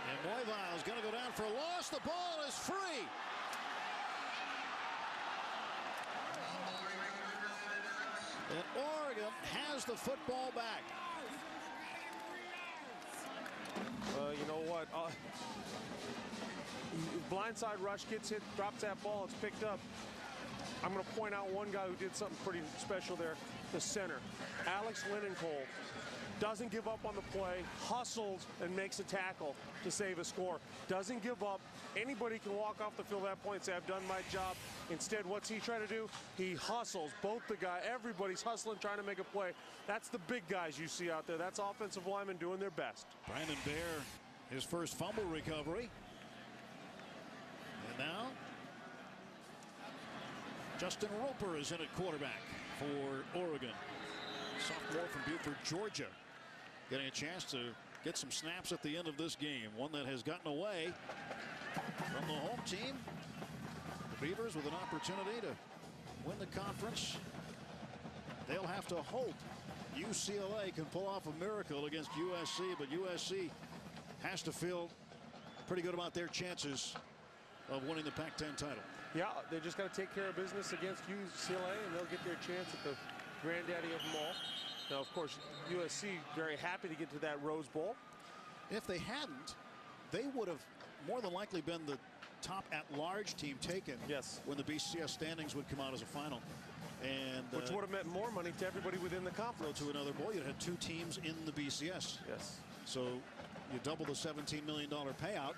And Moival's going to go down for a loss. The ball is free. And Oregon has the football back. You know what? Blindside rush, gets hit, drops that ball, it's picked up. I'm going to point out one guy who did something pretty special there, the center. Alex Linenkohl doesn't give up on the play, hustles and makes a tackle to save a score. Doesn't give up. Anybody can walk off the field at that point and say, I've done my job. Instead, what's he trying to do? He hustles. Both the guy, everybody's hustling, trying to make a play. That's the big guys you see out there. That's offensive linemen doing their best. Brandon Bear, his first fumble recovery. And now, Justin Roper is in at quarterback for Oregon. Sophomore from Beaufort, Georgia. Getting a chance to get some snaps at the end of this game. One that has gotten away from the home team. The Beavers with an opportunity to win the conference. They'll have to hope UCLA can pull off a miracle against USC, but USC has to feel pretty good about their chances of winning the Pac-10 title. Yeah, they just got to take care of business against UCLA, and they'll get their chance at the granddaddy of them all. Now, of course, USC very happy to get to that Rose Bowl. If they hadn't, they would have more than likely been the top at-large team taken. Yes. When the BCS standings would come out as a final. And which would have meant more money to everybody within the conference. To another bowl, you'd had 2 teams in the BCS. Yes. So you double the $17 million payout,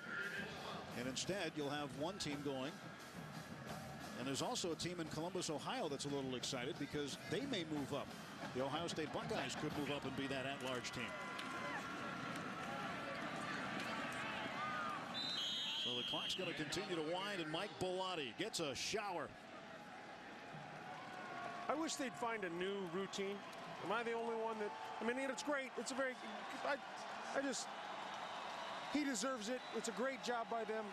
and instead you'll have one team going. And there's also a team in Columbus, Ohio that's a little excited because they may move up. The Ohio State Buckeyes could move up and be that at-large team. So the clock's going to continue to wind, and Mike Bellotti gets a shower. I wish they'd find a new routine. Am I the only one that, I mean, it's great. It's a very, he deserves it. It's a great job by them.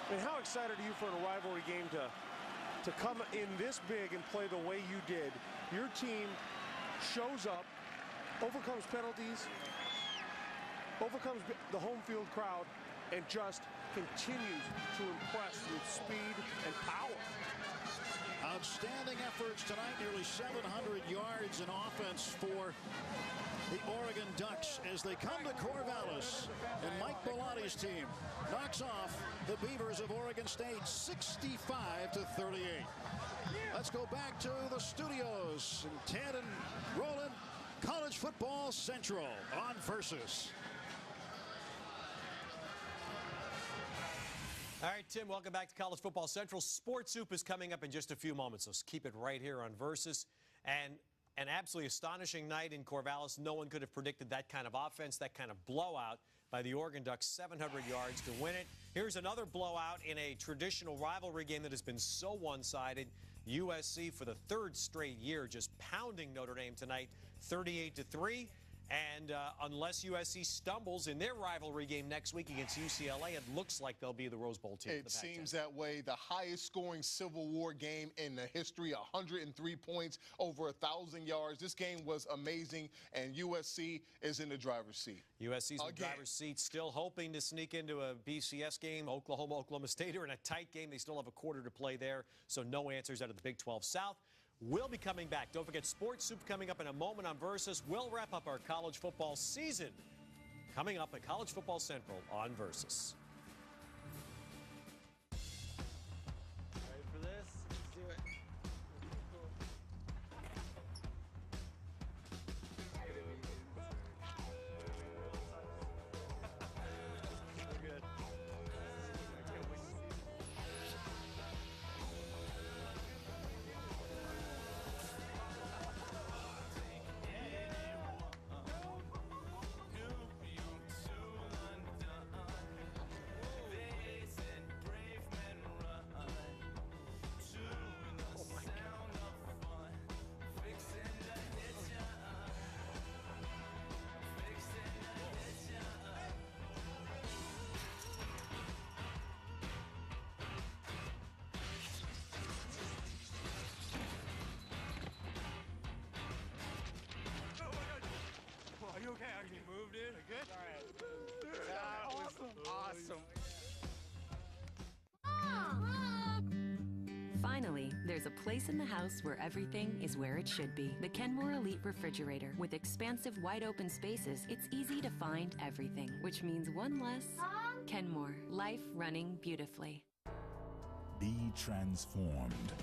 I mean, how excited are you for a rivalry game to come in this big and play the way you did? Your team shows up, overcomes penalties, overcomes the home field crowd, and just continues to impress with speed and power. Outstanding efforts tonight, nearly 700 yards in offense for the Oregon Ducks as they come to Corvallis, and Mike Bellotti's team knocks off the Beavers of Oregon State 65-38. Let's go back to the studios, and Ted and Roland, College Football Central on Versus. All right, Tim, welcome back to College Football Central. Sports Soup is coming up in just a few moments, so keep it right here on Versus. And an absolutely astonishing night in Corvallis. No one could have predicted that kind of offense, that kind of blowout by the Oregon Ducks, 700 yards to win it. Here's another blowout in a traditional rivalry game that has been so one-sided. USC, for the 3rd straight year, just pounding Notre Dame tonight, 38-3. And unless USC stumbles in their rivalry game next week against UCLA, it looks like they'll be the Rose Bowl team. It seems that way. The highest scoring Civil War game in the history, 103 points, over 1,000 yards. This game was amazing, and USC is in the driver's seat. USC's in the driver's seat, still hoping to sneak into a BCS game. Oklahoma State are in a tight game. They still have a quarter to play there, so no answers out of the Big 12 South. We'll be coming back. Don't forget Sports Soup coming up in a moment on Versus. We'll wrap up our college football season coming up at College Football Central on Versus. Ready for this? Let's do it. okay? I can move, dude. Good? All right. That was awesome. Finally, there's a place in the house where everything is where it should be. The Kenmore Elite Refrigerator. With expansive, wide-open spaces, it's easy to find everything, which means one less Kenmore. Life running beautifully. Be transformed.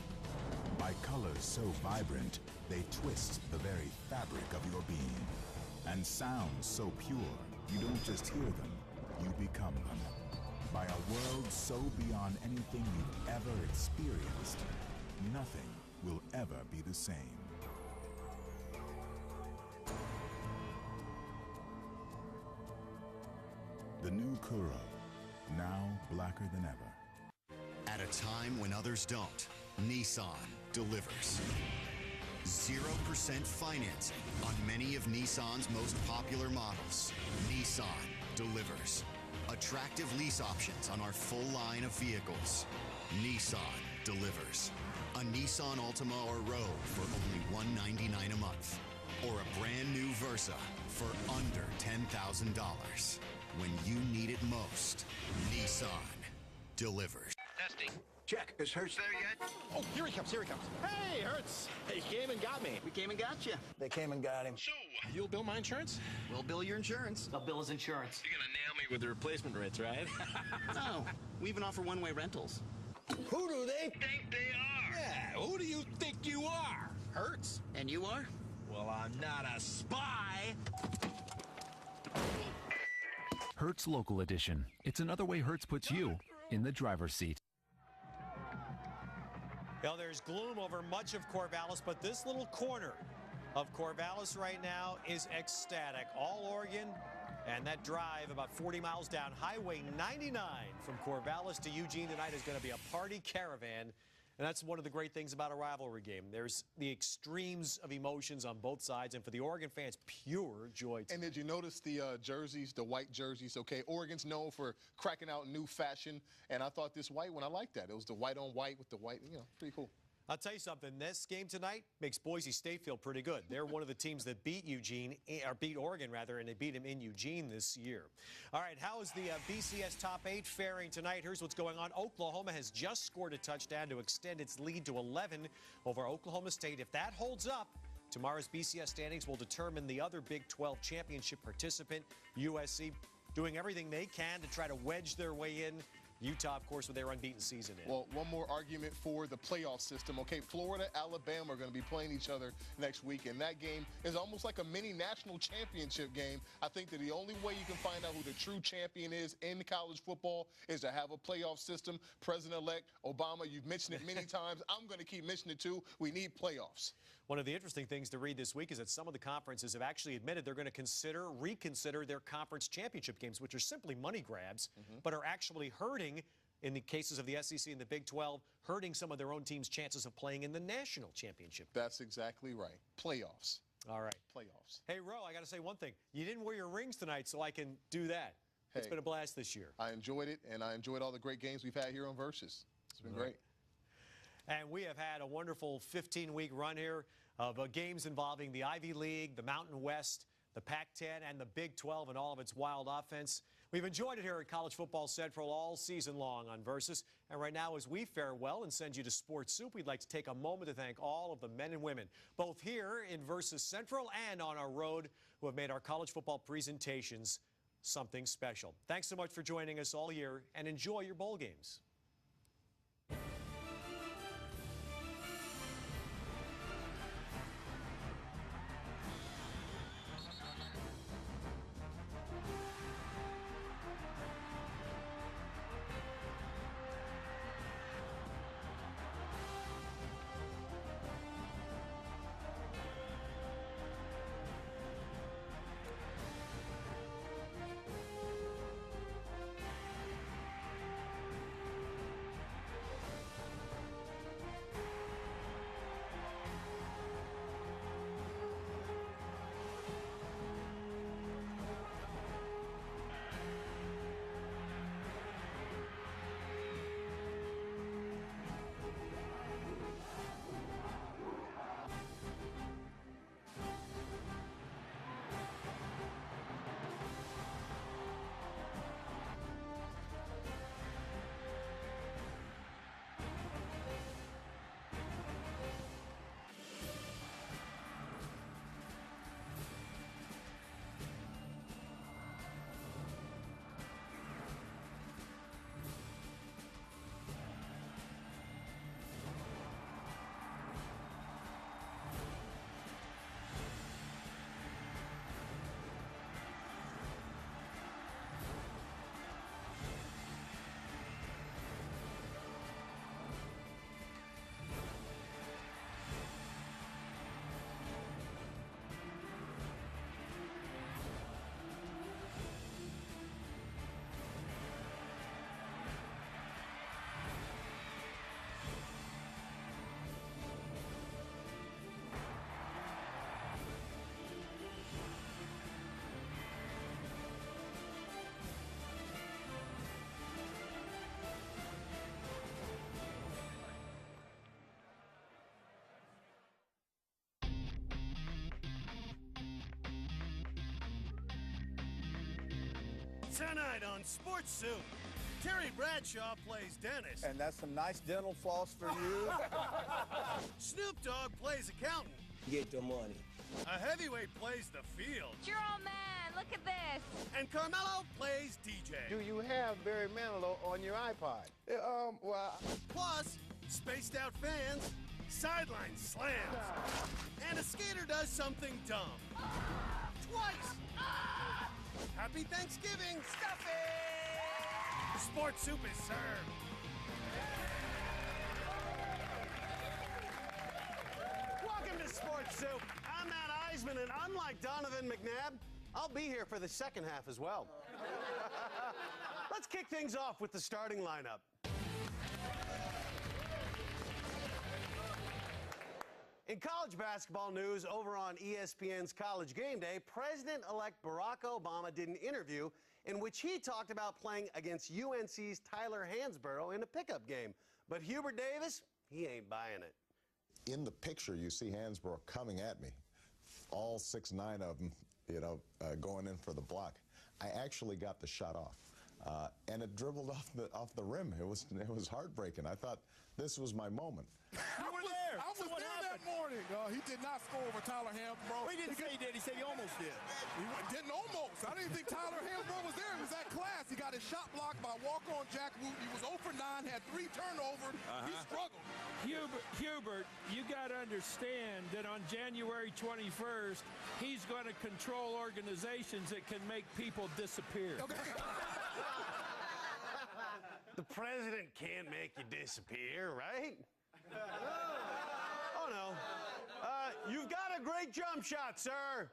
By colors so vibrant, they twist the very fabric of your being. And sounds so pure, you don't just hear them, you become them. By a world so beyond anything you've ever experienced, nothing will ever be the same. The new Kuro, now blacker than ever. At a time when others don't, Nissan delivers. 0% financing on many of Nissan's most popular models. Nissan delivers. Attractive lease options on our full line of vehicles. Nissan delivers. A Nissan Altima or Rogue for only $199 a month. Or a brand new Versa for under $10,000. When you need it most, Nissan delivers. Testing. Check. Is Hertz there yet? Oh, here he comes, here he comes. Hey, Hertz. They came and got me. We came and got you. They came and got him. So, you'll bill my insurance? We'll bill your insurance. I'll bill his insurance. You're gonna nail me with the replacement rates, right? No, we even offer one-way rentals. Who do they think they are? Yeah, who do you think you are? Hertz. And you are? Well, I'm not a spy. Hertz Local Edition. It's another way Hertz puts you in the driver's seat. Well, there's gloom over much of Corvallis, but this little corner of Corvallis right now is ecstatic. All Oregon, and that drive about 40 miles down Highway 99 from Corvallis to Eugene tonight is going to be a party caravan. And that's one of the great things about a rivalry game. There's the extremes of emotions on both sides, and for the Oregon fans, pure joy. And did you notice the jerseys, the white jerseys? Okay, Oregon's known for cracking out new fashion, and I thought this white one, I liked that. It was the white on white with the white, you know, pretty cool. I'll tell you something, this game tonight makes Boise State feel pretty good. They're one of the teams that beat beat Oregon, rather, and they beat them in Eugene this year. All right, how is the BCS Top 8 faring tonight? Here's what's going on. Oklahoma has just scored a touchdown to extend its lead to 11 over Oklahoma State. If that holds up, tomorrow's BCS standings will determine the other Big 12 championship participant, USC, doing everything they can to try to wedge their way in. Utah, of course, with their unbeaten season in. Well, one more argument for the playoff system. Okay, Florida, Alabama are going to be playing each other next week, and that game is almost like a mini national championship game. I think that the only way you can find out who the true champion is in college football is to have a playoff system. President-elect Obama, you've mentioned it many times. I'm going to keep mentioning it too. We need playoffs. One of the interesting things to read this week is that some of the conferences have actually admitted they're going to reconsider their conference championship games, which are simply money grabs, but are actually hurting, in the cases of the SEC and the Big 12, hurting some of their own teams' chances of playing in the national championship. That's exactly right. Playoffs. All right. Playoffs. Hey, Ro, I got to say one thing. You didn't wear your rings tonight, so I can do that. Hey, it's been a blast this year. I enjoyed it, and I enjoyed all the great games we've had here on Versus. It's been great. And we have had a wonderful 15-week run here of games involving the Ivy League, the Mountain West, the Pac-10, and the Big 12 and all of its wild offense. We've enjoyed it here at College Football Central all season long on Versus. And right now, as we farewell and send you to Sports Soup, we'd like to take a moment to thank all of the men and women, both here in Versus Central and on our road, who have made our college football presentations something special. Thanks so much for joining us all year, and enjoy your bowl games. Tonight on Sports Soup, Terry Bradshaw plays Dennis. And that's some nice dental floss for you. Snoop Dogg plays accountant. Get the money. A heavyweight plays the field. You're all man, look at this. And Carmelo plays DJ. Do you have Barry Manilow on your iPod? Well. Plus, spaced out fans, sideline slams, and a skater does something dumb. Twice. Happy Thanksgiving, stuff it! Sports Soup is served. Welcome to Sports Soup. I'm Matt Eisman, and unlike Donovan McNabb, I'll be here for the second half as well. Let's kick things off with the starting lineup. In college basketball news, over on ESPN's College Game Day, President-elect Barack Obama did an interview in which he talked about playing against UNC's Tyler Hansborough in a pickup game. But Hubert Davis, he ain't buying it. In the picture, you see Hansborough coming at me, all 6'9" of them, going in for the block. I actually got the shot off, and it dribbled off the rim. It was heartbreaking. I thought this was my moment. You were there. I was there that morning. He did not score over Tyler Hansborough. He didn't say he did. He said he almost did. He didn't almost. I didn't think Tyler Hansborough was there. He was at class. He got his shot blocked by walk-on Jack Wooten. He was 0 for 9, had 3 turnovers. He struggled. Hubert, you got to understand that on January 21st, he's going to control organizations that can make people disappear. Okay. The president can't make you disappear, right? Oh, no. You've got a great jump shot, sir.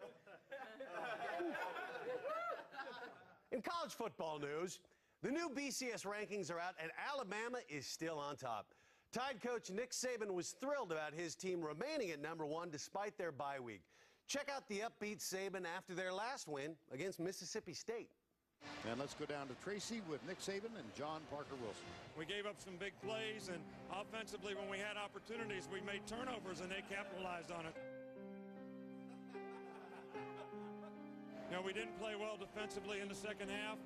In college football news, the new BCS rankings are out, and Alabama is still on top. Tide coach Nick Saban was thrilled about his team remaining at #1 despite their bye week. Check out the upbeat Saban after their last win against Mississippi State. And let's go down to Tracy with Nick Saban and John Parker Wilson. We gave up some big plays, and offensively, when we had opportunities, we made turnovers, and they capitalized on it. We didn't play well defensively in the second half.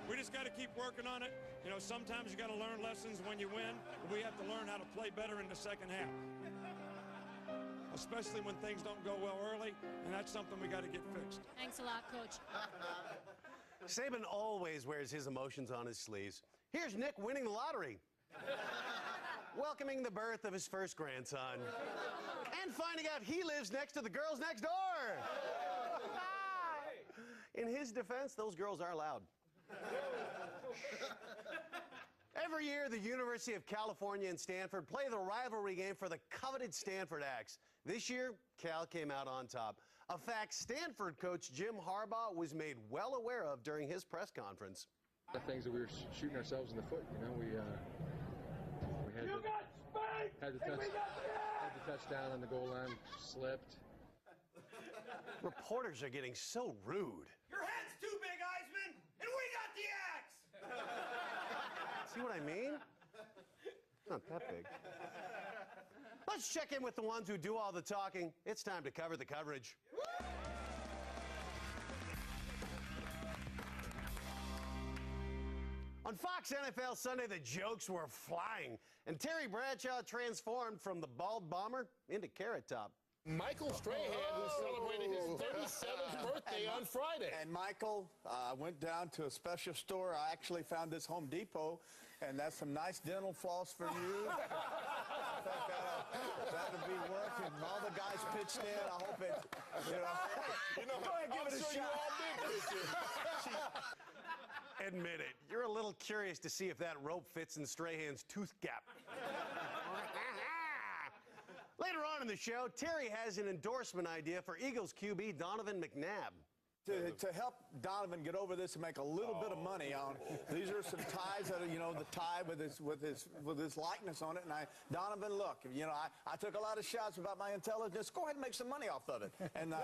We just got to keep working on it. Sometimes you got to learn lessons when you win. We have to learn how to play better in the second half, especially when things don't go well early, and that's something we got to get fixed. Thanks a lot, Coach. Saban always wears his emotions on his sleeves. Here's Nick winning the lottery, welcoming the birth of his first grandson, and finding out he lives next to the girls next door. In his defense, those girls are loud. Every year, the University of California and Stanford play the rivalry game for the coveted Stanford Axe. This year, Cal came out on top, a fact Stanford coach Jim Harbaugh was made well aware of during his press conference. The things that we were shooting ourselves in the foot, we had the touchdown on the goal line, slipped. Reporters are getting so rude. Your head's too big, Eisman, and we got the axe! See what I mean? Not that big. Let's check in with the ones who do all the talking. It's time to cover the coverage. On Fox NFL Sunday, the jokes were flying, and Terry Bradshaw transformed from the bald bomber into Carrot Top. Michael Strahan, who celebrated his 37th birthday on Friday. And Michael, went down to a special store. I actually found this Home Depot, and that's some nice dental floss for you. I think that'll be working. All the guys pitched in. I hope it, go ahead, give it a shot. Admit it, you're a little curious to see if that rope fits in Strahan's tooth gap. Later on in the show, Terry has an endorsement idea for Eagles QB Donovan McNabb. To help Donovan get over this and make a little bit of money on, these are some ties that are, the tie with his likeness on it. And Donovan, look, I took a lot of shots about my intelligence. Go ahead and make some money off of it. And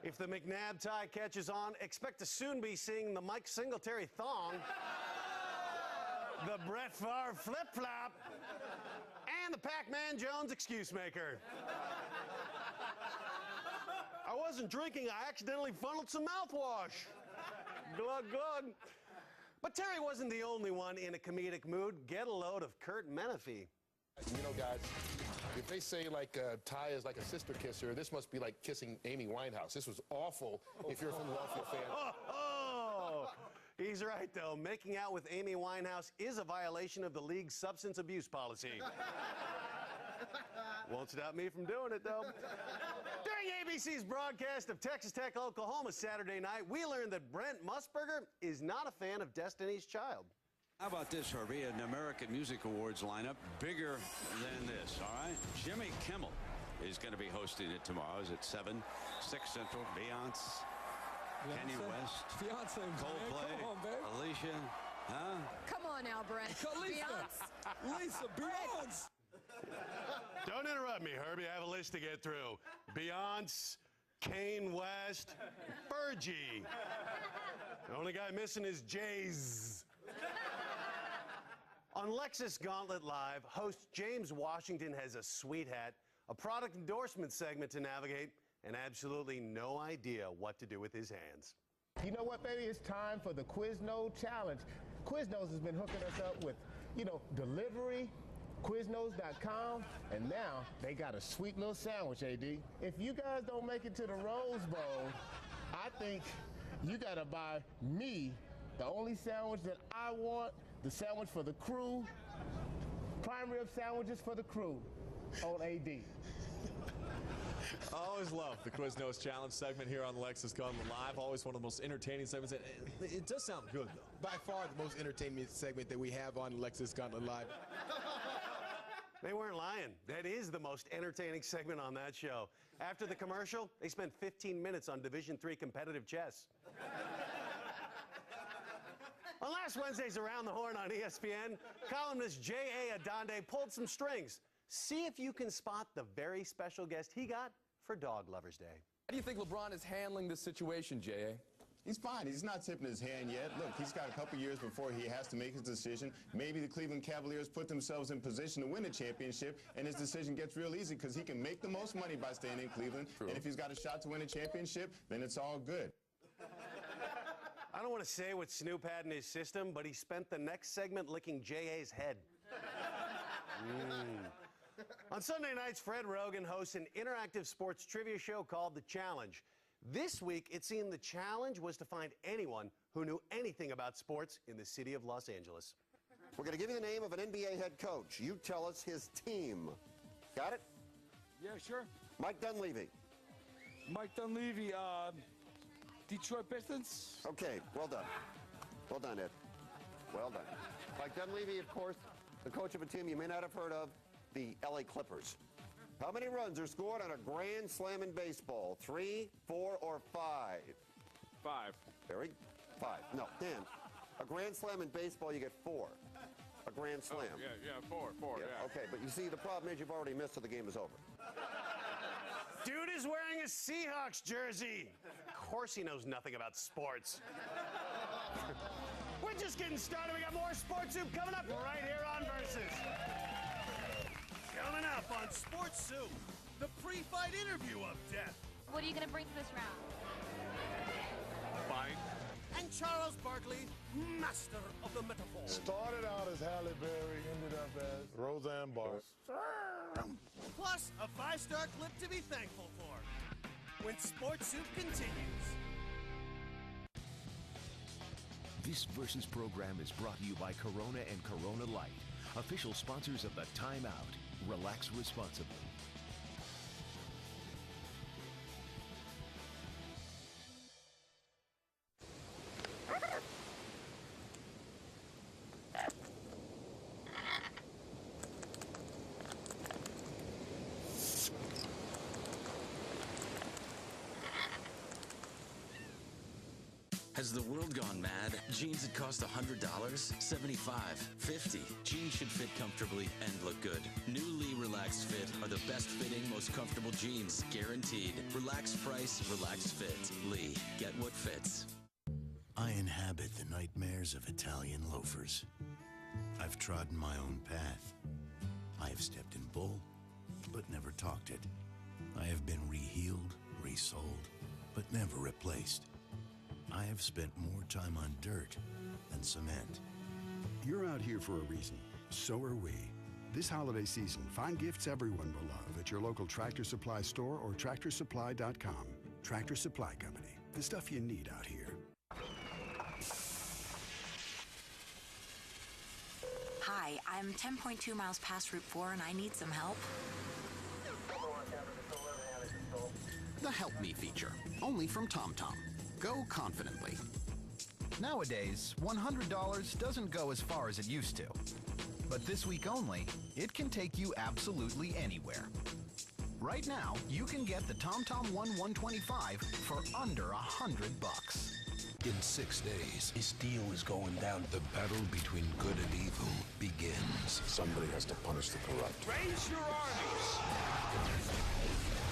if the McNabb tie catches on, expect to soon be seeing the Mike Singletary thong, the Brett Favre flip-flop, and the Pac-Man Jones excuse maker. I was wasn't drinking. I accidentally funneled some mouthwash. Glug, glug. But Terry wasn't the only one in a comedic mood. Get a load of Kurt Menefee. You know, guys, if they say, like, Ty is like a sister kisser, this must be like kissing Amy Winehouse. This was awful if you're a Philadelphia fan. Oh, he's right, though. Making out with Amy Winehouse is a violation of the league's substance abuse policy. Won't stop me from doing it, though. During ABC's broadcast of Texas Tech, Oklahoma Saturday night, we learned that Brent Musburger is not a fan of Destiny's Child. How about this, Herbie? An American Music Awards lineup bigger than this, all right? Jimmy Kimmel is going to be hosting it tomorrow. It's at 7, 6 Central. Beyonce, Kanye West, Beyonce, Coldplay, come on, babe. Alicia, huh? Come on now, Brent. Lisa, Beyonce. Don't interrupt me, Herbie. I have a list to get through. Beyonce, Kanye West, Fergie. The only guy missing is Jay's. On Lexus Gauntlet Live, host James Washington has a sweet hat, a product endorsement segment to navigate, and absolutely no idea what to do with his hands. You know what, baby? It's time for the Quiznos Challenge. Quiznos has been hooking us up with, delivery, Quiznos.com, and now they got a sweet little sandwich, AD. If you guys don't make it to the Rose Bowl, I think you got to buy me the only sandwich that I want, the sandwich for the crew, prime rib sandwiches for the crew on AD. I always love the Quiznos Challenge segment here on Lexus Gauntlet Live. Always one of the most entertaining segments. It does sound good, though. By far the most entertaining segment that we have on Lexus Gauntlet Live. They weren't lying. That is the most entertaining segment on that show. After the commercial, they spent 15 minutes on Division III competitive chess. On last Wednesday's Around the Horn on ESPN, columnist J.A. Adande pulled some strings. See if you can spot the very special guest he got for Dog Lovers Day. How do you think LeBron is handling this situation, J.A.? He's fine. He's not tipping his hand yet. Look, he's got a couple years before he has to make his decision. Maybe the Cleveland Cavaliers put themselves in position to win a championship, and his decision gets real easy because he can make the most money by staying in Cleveland. True. And if he's got a shot to win a championship, then it's all good. I don't want to say what Snoop had in his system, but he spent the next segment licking J.A.'s head. On Sunday nights, Fred Rogan hosts an interactive sports trivia show called The Challenge. This week, it seemed the challenge was to find anyone who knew anything about sports in the city of Los Angeles. We're going to give you the name of an NBA head coach. You tell us his team. Got it? Yeah, sure. Mike Dunleavy. Mike Dunleavy, Detroit Pistons. Okay, well done. Well done, Ed. Well done. Mike Dunleavy, of course, the coach of a team you may not have heard of, the LA Clippers. How many runs are scored on a grand slam in baseball? 3, 4, or 5? 5. Barry? 5. No, 10. A grand slam in baseball, you get 4. A grand slam. Oh, yeah, 4, yeah. Okay, but you see, the problem is you've already missed, so the game is over. Dude is wearing a Seahawks jersey. Of course he knows nothing about sports. We're just getting started. We got more Sports Soup coming up right here on Versus. Coming up on Sports Soup, the pre-fight interview of death. What are you going to bring to this round? Fight. And Charles Barkley, master of the metaphor. Started out as Halle Berry, ended up as Roseanne Barr. Plus, a 5-star clip to be thankful for. When Sports Soup continues. This Versus program is brought to you by Corona and Corona Light, official sponsors of the Timeout. Relax responsibly. Has the world gone mad? Jeans that cost $100, $75, $50. Jeans should fit comfortably and look good. New Lee Relaxed Fit are the best fitting, most comfortable jeans, guaranteed. Relaxed price, relaxed fit. Lee, get what fits. I inhabit the nightmares of Italian loafers. I've trodden my own path. I have stepped in bull, but never talked it. I have been rehealed, resold, never replaced. I have spent more time on dirt than cement. You're out here for a reason. So are we. This holiday season, find gifts everyone will love at your local Tractor Supply store or TractorSupply.com. Tractor Supply Company. The stuff you need out here. Hi, I'm 10.2 miles past Route 4 and I need some help. The Help Me feature, only from TomTom. Go confidently. Nowadays, $100 doesn't go as far as it used to. But this week only, it can take you absolutely anywhere. Right now, you can get the TomTom One 125 for under $100. In 6 days, this deal is going down. The battle between good and evil begins. Somebody has to punish the corrupt. Raise your armies!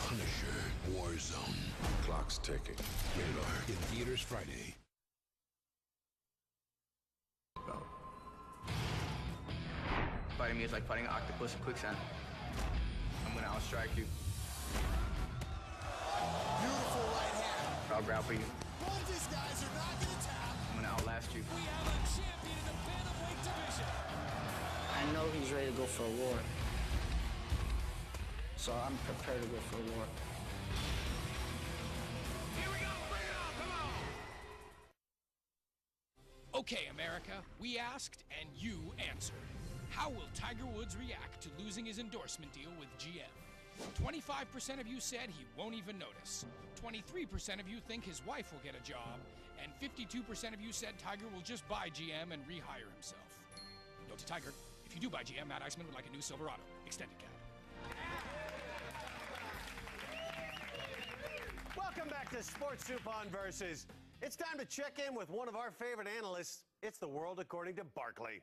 Punisher Warzone. Clock's ticking. Rated R. In theaters Friday. Fighting me is like fighting an octopus in quicksand. I'm gonna outstrike you. Beautiful right hand. I'll grapple you. Both these guys are not gonna tap. I'm gonna outlast you. We have a champion in the bantamweight division. I know he's ready to go for a war. So I'm prepared to go for a war. Here we go, bring it on, come on! Okay, America, we asked and you answered. How will Tiger Woods react to losing his endorsement deal with GM? 25% of you said he won't even notice. 23% of you think his wife will get a job. And 52% of you said Tiger will just buy GM and rehire himself. Note to Tiger, if you do buy GM, Matt Iceman would like a new Silverado. Extended cab. Welcome back to Sports Soup on Versus. It's time to check in with one of our favorite analysts. It's the world according to Barkley.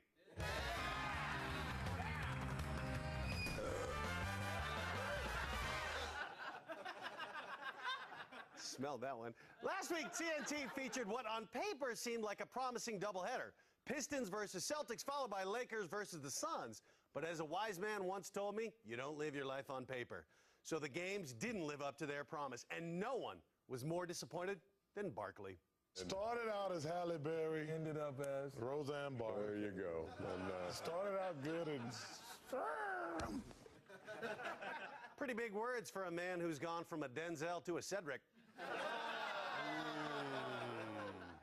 Smelled that one. Last week, TNT featured what on paper seemed like a promising doubleheader. Pistons versus Celtics, followed by Lakers versus the Suns. But as a wise man once told me, you don't live your life on paper. So the games didn't live up to their promise, and no one was more disappointed than Barkley. Started out as Halle Berry, ended up as Roseanne Barr. There you go. And, started out good and... Pretty big words for a man who's gone from a Denzel to a Cedric.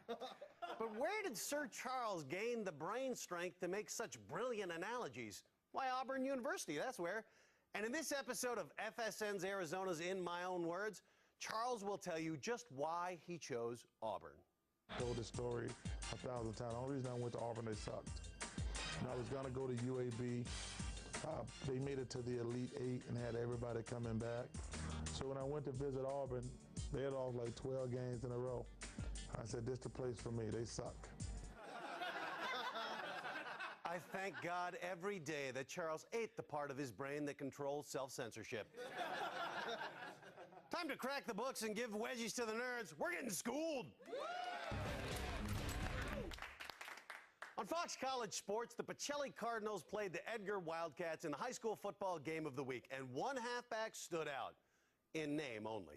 But where did Sir Charles gain the brain strength to make such brilliant analogies? Why, Auburn University, that's where. And in this episode of FSN's Arizona's In My Own Words, Charles will tell you just why he chose Auburn. Told this story 1,000 times. The only reason I went to Auburn, they sucked. And I was going to go to UAB. They made it to the Elite Eight and had everybody coming back. So when I went to visit Auburn, they had lost like 12 games in a row. I said, this is the place for me. They suck. I thank God every day that Charles ate the part of his brain that controls self-censorship. Time to crack the books and give wedgies to the nerds. We're getting schooled. On Fox College Sports, the Pacelli Cardinals played the Edgar Wildcats in the high school football game of the week, and one halfback stood out, in name only.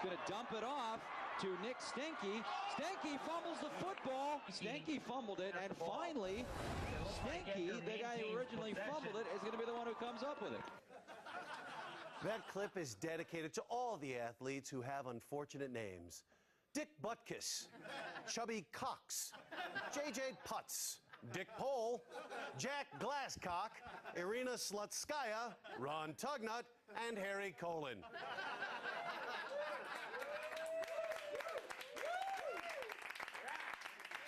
Going to dump it off to Nick Stenke. Stenke fumbles the football. Stenke fumbled it, and finally, Stenke, the guy who originally fumbled it, is going to be the one who comes up with it. That clip is dedicated to all the athletes who have unfortunate names. Dick Butkus, Chubby Cox, J.J. Putz, Dick Pole, Jack Glasscock, Irina Slutskaya, Ron Tugnut, and Harry Colin.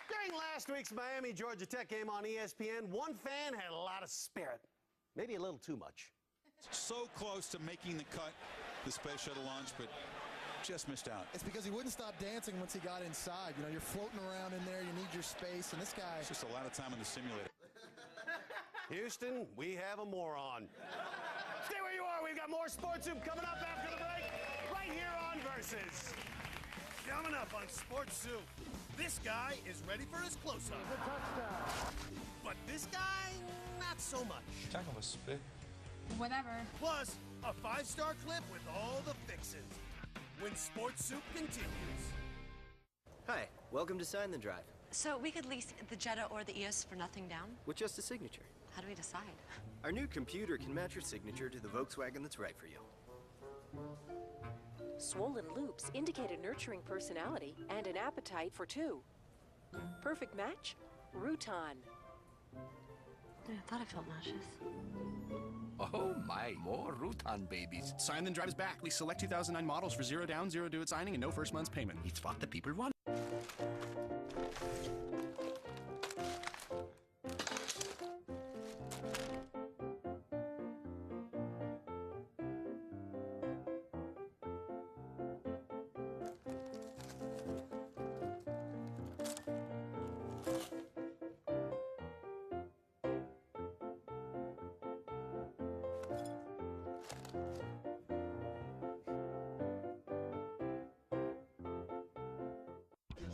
During last week's Miami-Georgia Tech game on ESPN, one fan had a lot of spirit. Maybe a little too much. So close to making the cut, the space shuttle launch, but just missed out. It's because he wouldn't stop dancing once he got inside. You know, you're floating around in there, you need your space, and this guy... It's just a lot of time in the simulator. Houston, we have a moron. Stay where you are. We've got more Sports Soup coming up after the break, right here on Versus. Coming up on Sports Soup, this guy is ready for his close-up. But this guy, not so much. Tackle was spit. Whatever. Plus, a 5-star clip with all the fixes. when Sports Soup continues. Hi, welcome to Sign the Drive. So we could lease the Jetta or the EOS for nothing down? With just a signature. How do we decide? Our new computer can match your signature to the Volkswagen that's right for you. Swollen loops indicate a nurturing personality and an appetite for two. Perfect match? Rutan. I thought I felt nauseous. Oh my, more Rutan babies. Sign then Drive is back. We select 2009 models for 0 down, 0 due at signing, and no first month's payment. It's what the people want.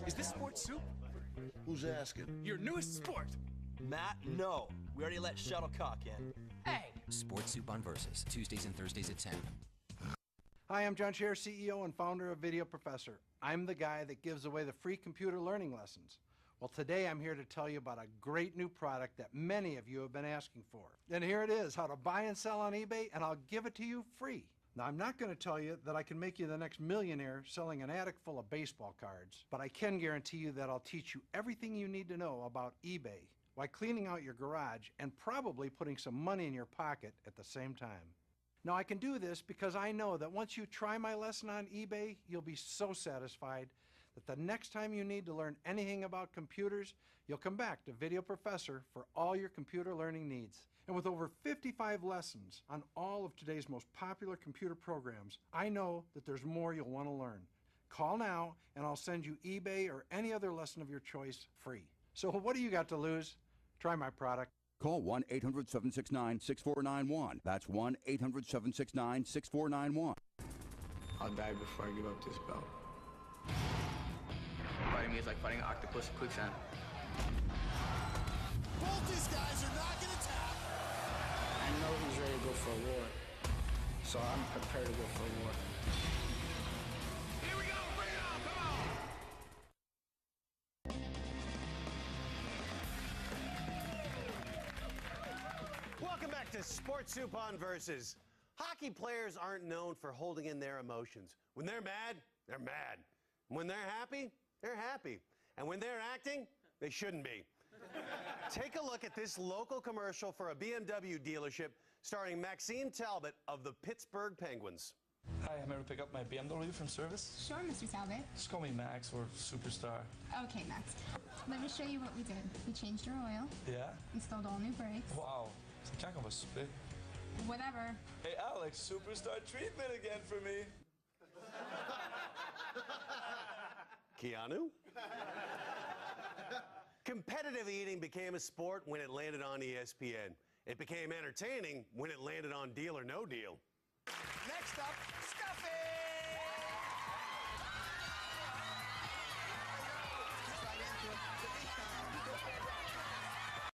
Is this Sports Soup? Who's asking? Your newest sport. Matt, no. We already let Shuttlecock in. Hey! Sports Soup on Versus, Tuesdays and Thursdays at 10. Hi, I'm John Scher, CEO and founder of Video Professor. I'm the guy that gives away the free computer learning lessons. Well, today I'm here to tell you about a great new product that many of you have been asking for. And here it is, how to buy and sell on eBay, and I'll give it to you free. Now, I'm not going to tell you that I can make you the next millionaire selling an attic full of baseball cards, but I can guarantee you that I'll teach you everything you need to know about eBay while cleaning out your garage and probably putting some money in your pocket at the same time. Now, I can do this because I know that once you try my lesson on eBay, you'll be so satisfied that the next time you need to learn anything about computers, you'll come back to Video Professor for all your computer learning needs. And with over 55 lessons on all of today's most popular computer programs, I know that there's more you'll want to learn. Call now and I'll send you eBay or any other lesson of your choice free. So what do you got to lose? Try my product. Call 1-800-769-6491. That's 1-800-769-6491. I'll die before I give up this belt. Fighting me is like fighting an octopus in quicksand. Both these guys are not going to tap. I know he's ready to go for a war. So I'm prepared to go for a war. Here we go. Bring it on. Come on. Welcome back to Sports Soup on Versus. Hockey players aren't known for holding in their emotions. When they're mad, they're mad. When they're happy, they're happy. And when they're acting, they shouldn't be. Take a look at this local commercial for a BMW dealership starring Maxime Talbot of the Pittsburgh Penguins. Hi, I'm here to pick up my BMW from service. Sure, Mr. Talbot. Just call me Max or Superstar. Okay, Max. Let me show you what we did. We changed your oil. Yeah? Installed all new brakes. Wow. Ça quand on va souper? Whatever. Hey, Alex, Superstar treatment again for me. Keanu? Competitive eating became a sport when it landed on ESPN. It became entertaining when it landed on Deal or No Deal. Next up, stuffing.